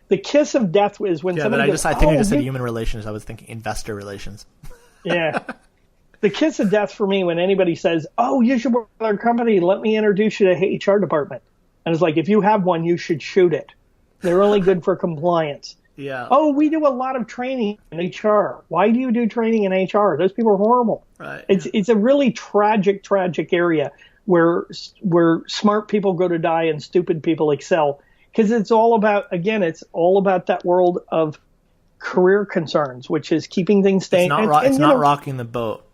Speaker 3: The kiss of death is when somebody goes,
Speaker 2: I think I just said human relations. I was thinking investor relations.
Speaker 3: Yeah. The kiss of death for me when anybody says, oh, you should work with our company, let me introduce you to HR department. And it's like, if you have one, you should shoot it. They're only good for compliance.
Speaker 2: Yeah.
Speaker 3: Oh, we do a lot of training in HR. Why do you do training in HR? Those people are horrible.
Speaker 2: Right.
Speaker 3: It's a really tragic area where smart people go to die and stupid people excel. Because it's all about that world of career concerns, which is keeping things staying.
Speaker 2: It's not rocking the boat.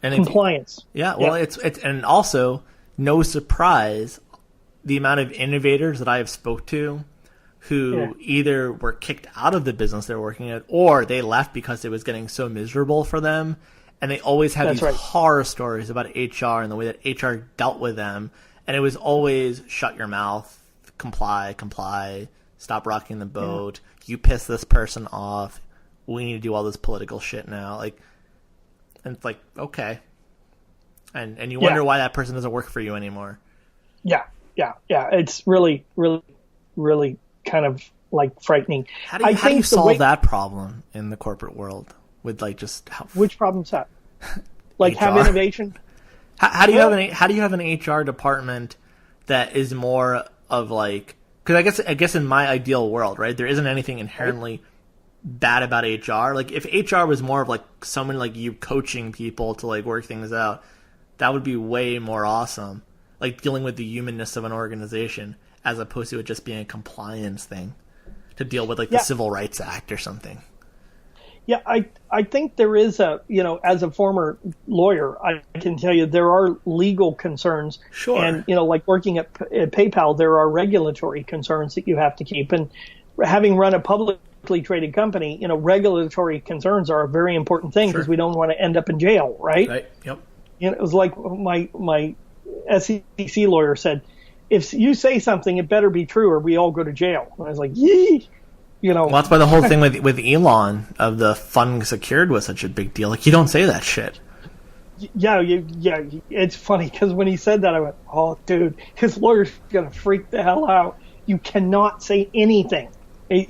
Speaker 3: And compliance.
Speaker 2: Yeah. Well, it's and also no surprise, the amount of innovators that I have spoke to who either were kicked out of the business they're working at or they left because it was getting so miserable for them. And they always have these horror stories about HR and the way that HR dealt with them. And it was always shut your mouth, comply, stop rocking the boat. Yeah. You piss this person off. We need to do all this political shit now. Like, and it's like, okay. And you wonder why that person doesn't work for you anymore. Yeah.
Speaker 3: It's really, really, really kind of like frightening.
Speaker 2: How do you solve that problem in the corporate world with like just how?
Speaker 3: Which problem's that? Like have innovation.
Speaker 2: How do you have an HR department that is more of like? Because I guess in my ideal world, right, there isn't anything inherently bad about HR. Like if HR was more of like someone like you coaching people to like work things out, that would be way more awesome. Like dealing with the humanness of an organization as opposed to it just being a compliance thing to deal with like the Civil Rights Act or something.
Speaker 3: Yeah, I think there is as a former lawyer, I can tell you there are legal concerns.
Speaker 2: Sure.
Speaker 3: And, like working at PayPal, there are regulatory concerns that you have to keep. And having run a publicly traded company, regulatory concerns are a very important thing because we don't want to end up in jail, right?
Speaker 2: Right, yep.
Speaker 3: It was like my SEC lawyer said, if you say something, it better be true or we all go to jail. And I was like, yee!
Speaker 2: Well, that's why the whole thing with Elon of the fund secured was such a big deal. Like, you don't say that shit.
Speaker 3: Yeah, it's funny because when he said that, I went, oh, dude, his lawyer's going to freak the hell out. You cannot say anything. There's,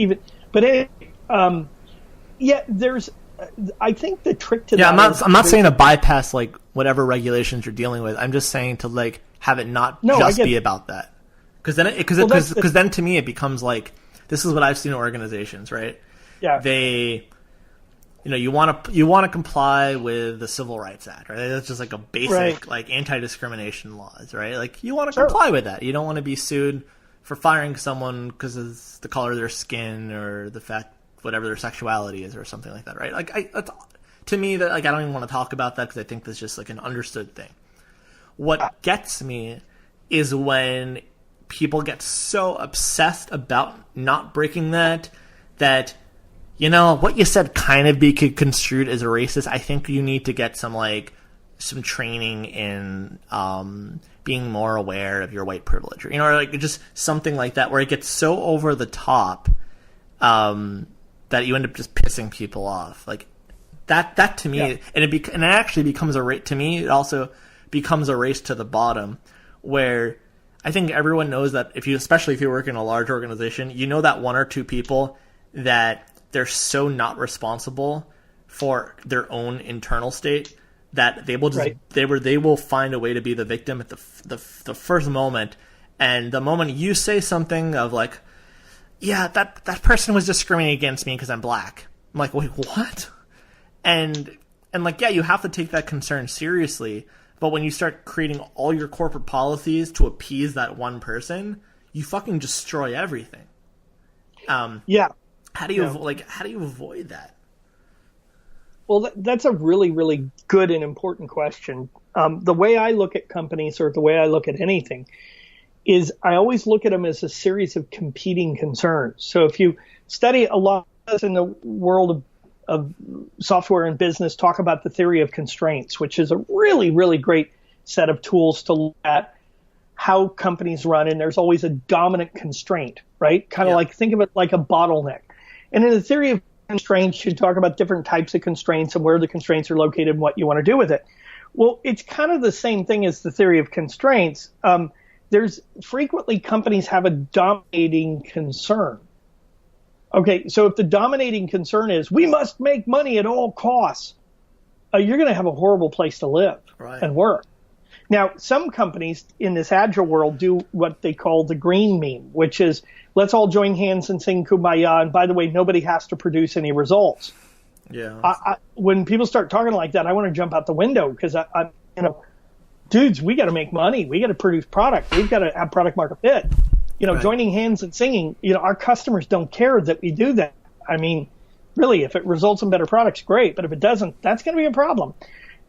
Speaker 3: I think the trick to that
Speaker 2: I'm not saying to bypass, like, whatever regulations you're dealing with. I'm just saying to, like, have it not be about that. Because then to me it becomes like, this is what I've seen in organizations, right?
Speaker 3: Yeah.
Speaker 2: They, you want to comply with the Civil Rights Act, right? That's just like a basic like anti-discrimination laws, right? Like you want to comply with that. You don't want to be sued for firing someone because of the color of their skin or the fact whatever their sexuality is or something like that, right? Like to me that like I don't even want to talk about that because I think that's just like an understood thing. What gets me is when people get so obsessed about not breaking that what you said kind of be construed as a racist. I think you need to get some training in being more aware of your white privilege, or like just something like that, where it gets so over the top that you end up just pissing people off. Like that to me, and it actually becomes to me. It also becomes a race to the bottom, where I think everyone knows that especially if you work in a large organization, that one or two people that they're so not responsible for their own internal state that they will just they will find a way to be the victim at the first moment. And the moment you say something of like, yeah, that person was discriminating against me because I'm black, I'm like, wait, what? And like, yeah, you have to take that concern seriously. But when you start creating all your corporate policies to appease that one person, you fucking destroy everything. How do you avoid that?
Speaker 3: Well, that's a really, really good and important question. The way I look at companies, or the way I look at anything, is I always look at them as a series of competing concerns. So if you study a lot in the world of software and business, talk about the theory of constraints, which is a really, really great set of tools to look at how companies run. And there's always a dominant constraint, right? Kind of like, think of it like a bottleneck. And in the theory of constraints, you talk about different types of constraints and where the constraints are located and what you want to do with it. Well, it's kind of the same thing as the theory of constraints. There's frequently companies have a dominating concern. Okay, so if the dominating concern is we must make money at all costs, you're going to have a horrible place to live and work. Now, some companies in this agile world do what they call the green meme, which is let's all join hands and sing Kumbaya. And by the way, nobody has to produce any results. Yeah. When people start talking like that, I want to jump out the window because I'm, dudes, we got to make money. We got to produce product. We've got to have product market fit. Joining hands and singing, our customers don't care that we do that. I mean, really, if it results in better products, great. But if it doesn't, that's going to be a problem.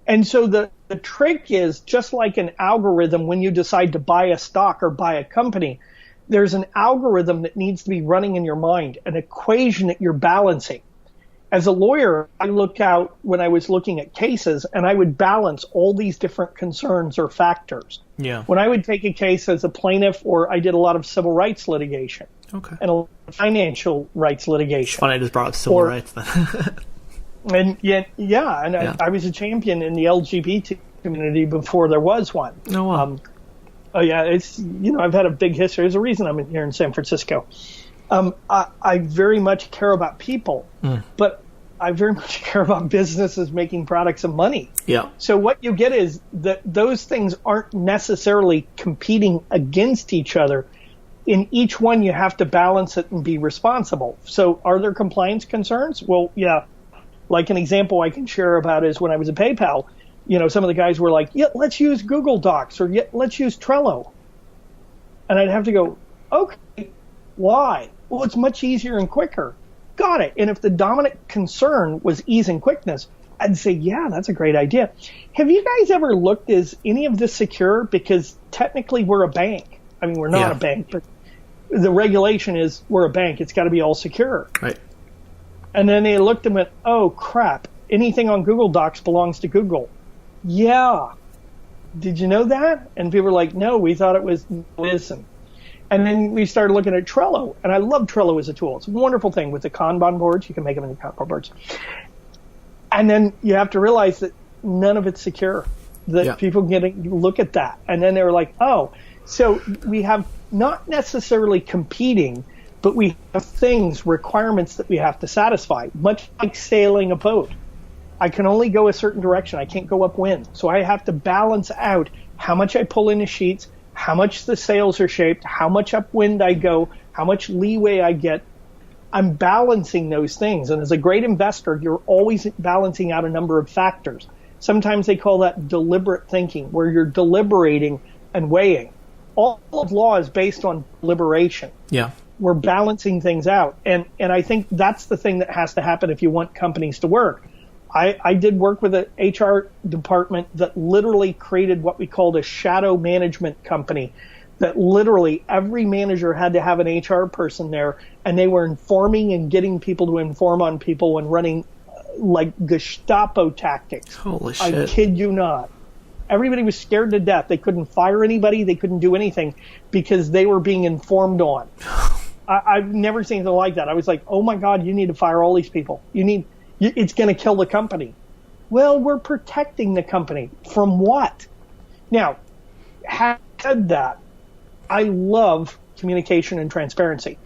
Speaker 3: And so the trick is just like an algorithm when you decide to buy a stock or buy a company, there's an algorithm that needs to be running in your mind, an equation that you're balancing. As a lawyer, I look out when I was looking at cases and I would balance all these different concerns or factors. Yeah. When I would take a case as a plaintiff, or I did a lot of civil rights litigation and a lot of financial rights litigation.
Speaker 2: It's funny I just brought up civil rights then.
Speaker 3: And I was a champion in the LGBT community before there was one.
Speaker 2: Oh, wow.
Speaker 3: It's, I've had a big history. There's a reason I'm here in San Francisco. I very much care about people, but I very much care about businesses making products and money. Yeah. So what you get is that those things aren't necessarily competing against each other. In each one, you have to balance it and be responsible. So are there compliance concerns? Well, yeah. Like an example I can share about is when I was at PayPal, some of the guys were like, yeah, let's use Google Docs or let's use Trello. And I'd have to go, okay, why? Well, it's much easier and quicker. Got it. And if the dominant concern was ease and quickness, I'd say, yeah, that's a great idea. Have you guys ever looked, is any of this secure? Because technically we're a bank. I mean, we're not a bank, but the regulation is we're a bank. It's got to be all secure. Right. And then they looked and went, oh, crap, anything on Google Docs belongs to Google. Yeah. Did you know that? And people were like, no, we thought it was listen. And then we started looking at Trello. And I love Trello as a tool. It's a wonderful thing with the Kanban boards. You can make them into Kanban boards. And then you have to realize that none of it's secure, that people look at that. And then they were like, oh, so we have not necessarily competing, but we have requirements that we have to satisfy, much like sailing a boat. I can only go a certain direction. I can't go upwind. So I have to balance out how much I pull in the sheets, how much the sails are shaped, how much upwind I go, how much leeway I get. I'm balancing those things. And as a great investor, you're always balancing out a number of factors. Sometimes they call that deliberate thinking, where you're deliberating and weighing. All of law is based on deliberation. Yeah. We're balancing things out. And I think that's the thing that has to happen if you want companies to work. I did work with an HR department that literally created what we called a shadow management company, that literally every manager had to have an HR person there, and they were informing and getting people to inform on people and running like Gestapo tactics. Holy shit. I kid you not. Everybody was scared to death. They couldn't fire anybody. They couldn't do anything because they were being informed on. I've never seen anything like that. I was like, oh my God, you need to fire all these people. It's going to kill the company. Well, we're protecting the company from what? Now, having said that, I love communication and transparency.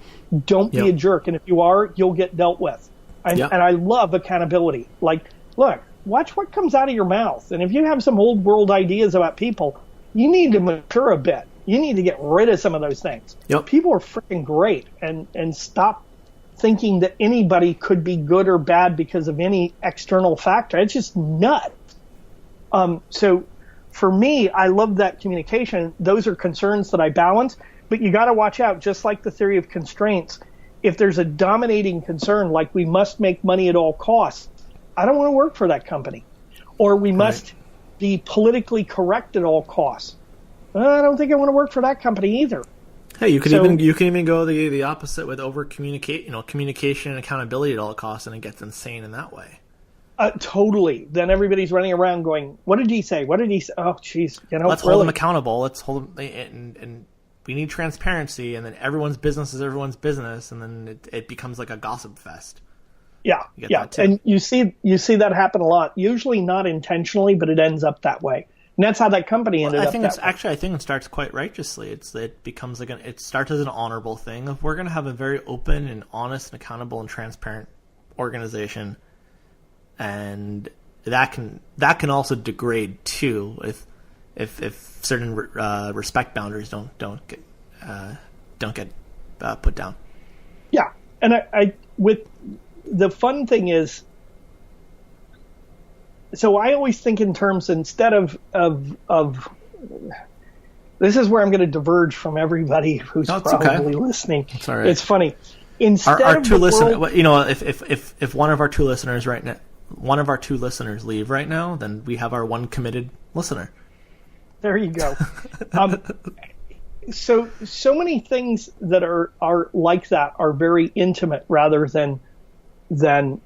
Speaker 3: Don't be a jerk. And if you are, you'll get dealt with. And I love accountability. Like, look, watch what comes out of your mouth. And if you have some old world ideas about people, you need to mature a bit. You need to get rid of some of those things. Yep. People are freaking great, and stop thinking that anybody could be good or bad because of any external factor. It's just nuts. So for me, I love that communication. Those are concerns that I balance, but you got to watch out. Just like the theory of constraints, if there's a dominating concern, like we must make money at all costs, I don't want to work for that company. Or we must be politically correct at all costs. I don't think I want to work for that company either.
Speaker 2: Hey, you can even go the opposite with communication and accountability at all costs, and it gets insane in that way.
Speaker 3: Totally. Then everybody's running around going, "What did he say? What did he say?" Oh, jeez.
Speaker 2: Let's hold them accountable. Let's hold them, and we need transparency. And then everyone's business is everyone's business, and then it becomes like a gossip fest.
Speaker 3: Yeah, and you see that happen a lot. Usually not intentionally, but it ends up that way. And that's how that company ended up.
Speaker 2: I think it starts quite righteously. It becomes like it starts as an honorable thing of we're going to have a very open and honest and accountable and transparent organization. And that can also degrade too if certain respect boundaries don't get put down.
Speaker 3: Yeah, and I with the fun thing is, so I always think in terms instead of this is where I'm going to diverge from everybody who's probably listening.
Speaker 2: It's all right.
Speaker 3: It's funny. Instead
Speaker 2: our
Speaker 3: of
Speaker 2: two listeners, if one of our two listeners right now. One of our two listeners leave right now, then we have our one committed listener.
Speaker 3: There you go. So many things that are like that are very intimate rather than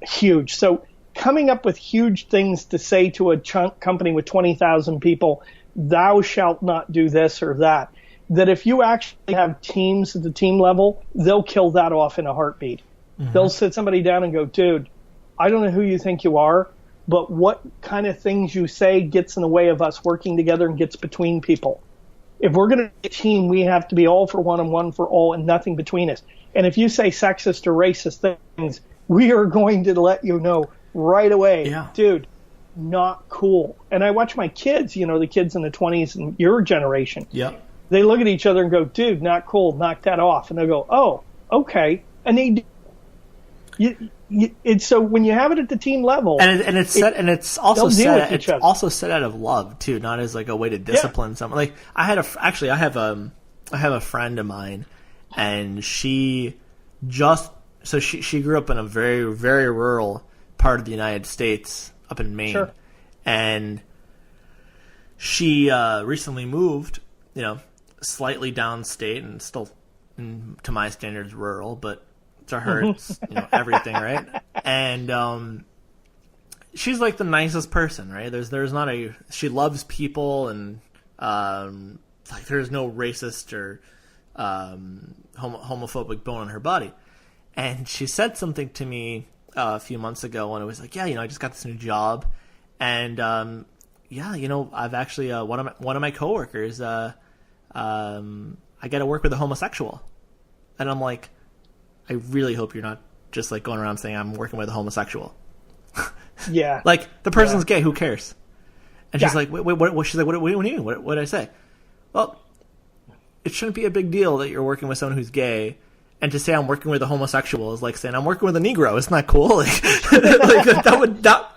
Speaker 3: huge. So coming up with huge things to say to a company with 20,000 people, thou shalt not do this or that if you actually have teams at the team level, they'll kill that off in a heartbeat. Mm-hmm. They'll sit somebody down and go, dude, I don't know who you think you are, but what kind of things you say gets in the way of us working together and gets between people. If we're going to be a team, we have to be all for one and one for all and nothing between us. And if you say sexist or racist things, we are going to let you know right away, dude, not cool. And I watch my kids, the kids in the 20s and your generation.
Speaker 2: Yeah.
Speaker 3: They look at each other and go, dude, not cool, knock that off. And they go, oh, okay. And they do. So when you have it at the team level,
Speaker 2: it's also set out of love too, not as like a way to discipline someone. Like I have a friend of mine, and she grew up in a very, very rural part of the United States, up in Maine, sure. And she recently moved, slightly downstate and still, to my standards, rural, but to her it's everything, right? And she's like the nicest person, right? There's not she loves people, and like there's no racist or homophobic bone in her body. And she said something to me a few months ago when it was like, I just got this new job, and I've actually one of my coworkers I got to work with a homosexual. And I'm like, I really hope you're not just like going around saying I'm working with a homosexual.
Speaker 3: Yeah.
Speaker 2: Like the person's gay, who cares? And she's like, wait, what? She's like, what do you mean? What did I say? Well, it shouldn't be a big deal that you're working with someone who's gay, and to say I'm working with a homosexual is like saying I'm working with a Negro. Isn't that cool? Like,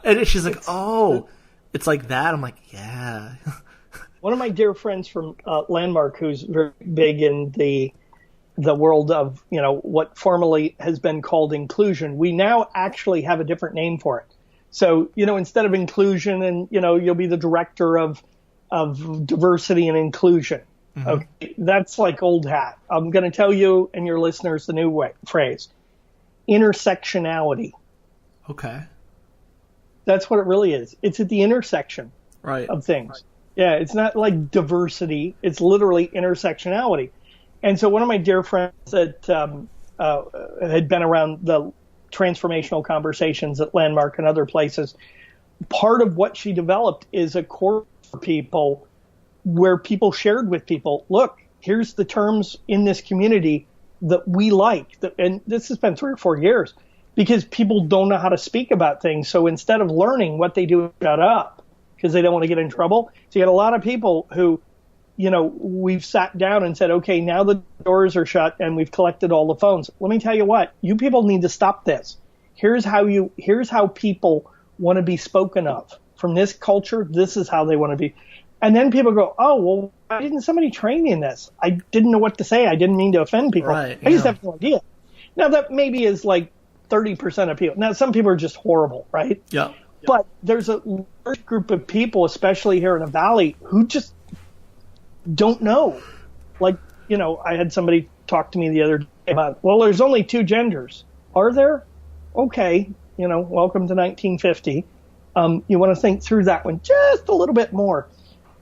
Speaker 2: and she's like, oh, it's like that. I'm like, yeah.
Speaker 3: One of my dear friends from Landmark, who's very big in the world of, what formerly has been called inclusion, we now actually have a different name for it. So, instead of inclusion, and, you'll be the director of diversity and inclusion. Mm-hmm. Okay, that's like old hat. I'm going to tell you and your listeners the new phrase, intersectionality.
Speaker 2: Okay.
Speaker 3: That's what it really is. It's at the intersection
Speaker 2: of
Speaker 3: things. Right. Yeah, it's not like diversity. It's literally intersectionality. And so one of my dear friends that had been around the transformational conversations at Landmark and other places, part of what she developed is a course for people where people shared with people, look, here's the terms in this community that we like. And this has been 3 or 4 years because people don't know how to speak about things. So instead of learning, what they do is shut up because they don't want to get in trouble. So you had a lot of people who, we've sat down and said, okay, now the doors are shut and we've collected all the phones. Let me tell you what, you people need to stop this. Here's how people want to be spoken of. From this culture, this is how they want to be. And then people go, oh, well, why didn't somebody train me in this? I didn't know what to say. I didn't mean to offend people.
Speaker 2: Right,
Speaker 3: I just have no idea. Now, that maybe is like 30% of people. Now, some people are just horrible, right?
Speaker 2: Yeah.
Speaker 3: But there's a large group of people, especially here in the Valley, who just don't know. Like, I had somebody talk to me the other day about, well, there's only two genders. Are there? Okay. Welcome to 1950. You want to think through that one just a little bit more.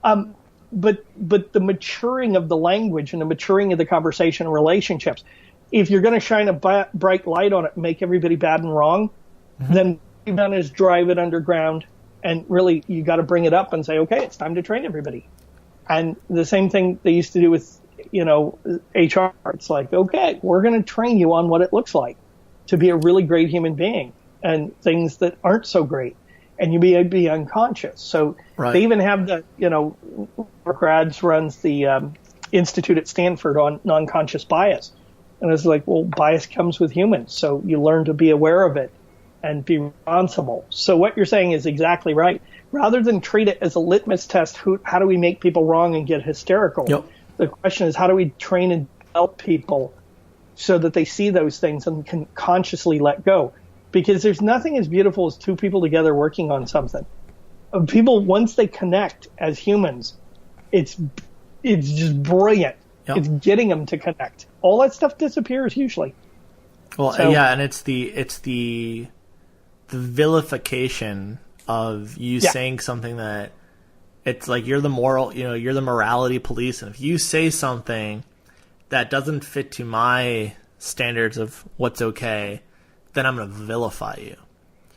Speaker 3: But the maturing of the language and the maturing of the conversation and relationships, if you're going to shine a bright light on it and make everybody bad and wrong, then what you've done is drive it underground. And really, you got to bring it up and say, okay, it's time to train everybody. And the same thing they used to do with, HR. It's like, okay, we're going to train you on what it looks like to be a really great human being and things that aren't so great. And you be unconscious. So They even have the, Mark Rads runs the institute at Stanford on non-conscious bias. And it's like, well, bias comes with humans. So you learn to be aware of it and be responsible. So what you're saying is exactly right. Rather than treat it as a litmus test, how do we make people wrong and get hysterical?
Speaker 2: Yep.
Speaker 3: The question is, how do we train and develop people so that they see those things and can consciously let go? Because there's nothing as beautiful as two people together working on something. People, once they connect as humans, it's just brilliant. Yep. It's getting them to connect. All that stuff disappears usually.
Speaker 2: Well, yeah, and it's the vilification of you saying something that it's like you're the morality police, and if you say something that doesn't fit to my standards of what's okay, then I'm going to vilify you.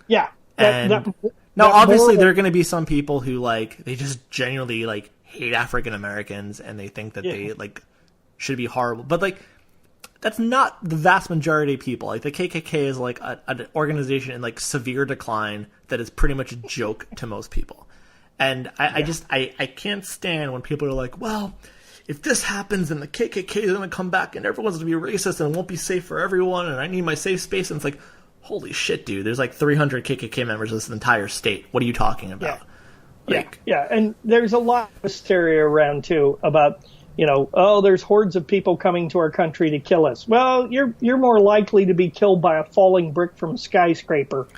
Speaker 2: Yeah. Obviously there are going to be some people who they just genuinely hate African Americans and they think that they should be horrible. But that's not the vast majority of people. The KKK is an organization in severe decline that is pretty much a joke to most people. And I can't stand when people are like, well, if this happens, then the KKK is going to come back and everyone's going to be racist and it won't be safe for everyone and I need my safe space. And it's like, holy shit, dude, there's 300 KKK members in this entire state. What are you talking about?
Speaker 3: Yeah. And there's a lot of hysteria around, too, about, there's hordes of people coming to our country to kill us. Well, you're more likely to be killed by a falling brick from a skyscraper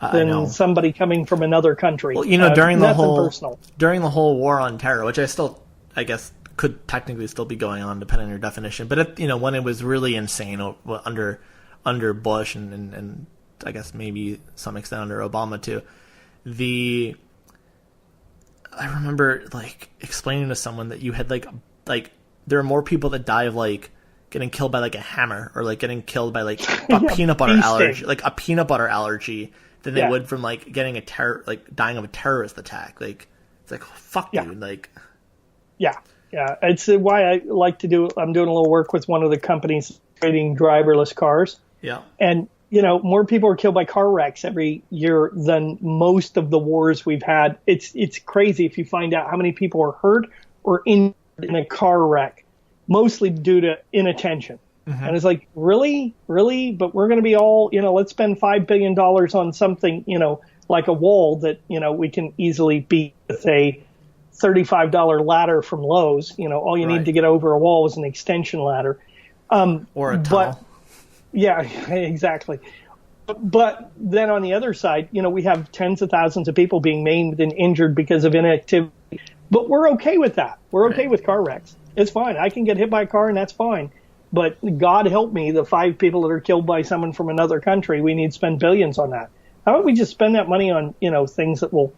Speaker 3: than somebody coming from another country.
Speaker 2: Well, during the whole war on terror, which I guess could technically still be going on depending on your definition, but when it was really insane under Bush and I guess maybe some extent under Obama too, I remember explaining to someone that you had there are more people that die of getting killed by a hammer or getting killed by a peanut butter allergy, a peanut butter allergy than they would from getting dying of a terrorist attack. It's like, fuck, dude.
Speaker 3: Yeah. It's why I like to I'm doing a little work with one of the companies creating driverless cars.
Speaker 2: Yeah.
Speaker 3: And, more people are killed by car wrecks every year than most of the wars we've had. It's crazy if you find out how many people are hurt or injured in a car wreck, mostly due to inattention. Mm-hmm. And it's like, really? But we're going to be all, let's spend $5 billion on something, like a wall that, we can easily beat with a $35 ladder from Lowe's. All you need to get over a wall is an extension ladder.
Speaker 2: Or a tunnel.
Speaker 3: Yeah, exactly. But then on the other side, we have tens of thousands of people being maimed and injured because of inactivity. But we're okay with that. We're okay with car wrecks. It's fine. I can get hit by a car and that's fine. But God help me, the 5 people that are killed by someone from another country, we need to spend billions on that. How about we just spend that money on, things that will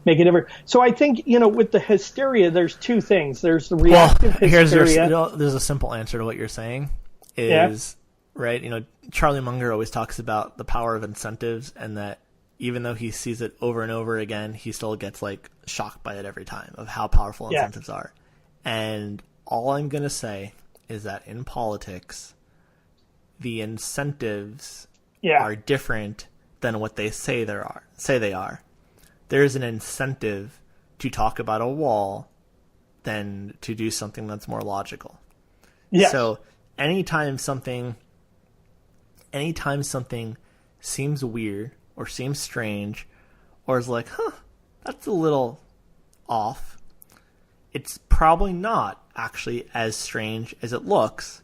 Speaker 3: make a difference? So I think, with the hysteria, there's two things. There's the reactive hysteria.
Speaker 2: There's a simple answer to what you're saying is... Right, Charlie Munger always talks about the power of incentives, and that even though he sees it over and over again, he still gets shocked by it every time of how powerful incentives are. And all I'm gonna say is that in politics, the incentives are different than what they say they are. There's an incentive to talk about a wall than to do something that's more logical.
Speaker 3: Yes.
Speaker 2: So anytime something seems weird or seems strange or is that's a little off, it's probably not actually as strange as it looks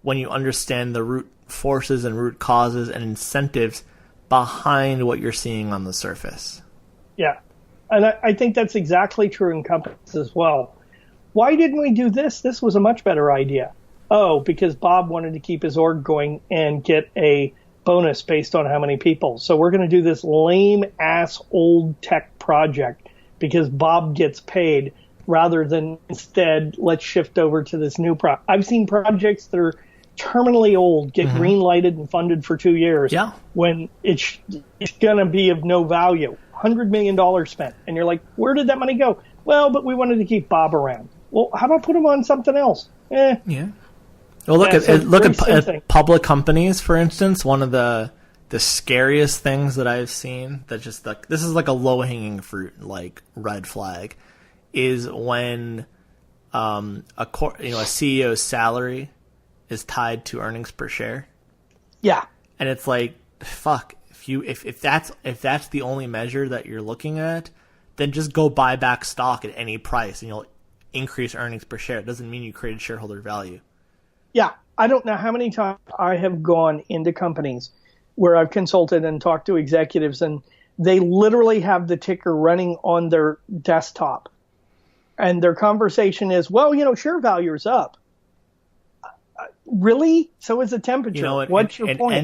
Speaker 2: when you understand the root forces and root causes and incentives behind what you're seeing on the surface.
Speaker 3: Yeah. And I think that's exactly true in companies as well. Why didn't we do this? This was a much better idea. Oh, because Bob wanted to keep his org going and get a bonus based on how many people. So we're going to do this lame-ass old tech project because Bob gets paid rather than instead let's shift over to this new project. I've seen projects that are terminally old get green-lighted and funded for 2 years when it's going to be of no value. $100 million spent. And you're like, where did that money go? Well, but we wanted to keep Bob around. Well, how about put him on something else?
Speaker 2: Yeah. Well, look at public companies, for instance. One of the scariest things that I've seen that just like this is like a low hanging fruit, like red flag, is when a CEO's salary is tied to earnings per share.
Speaker 3: Yeah,
Speaker 2: and it's like fuck. If that's the only measure that you're looking at, then just go buy back stock at any price, and you'll increase earnings per share. It doesn't mean you created shareholder value.
Speaker 3: Yeah, I don't know how many times I have gone into companies where I've consulted and talked to executives, and they literally have the ticker running on their desktop. And their conversation is, well, share value is up. Really? So is the temperature. What's your point?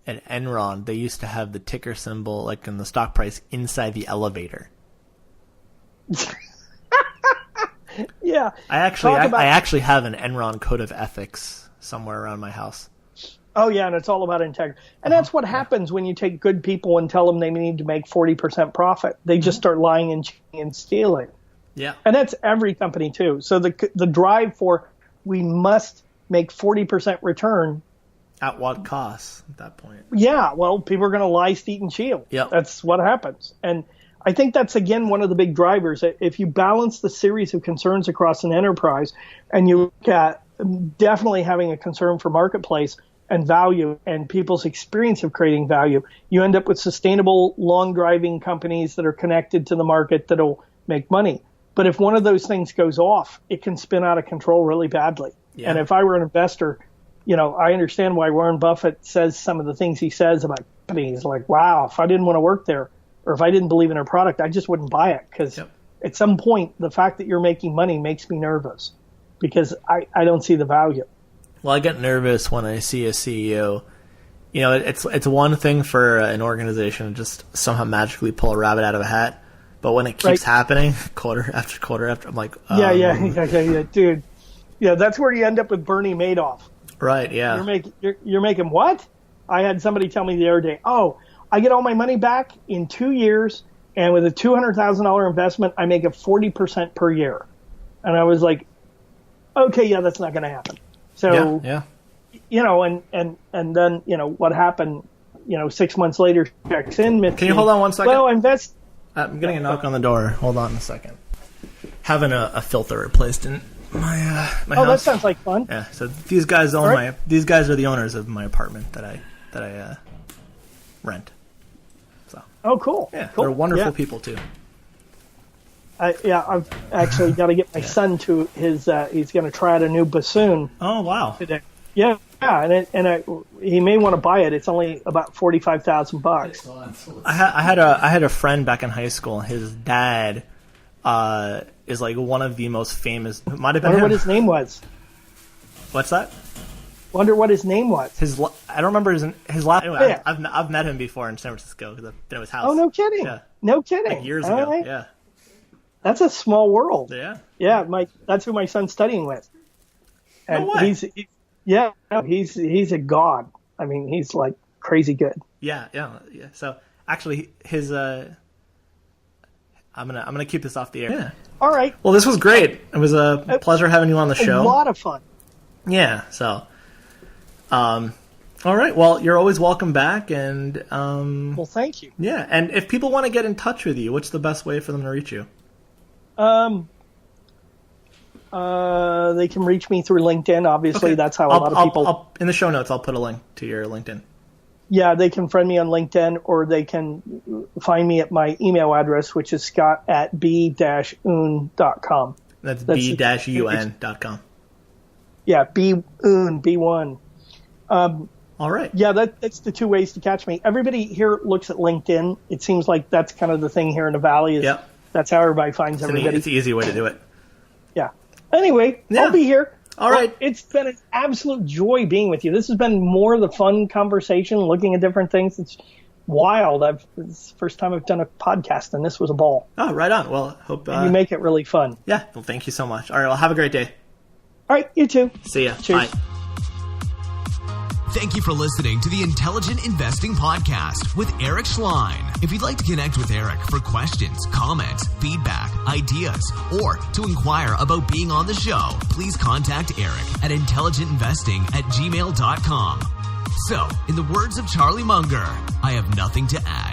Speaker 3: At
Speaker 2: Enron, they used to have the ticker symbol, like in the stock price, inside the elevator.
Speaker 3: Yeah.
Speaker 2: I actually have an Enron code of ethics somewhere around my house.
Speaker 3: Oh, yeah, and it's all about integrity. And that's what happens when you take good people and tell them they need to make 40% profit. They just start lying and cheating and stealing.
Speaker 2: Yeah.
Speaker 3: And that's every company, too. So the drive for we must make 40% return.
Speaker 2: At what cost at that point?
Speaker 3: Yeah, well, people are going to lie, steal, and shield.
Speaker 2: Yep.
Speaker 3: That's what happens. And I think that's, again, one of the big drivers. If you balance the series of concerns across an enterprise and you look at definitely having a concern for marketplace and value and people's experience of creating value, you end up with sustainable, long-driving companies that are connected to the market that'll make money. But if one of those things goes off, it can spin out of control really badly. Yeah. And if I were an investor, I understand why Warren Buffett says some of the things he says about companies. Like, wow, if I didn't want to work there, or if I didn't believe in a product, I just wouldn't buy it because at some point, the fact that you're making money makes me nervous because I don't see the value.
Speaker 2: Well, I get nervous when I see a CEO. It's one thing for an organization to just somehow magically pull a rabbit out of a hat, but when it keeps happening quarter after quarter after, I'm like,
Speaker 3: yeah, dude. Yeah, that's where you end up with Bernie Madoff.
Speaker 2: Right, yeah.
Speaker 3: You're making what? I had somebody tell me the other day, I get all my money back in 2 years, and with a $200,000 investment, I make it 40% per year. And I was like, okay, yeah, that's not going to happen. So, and then, what happened, 6 months later, checks in.
Speaker 2: Can you hold on 1 second?
Speaker 3: Well,
Speaker 2: I'm getting a knock on the door. Hold on a second. Having a filter replaced in my house.
Speaker 3: That sounds like fun.
Speaker 2: Yeah, so these guys these guys are the owners of my apartment that I rent.
Speaker 3: Oh, cool.
Speaker 2: Yeah,
Speaker 3: cool.
Speaker 2: They're wonderful people, too.
Speaker 3: I've actually got to get my son to his, he's going to try out a new bassoon.
Speaker 2: Oh, wow.
Speaker 3: Today. Yeah, he may want to buy it. It's only about $45,000.
Speaker 2: I had a friend back in high school. His dad is like one of the most famous. Might have been
Speaker 3: what his name was.
Speaker 2: What's that?
Speaker 3: Wonder what his name was.
Speaker 2: I don't remember his last. Anyway,
Speaker 3: yeah.
Speaker 2: I've met him before in San Francisco because I've been at his house.
Speaker 3: Oh, no kidding! Yeah. No kidding!
Speaker 2: Like years ago. Right. Yeah.
Speaker 3: That's a small world.
Speaker 2: Yeah.
Speaker 3: Yeah, that's who my son's studying with. And
Speaker 2: no way.
Speaker 3: He's a god. I mean, he's like crazy good.
Speaker 2: Yeah. So actually, his I'm gonna keep this off the air. Yeah.
Speaker 3: All right.
Speaker 2: Well, this was great. It was a pleasure having you on the show.
Speaker 3: A lot of fun.
Speaker 2: Yeah. So. All right. Well, you're always welcome back, and
Speaker 3: well, thank you.
Speaker 2: Yeah, and if people want to get in touch with you, what's the best way for them to reach you?
Speaker 3: They can reach me through LinkedIn. Obviously, okay. That's how a lot of people.
Speaker 2: In the show notes, I'll put a link to your LinkedIn.
Speaker 3: Yeah, they can friend me on LinkedIn, or they can find me at my email address, which is scott@b-un.com.
Speaker 2: That's b-un.com.
Speaker 3: Yeah, B1.
Speaker 2: All right.
Speaker 3: Yeah, that's the two ways to catch me. Everybody here looks at LinkedIn. It seems like that's kind of the thing here in the Valley.
Speaker 2: Yep.
Speaker 3: That's how everybody finds everybody.
Speaker 2: It's an easy way to do it.
Speaker 3: Yeah. Anyway,
Speaker 2: Yeah.
Speaker 3: I'll be here.
Speaker 2: All right.
Speaker 3: It's been an absolute joy being with you. This has been more of the fun conversation, looking at different things. It's wild. It's the first time I've done a podcast, and this was a ball.
Speaker 2: Oh, right on. Well, hope
Speaker 3: You make it really fun.
Speaker 2: Yeah. Well, thank you so much. All right. Well, have a great day.
Speaker 3: All right, you too.
Speaker 2: See ya.
Speaker 3: Cheers.
Speaker 2: Bye.
Speaker 1: Thank you for listening to the Intelligent Investing Podcast with Eric Schleien. If you'd like to connect with Eric for questions, comments, feedback, ideas, or to inquire about being on the show, please contact Eric at intelligentinvesting@gmail.com. So, in the words of Charlie Munger, I have nothing to add.